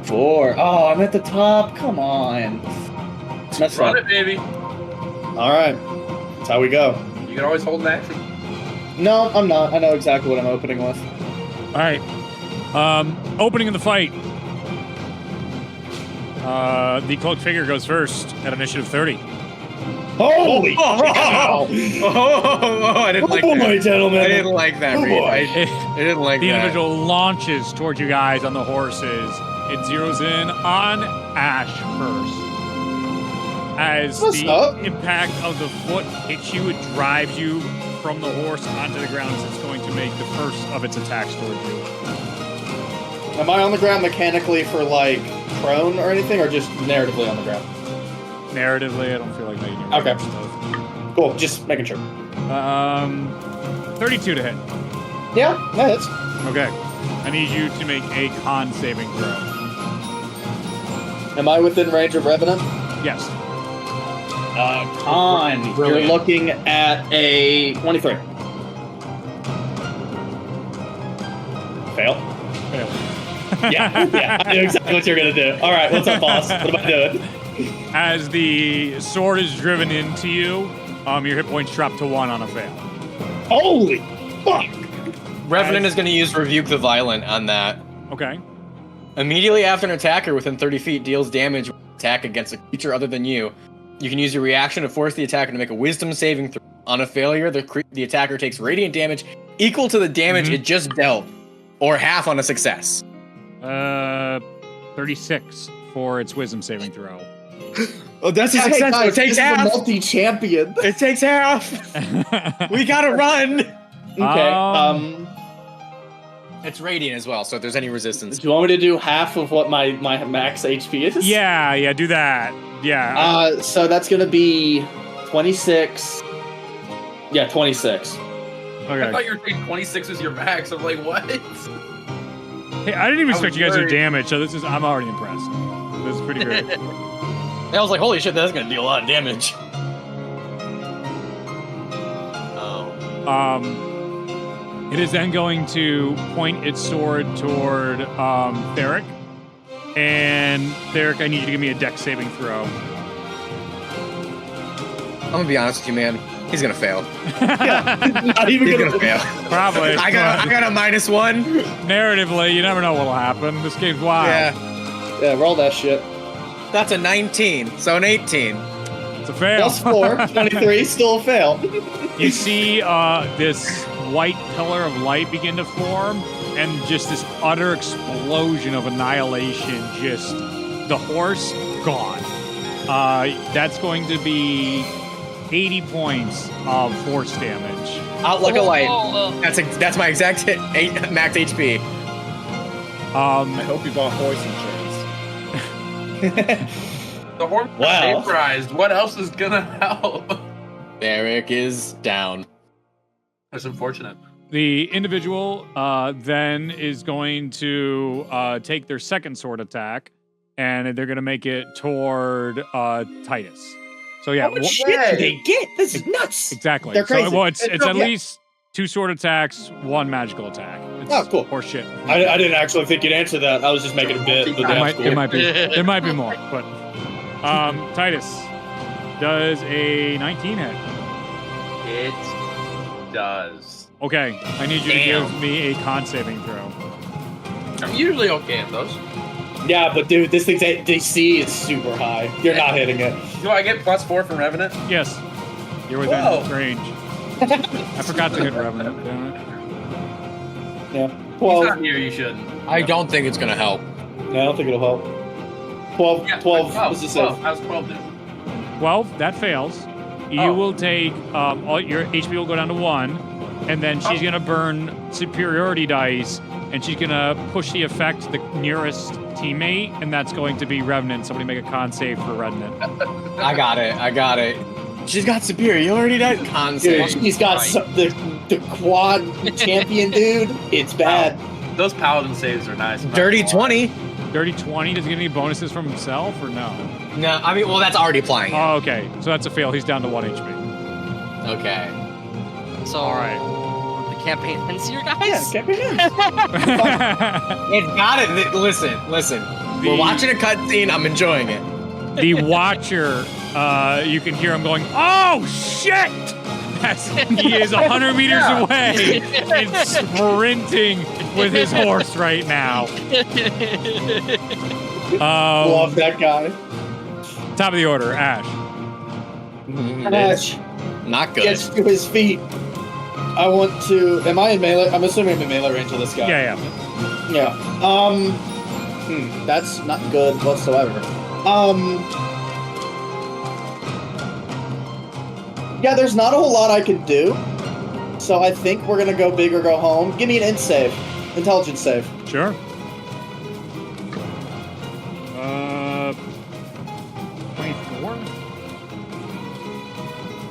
4. Oh, I'm at the top. Come on. Messed Run up. it, baby. All right. That's how we go. You can always hold an action. No, I'm not. I know exactly what I'm opening with. All right. Opening of the fight. The cloaked figure goes first at initiative 30. Holy cow! I didn't like that. gentlemen. I didn't like that, Oh, Reed. boy. I didn't like The that. individual launches towards you guys on the horses. It zeroes in on Ash first. As What's the up? impact of the foot hits you, it drives you from the horse onto the ground as it's going to make the first of its attacks towards you. Am I on the ground mechanically for, like, prone or anything, or just narratively on the ground? Narratively, I don't feel like making your Okay. stuff. Cool, just making sure. 32 to hit. Yeah, that hits. Okay. I need you to make a con saving throw. Am I within range of Revenant? Yes. Con. You're Brilliant. looking at a 23. Fail? Fail. Yeah, I knew exactly what you're gonna do. All right, what's up, boss? What am I doing? As the sword is driven into you, your hit points drop to 1 on a fail. Holy fuck! Revenant is going to use Rebuke the Violent on that. Okay. Immediately after an attacker within 30 feet deals damage with an attack against a creature other than you, you can use your reaction to force the attacker to make a wisdom saving throw. On a failure, the attacker takes radiant damage equal to the damage it just dealt, or half on a success. 36 for its wisdom saving throw. Oh, that's a Hey, success. guys, It takes this is a half. multi-champion. It takes half. We gotta run. Okay. It's radiant as well, so if there's any resistance. Do you want me to do half of what my max HP is? Yeah, do that. Yeah. So that's gonna be 26. Yeah, 26. I Okay. thought you were saying 26 was your max. I'm like, what? Hey, I didn't even I expect was you guys to do worried. damage, so I'm already impressed. This is pretty great. I was like, holy shit, that's gonna deal a lot of damage. Oh. It is then going to point its sword toward Theric. And Theric, I need you to give me a dex saving throw. I'm gonna be honest with you, man. He's gonna fail. Not even He's gonna gonna fail. Probably. I got a -1. Narratively, you never know what'll happen. This game's wild. Yeah, Yeah, roll that shit. that's a 19, so an 18. It's a fail. Plus 4, 23, still a fail. You see this white pillar of light begin to form, and just this utter explosion of annihilation. Just the horse gone. That's going to be 80 points of force damage. Outlook of light. That's my exact max HP. I hope you bought horse insurance. The horn Wow. vaporized. What else is gonna help? Derek is down. That's unfortunate. The individual then is going to take their second sword attack, and they're going to make it toward Titus. So yeah, How much shit do they get? This is nuts. exactly. They're crazy. So well, it's at yeah. least 2 sword attacks, 1 magical attack. It's Oh, cool. Horse shit. I didn't actually think you'd answer that. I was just making a bit. But that's cool. It might be. There might be more, but Titus does a 19 hit. It does. Okay, I need you to give me a con saving throw. I'm usually okay at those. Yeah, but dude, this thing's DC is super high. You're not hitting it. Do I get +4 from Revenant? Yes, you're within Whoa. range. I forgot to hit Revenant, damn it. Yeah. He's 12. not here, you shouldn't. I don't think it's gonna help. No, I don't think it'll help. 12. Yeah, 12. What's the 12. save? How's 12 do? 12, that fails. You Oh. will take, all your HP will go down to 1, and then she's going to burn superiority dice, and she's going to push the effect to the nearest teammate, and that's going to be Revenant. Somebody make a con save for Revenant. I got it. She's got superiority that Dude, concept. he's got the quad champion, dude. It's bad. Those paladin saves are nice. I'm not Dirty gonna lie. 20. Dirty 20, does he get any bonuses from himself, or no? No, I mean, well, that's already applying. Oh, okay. So that's a fail. He's down to 1 HP. Okay. So, All right. the campaign ends here, guys? Yeah, campaign ends. It's got it. Listen. We're watching a cutscene. I'm enjoying it. The Watcher, you can hear him going, "Oh shit!" He is 100 meters away and sprinting with his horse right now. Love that guy. Top of the order, Ash. Ash Not good. gets to his feet. I want to. Am I in melee? I'm assuming I'm in melee range of this guy. Yeah. Yeah. That's not good whatsoever. Yeah, there's not a whole lot I can do. So I think we're gonna go big or go home. Give me an intelligence save. Sure. 24.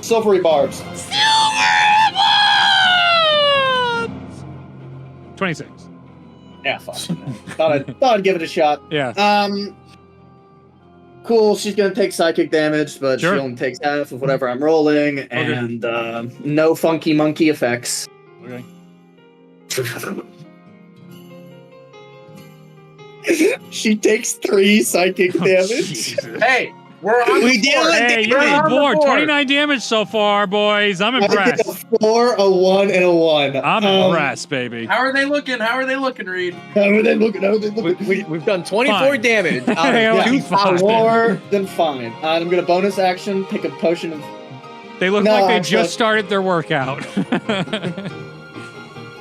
Silvery barbs. 26. Yeah, fuck. thought I'd give it a shot. Yeah. Cool. She's gonna take psychic damage, but Sure. she only takes half of whatever I'm rolling, and no funky monkey effects. Okay. She takes 3 psychic damage. Jesus. Hey, we're on We the did board. it. Hey, We're you're on the bored. board. 29 damage so far, boys. I'm I did impressed. a 4, a 1, and a 1. I'm impressed, baby. How are they looking, Reed? How are they looking? How are they looking? We've done 24 Fine. damage out Yeah, of yeah, 2 fine. More than fine. I'm gonna bonus action, pick a potion of. They look No, like they actually- just started their workout.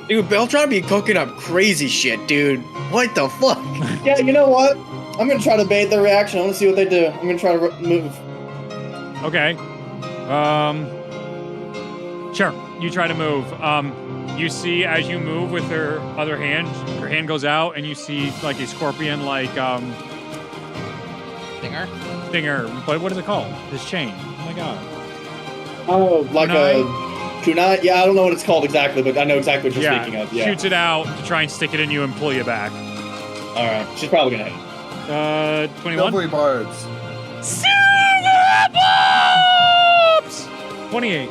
Dude, Beltron be cooking up crazy shit, dude. What the fuck? Yeah, you know what? I'm gonna try to bait their reaction. I want to see what they do. I'm gonna try to move. Okay. Sure. You try to move. You see as you move with her other hand, her hand goes out, and you see like a scorpion, like thinger. What is it called? This chain. Oh my god. Oh, like Kunai? a kunai? Yeah, I don't know what it's called exactly, but I know exactly what you're Yeah. speaking of. Yeah. Shoots it out to try and stick it in you and pull you back. All right. She's probably gonna hit. 21. Silvery barbs. 28.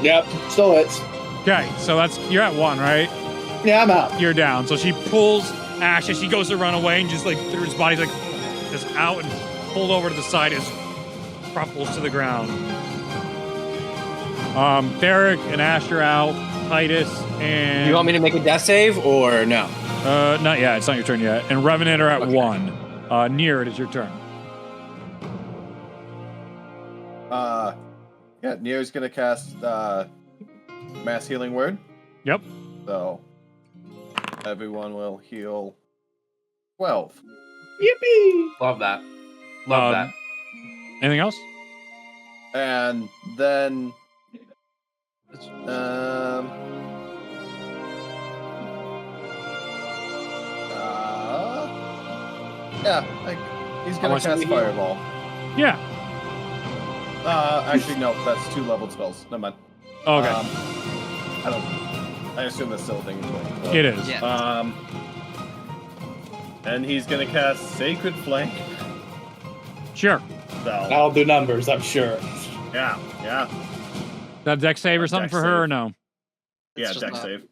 Yep. Still hits. Okay, so you're at 1, right? Yeah, I'm out. You're down. So she pulls Ash as she goes to run away, and just like through his body's like just out and pulled over to the side as crumples to the ground. Derek and Ash are out. Titus and You want me to make a death save or no? not yet. It's not your turn yet. And Revenant are at Okay. 1. Near it is your turn. Yeah, Nier's gonna cast Mass Healing Word. Yep. So everyone will heal 12. Yippee! Love that. Love that. Anything else? And then yeah, like he's gonna much do cast we heal? Fireball. Yeah. Actually no, that's 2 leveled spells. Never mind. Okay. I assume that's still a thing. But, It is. Yeah. And he's gonna cast Sacred Flank. Sure. So I'll do numbers, I'm sure. yeah. That deck save or something Dex for her or save. no? Yeah, just deck not- save.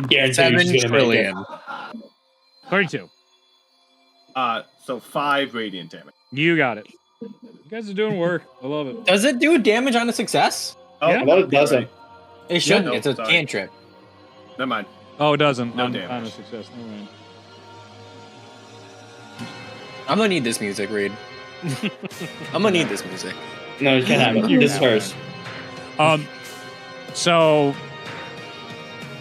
Guarantee 7 she's gonna make it. trillion. 32. So 5 radiant damage. You got it. You guys are doing work. I love it. Does it do damage on a success? Oh, Yeah. No, it doesn't. right. It shouldn't. no, it's a sorry. cantrip. Never mind. Oh, it doesn't. No on damage. a success. Never mind. I'm gonna need this music, Reed. I'm gonna need this music. No, you can't have it. This is hers. So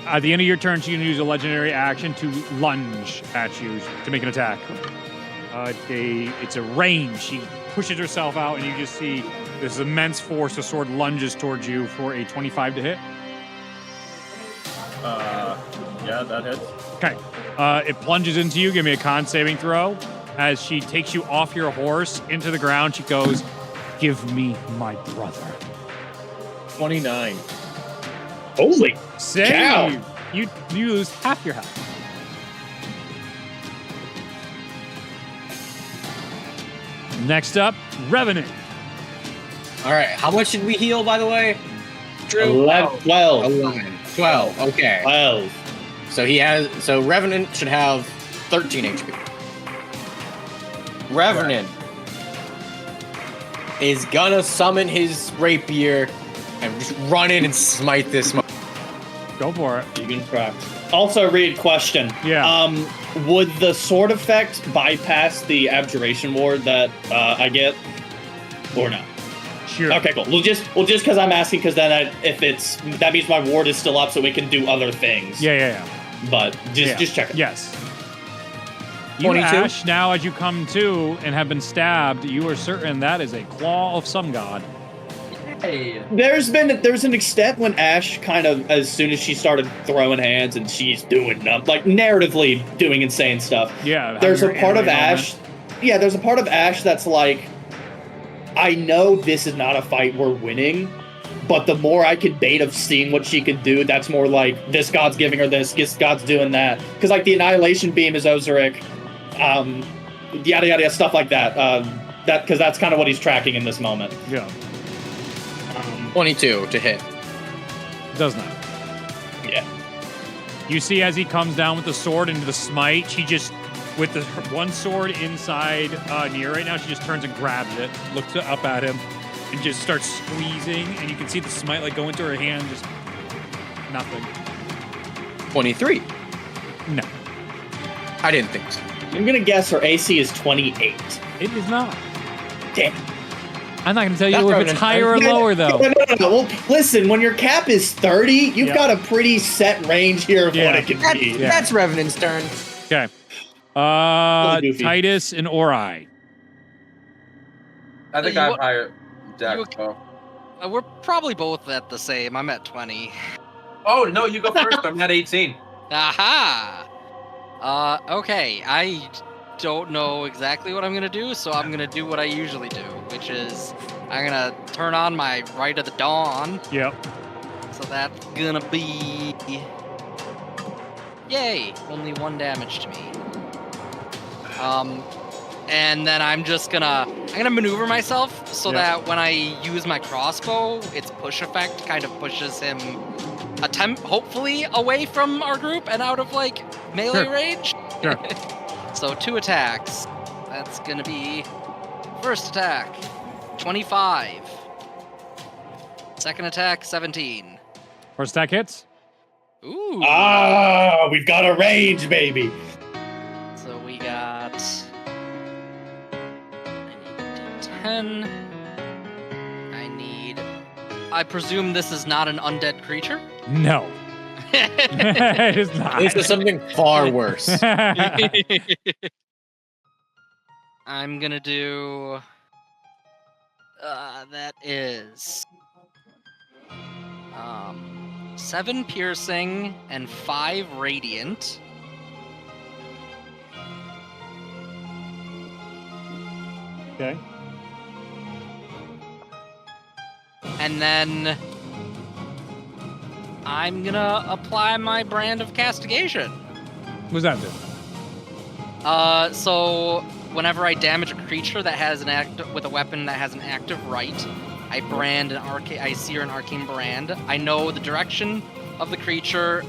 at the end of your turn, she can use a legendary action to lunge at you to make an attack. It's a range. She pushes herself out, and you just see this immense force. The sword lunges towards you for a 25 to hit. Yeah, that hits. Okay. It plunges into you. Give me a con saving throw. As she takes you off your horse into the ground, she goes, "Give me my brother." 29. Holy Save. cow. You lose half your health. Next up, Revenant. All right, how much did we heal, by the way? True. 11, 12. 11, 12. Okay. 12. So Revenant should have 13 HP. Revenant is gonna summon his rapier and just run in and smite this. Go for it. You can crack. Also, Reed, question. Yeah. Would the sword effect bypass the abjuration ward that I get, or no? Sure. Okay, cool. Well, just because I'm asking, because then that means my ward is still up, so we can do other things. Yeah. But just check it. Yes. You, 22? Ash, now as you come to and have been stabbed, you are certain that is a claw of some god. Hey. There's an extent when Ash kind of, as soon as she started throwing hands and she's doing like narratively doing insane stuff. Yeah. There's a having part your of anime Ash. Yeah, there's a part of Ash that's like, I know this is not a fight we're winning, but the more I can bait of seeing what she can do, that's more like this god's giving her this god's doing that. Because like the Annihilation Beam is Ozaric, yada yada stuff like that. Because that's kind of what he's tracking in this moment. Yeah. 22 to hit. Does not. Yeah. You see as he comes down with the sword into the smite, she just, with the one sword inside Nier right now, she just turns and grabs it, looks up at him, and just starts squeezing, and you can see the smite like go into her hand, just nothing. 23. No, I didn't think so. I'm gonna guess her AC is 28. it is not. Damn. I'm not going to tell you That's if right, it's higher or lower, though. No. Well, listen, when your cap is 30, you've Yeah. got a pretty set range here of Yeah. what it can be. Yeah. That's Revenant's turn. Okay. Goofy. Titus and Ori. I think You I'm what- higher. Jack. you- Oh. We're probably both at the same. I'm at 20. Oh no, you go first. I'm at 18. Aha! Okay, I don't know exactly what I'm gonna do, so I'm gonna do what I usually do, which is I'm gonna turn on my Rite of the Dawn. Yep. So that's gonna be... Yay! Only 1 damage to me. And then I'm gonna maneuver myself so Yep. that when I use my crossbow, its push effect kind of pushes him hopefully away from our group and out of like melee Sure. range. Sure. So 2 attacks. That's gonna be first attack, 25. Second attack, 17. First attack hits. Ooh. Ah, we've got a range, baby. So we got 10. I presume this is not an undead creature? No. It is not. This is something far worse. I'm gonna do... that is... 7 piercing and 5 radiant. Okay. And then... I'm gonna apply my brand of castigation. What's that do? So whenever I damage a creature that has with a weapon that has an active rite, I brand I sear an arcane brand. I know the direction of the creature.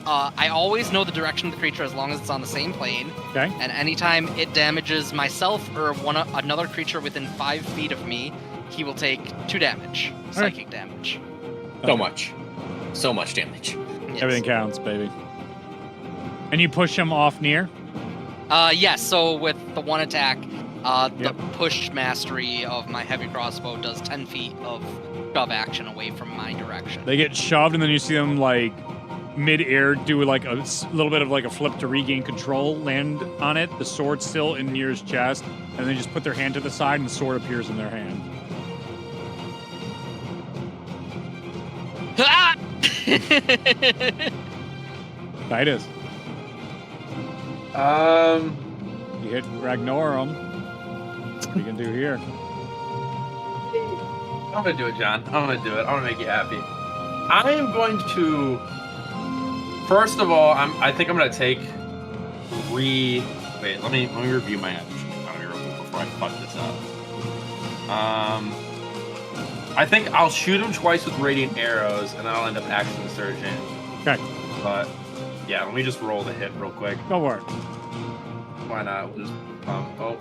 I always know the direction of the creature as long as it's on the same plane. Okay. And anytime it damages myself or another creature within 5 feet of me, he will take 2 damage, psychic damage. So much damage. Yes. Everything counts, baby. And you push him off near? Yes, so with the 1 attack, Yep. the push mastery of my heavy crossbow does 10 feet of shove action away from my direction. They get shoved, and then you see them, like, mid-air do, like, a little bit of, like, a flip to regain control, land on it, the sword still in Nier's chest, and they just put their hand to the side, and the sword appears in their hand. Ah! Titus, you hit Ragnorum. What are you gonna do here? I'm gonna do it, John. I'm gonna do it. I'm gonna make you happy. I am going to. First of all, I think I'm gonna take 3. Wait, let me review my action. Real quick before I fuck this up. I think I'll shoot him twice with radiant arrows, and then I'll end up action surging. Okay. But yeah, let me just roll the hit real quick. Go for it. Why not? We'll just oh.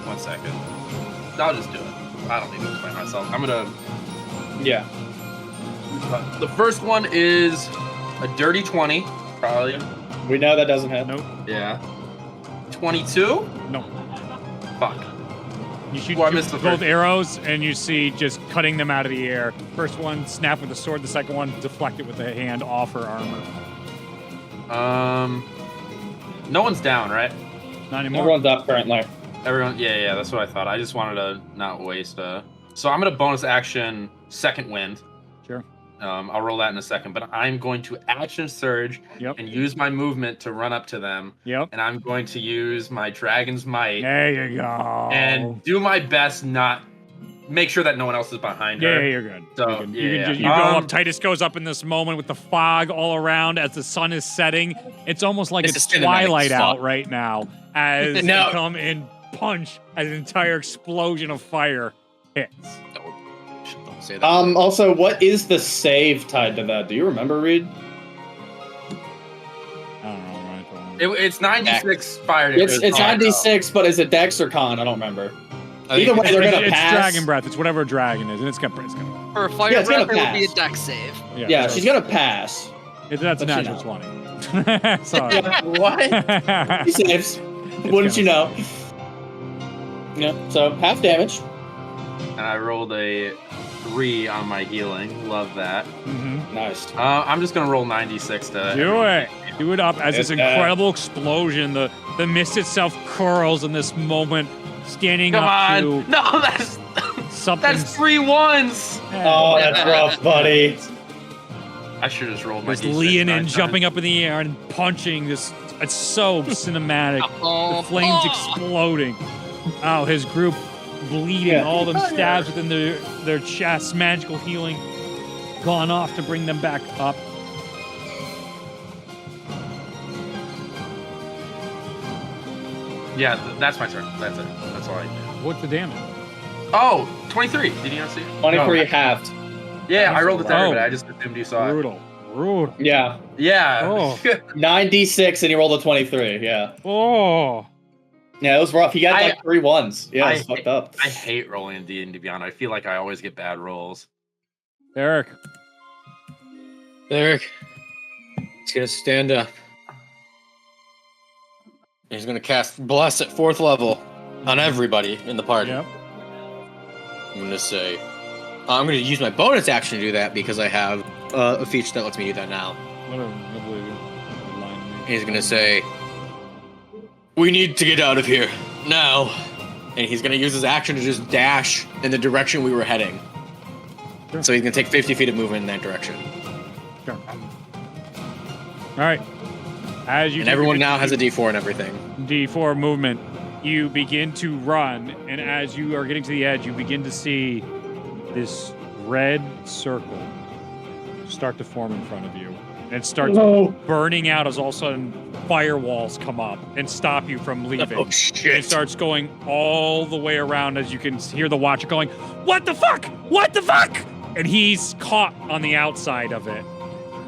1 second. I'll just do it. I don't need to explain myself. I'm gonna. Yeah. The first one is a dirty 20, probably. We know that doesn't hit. Nope. Yeah. 22? No. Fuck. You shoot Well, I missed the both first. arrows, and you see just cutting them out of the air. First one, snap with the sword. The second one, deflect it with the hand off her armor. No one's down, right? Not anymore. Everyone's up currently. Everyone, yeah, that's what I thought. I just wanted to not waste So I'm gonna bonus action second wind. Sure. I'll roll that in a second, but I'm going to action surge and use my movement to run up to them. Yep. And I'm going to use my dragon's might. There you go. And do my best not make sure that no one else is behind her. Yeah, you're good. So you're good. yeah, You go up. Titus goes up in this moment with the fog all around as the sun is setting. It's almost like it's twilight out right now as they come and punch as an entire explosion of fire hits. Don't say that. Also, what is the save tied to that? Do you remember, Reed? I don't know. Right? It's 96 fire damage. It's 96, but is it Dex or Con? I don't remember. Either way, they're gonna it's pass. dragon breath. It's whatever a dragon is, and it's gonna. For a fire it's breath, gonna it would be a pass. dex save. Yeah, she's gonna pass. That's a But natural 20. Sorry. What? He saves. Wouldn't you know? Yeah. So half damage. And I rolled a 3 on my healing. Love that. Mm-hmm. Nice. I'm just gonna roll 96 to Do it. Do it up as this incredible explosion. The mist itself curls in this moment, standing Come up on! to No, that's something. that's 3 1s. Oh, that's rough, buddy. I should have just rolled my This D6 Leonin 9 jumping times. up in the air and punching this. It's so cinematic. Oh, The flames exploding. Oh, his group bleeding. All of them stabs within their chests. Magical healing gone off to bring them back up. Yeah, that's my turn. That's it. That's all I do. What's the damage? Oh, 23. Did you not see it? 23 No. halved. Yeah, I rolled it to Oh. everybody. I just assumed you saw it. Brutal. Brutal. Yeah. Yeah. Oh. 9d6 and he rolled a 23. Yeah. Oh. Yeah, it was rough. He got like 3 1s. Yeah, it's fucked up. I hate rolling in D&D Beyond. I feel like I always get bad rolls. Eric. Eric. He's gonna stand up. He's gonna cast Bless at 4th level on everybody in the party. Yep. I'm gonna say, I'm gonna use my bonus action to do that because I have a feature that lets me do that now. Whatever. He's gonna say, "We need to get out of here now," and he's gonna use his action to just dash in the direction we were heading. Sure. So he's gonna take 50 feet of movement in that direction. Sure. All right. As you And everyone now has a D4 and everything. D4 movement, you begin to run, and as you are getting to the edge, you begin to see this red circle start to form in front of you. And it starts burning out as all of a sudden firewalls come up and stop you from leaving. Oh, shit. It starts going all the way around as you can hear the Watcher going, "What the fuck? What the fuck?" And he's caught on the outside of it.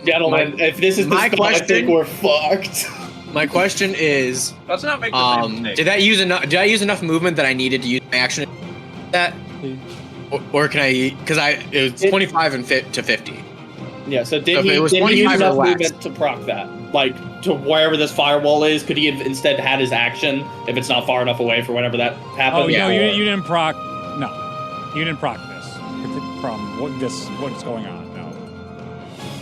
Gentlemen, if this is the spell, I think we're fucked. My question is, Let's not make the same mistake. did I use enough movement that I needed to use my action that, or can I? Because it was 25 and to 50. Yeah, so did So if he it was use 25 or enough less. movement to proc that? Like, to wherever this firewall is, could he have instead had his action if it's not far enough away for whenever that happens? Oh, no, Or- you didn't proc. No, you didn't proc this from what's going on. No.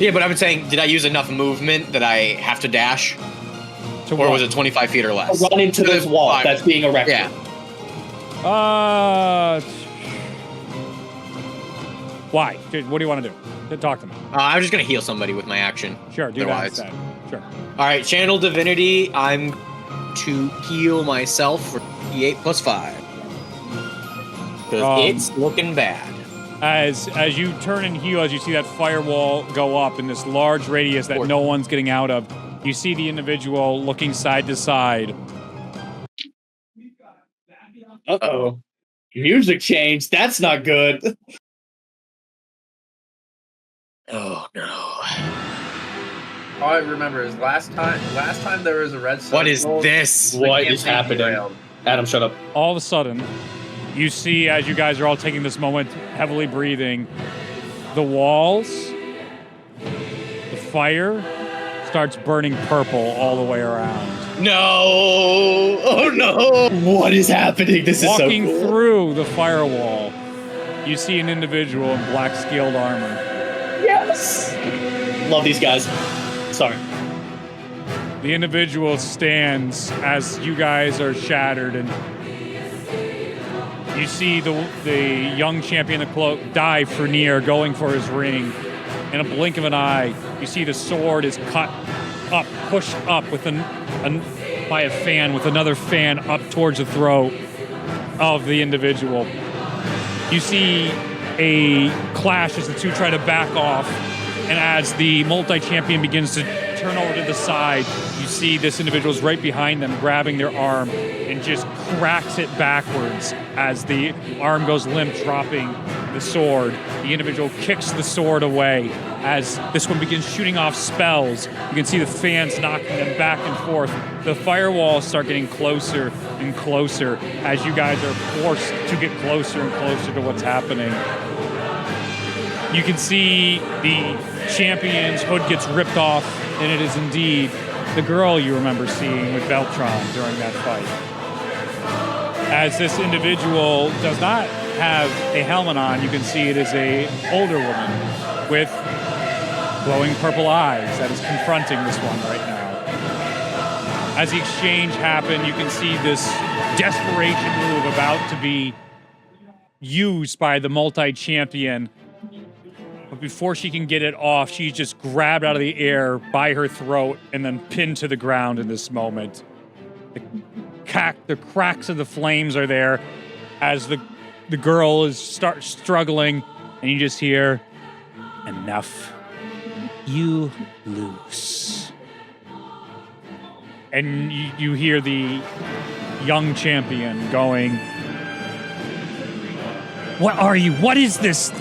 Yeah, but I'm saying, did I use enough movement that I have to dash, or was it 25 feet or less? Run into this wall that's being erected. Yeah. Why? Dude, what do you want to do? Talk to me. I'm just gonna heal somebody with my action. Sure, do that Otherwise. instead. Sure. All right, Channel Divinity. I'm to heal myself for D8 plus 5 because it's looking bad. As you turn and heal, as you see that firewall go up in this large radius that no one's getting out of, you see the individual looking side to side. Uh-oh. Music changed. That's not good. Oh no. All I remember is last time there was a red circle. What is this? the What is campaign happening? derailed. Adam, shut up. All of a sudden, you see as you guys are all taking this moment, heavily breathing, the walls, the fire starts burning purple all the way around. No! Oh no! What is happening? This is so Walking cool. through the firewall, you see an individual in black scaled armor. Yes! Love these guys. Sorry. The individual stands as you guys are shattered, and you see the young champion of the cloak dive for Nier, going for his ring. In a blink of an eye, you see the sword is cut up, pushed up with by a fan, with another fan up towards the throat of the individual. You see a clash as the two try to back off, and as the multi-champion begins to turn over to the side, you see this individual's right behind them, grabbing their arm and just cracks it backwards as the arm goes limp, dropping the sword. The individual kicks the sword away as this one begins shooting off spells. You can see the fans knocking them back and forth. The firewalls start getting closer and closer as you guys are forced to get closer and closer to what's happening. You can see the champion's hood gets ripped off, and it is indeed the girl you remember seeing with Beltron during that fight. As this individual does not have a helmet on, you can see it is a older woman with glowing purple eyes that is confronting this one right now. As the exchange happened, you can see this desperation move about to be used by the multi-champion. But before she can get it off, she's just grabbed out of the air by her throat and then pinned to the ground in this moment. The cracks of the flames are there as the girl is struggling, and you just hear, "Enough. You lose." And you hear the young champion going, "What are you? What is this?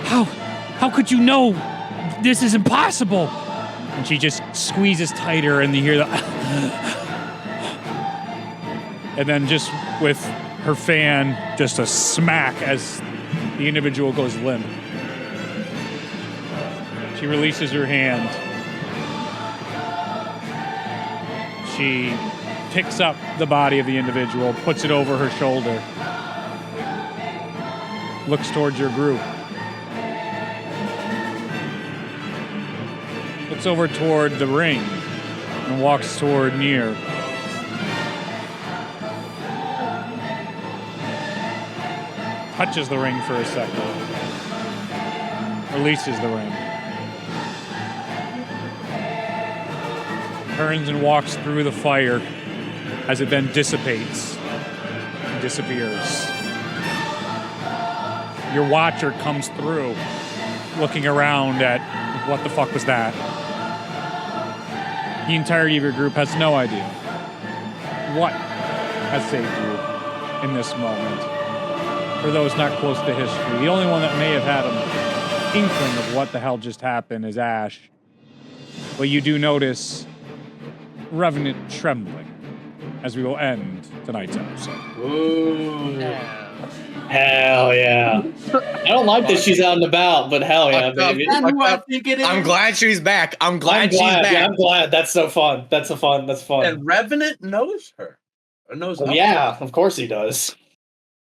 How could you know this is impossible?" And she just squeezes tighter, and you hear the and then just with her fan, just a smack as the individual goes limp. She releases her hand. She picks up the body of the individual, puts it over her shoulder, looks towards your group. Looks over toward the ring and walks toward Nier. Touches the ring for a second. Releases the ring. Turns and walks through the fire as it then dissipates and disappears. Your watcher comes through, looking around at what the fuck was that. The entirety of your group has no idea what has saved you in this moment. For those not close to history, the only one that may have had an inkling of what the hell just happened is Ash. But you do notice Revenant trembling as we will end tonight's episode. Ooh. Hell yeah. I don't like that she's out and about, but hell yeah, baby. I'm glad she's back. I'm glad she's back. Yeah, I'm glad. That's so fun. That's fun. And Revenant knows her. Or knows Well, yeah, of course he does.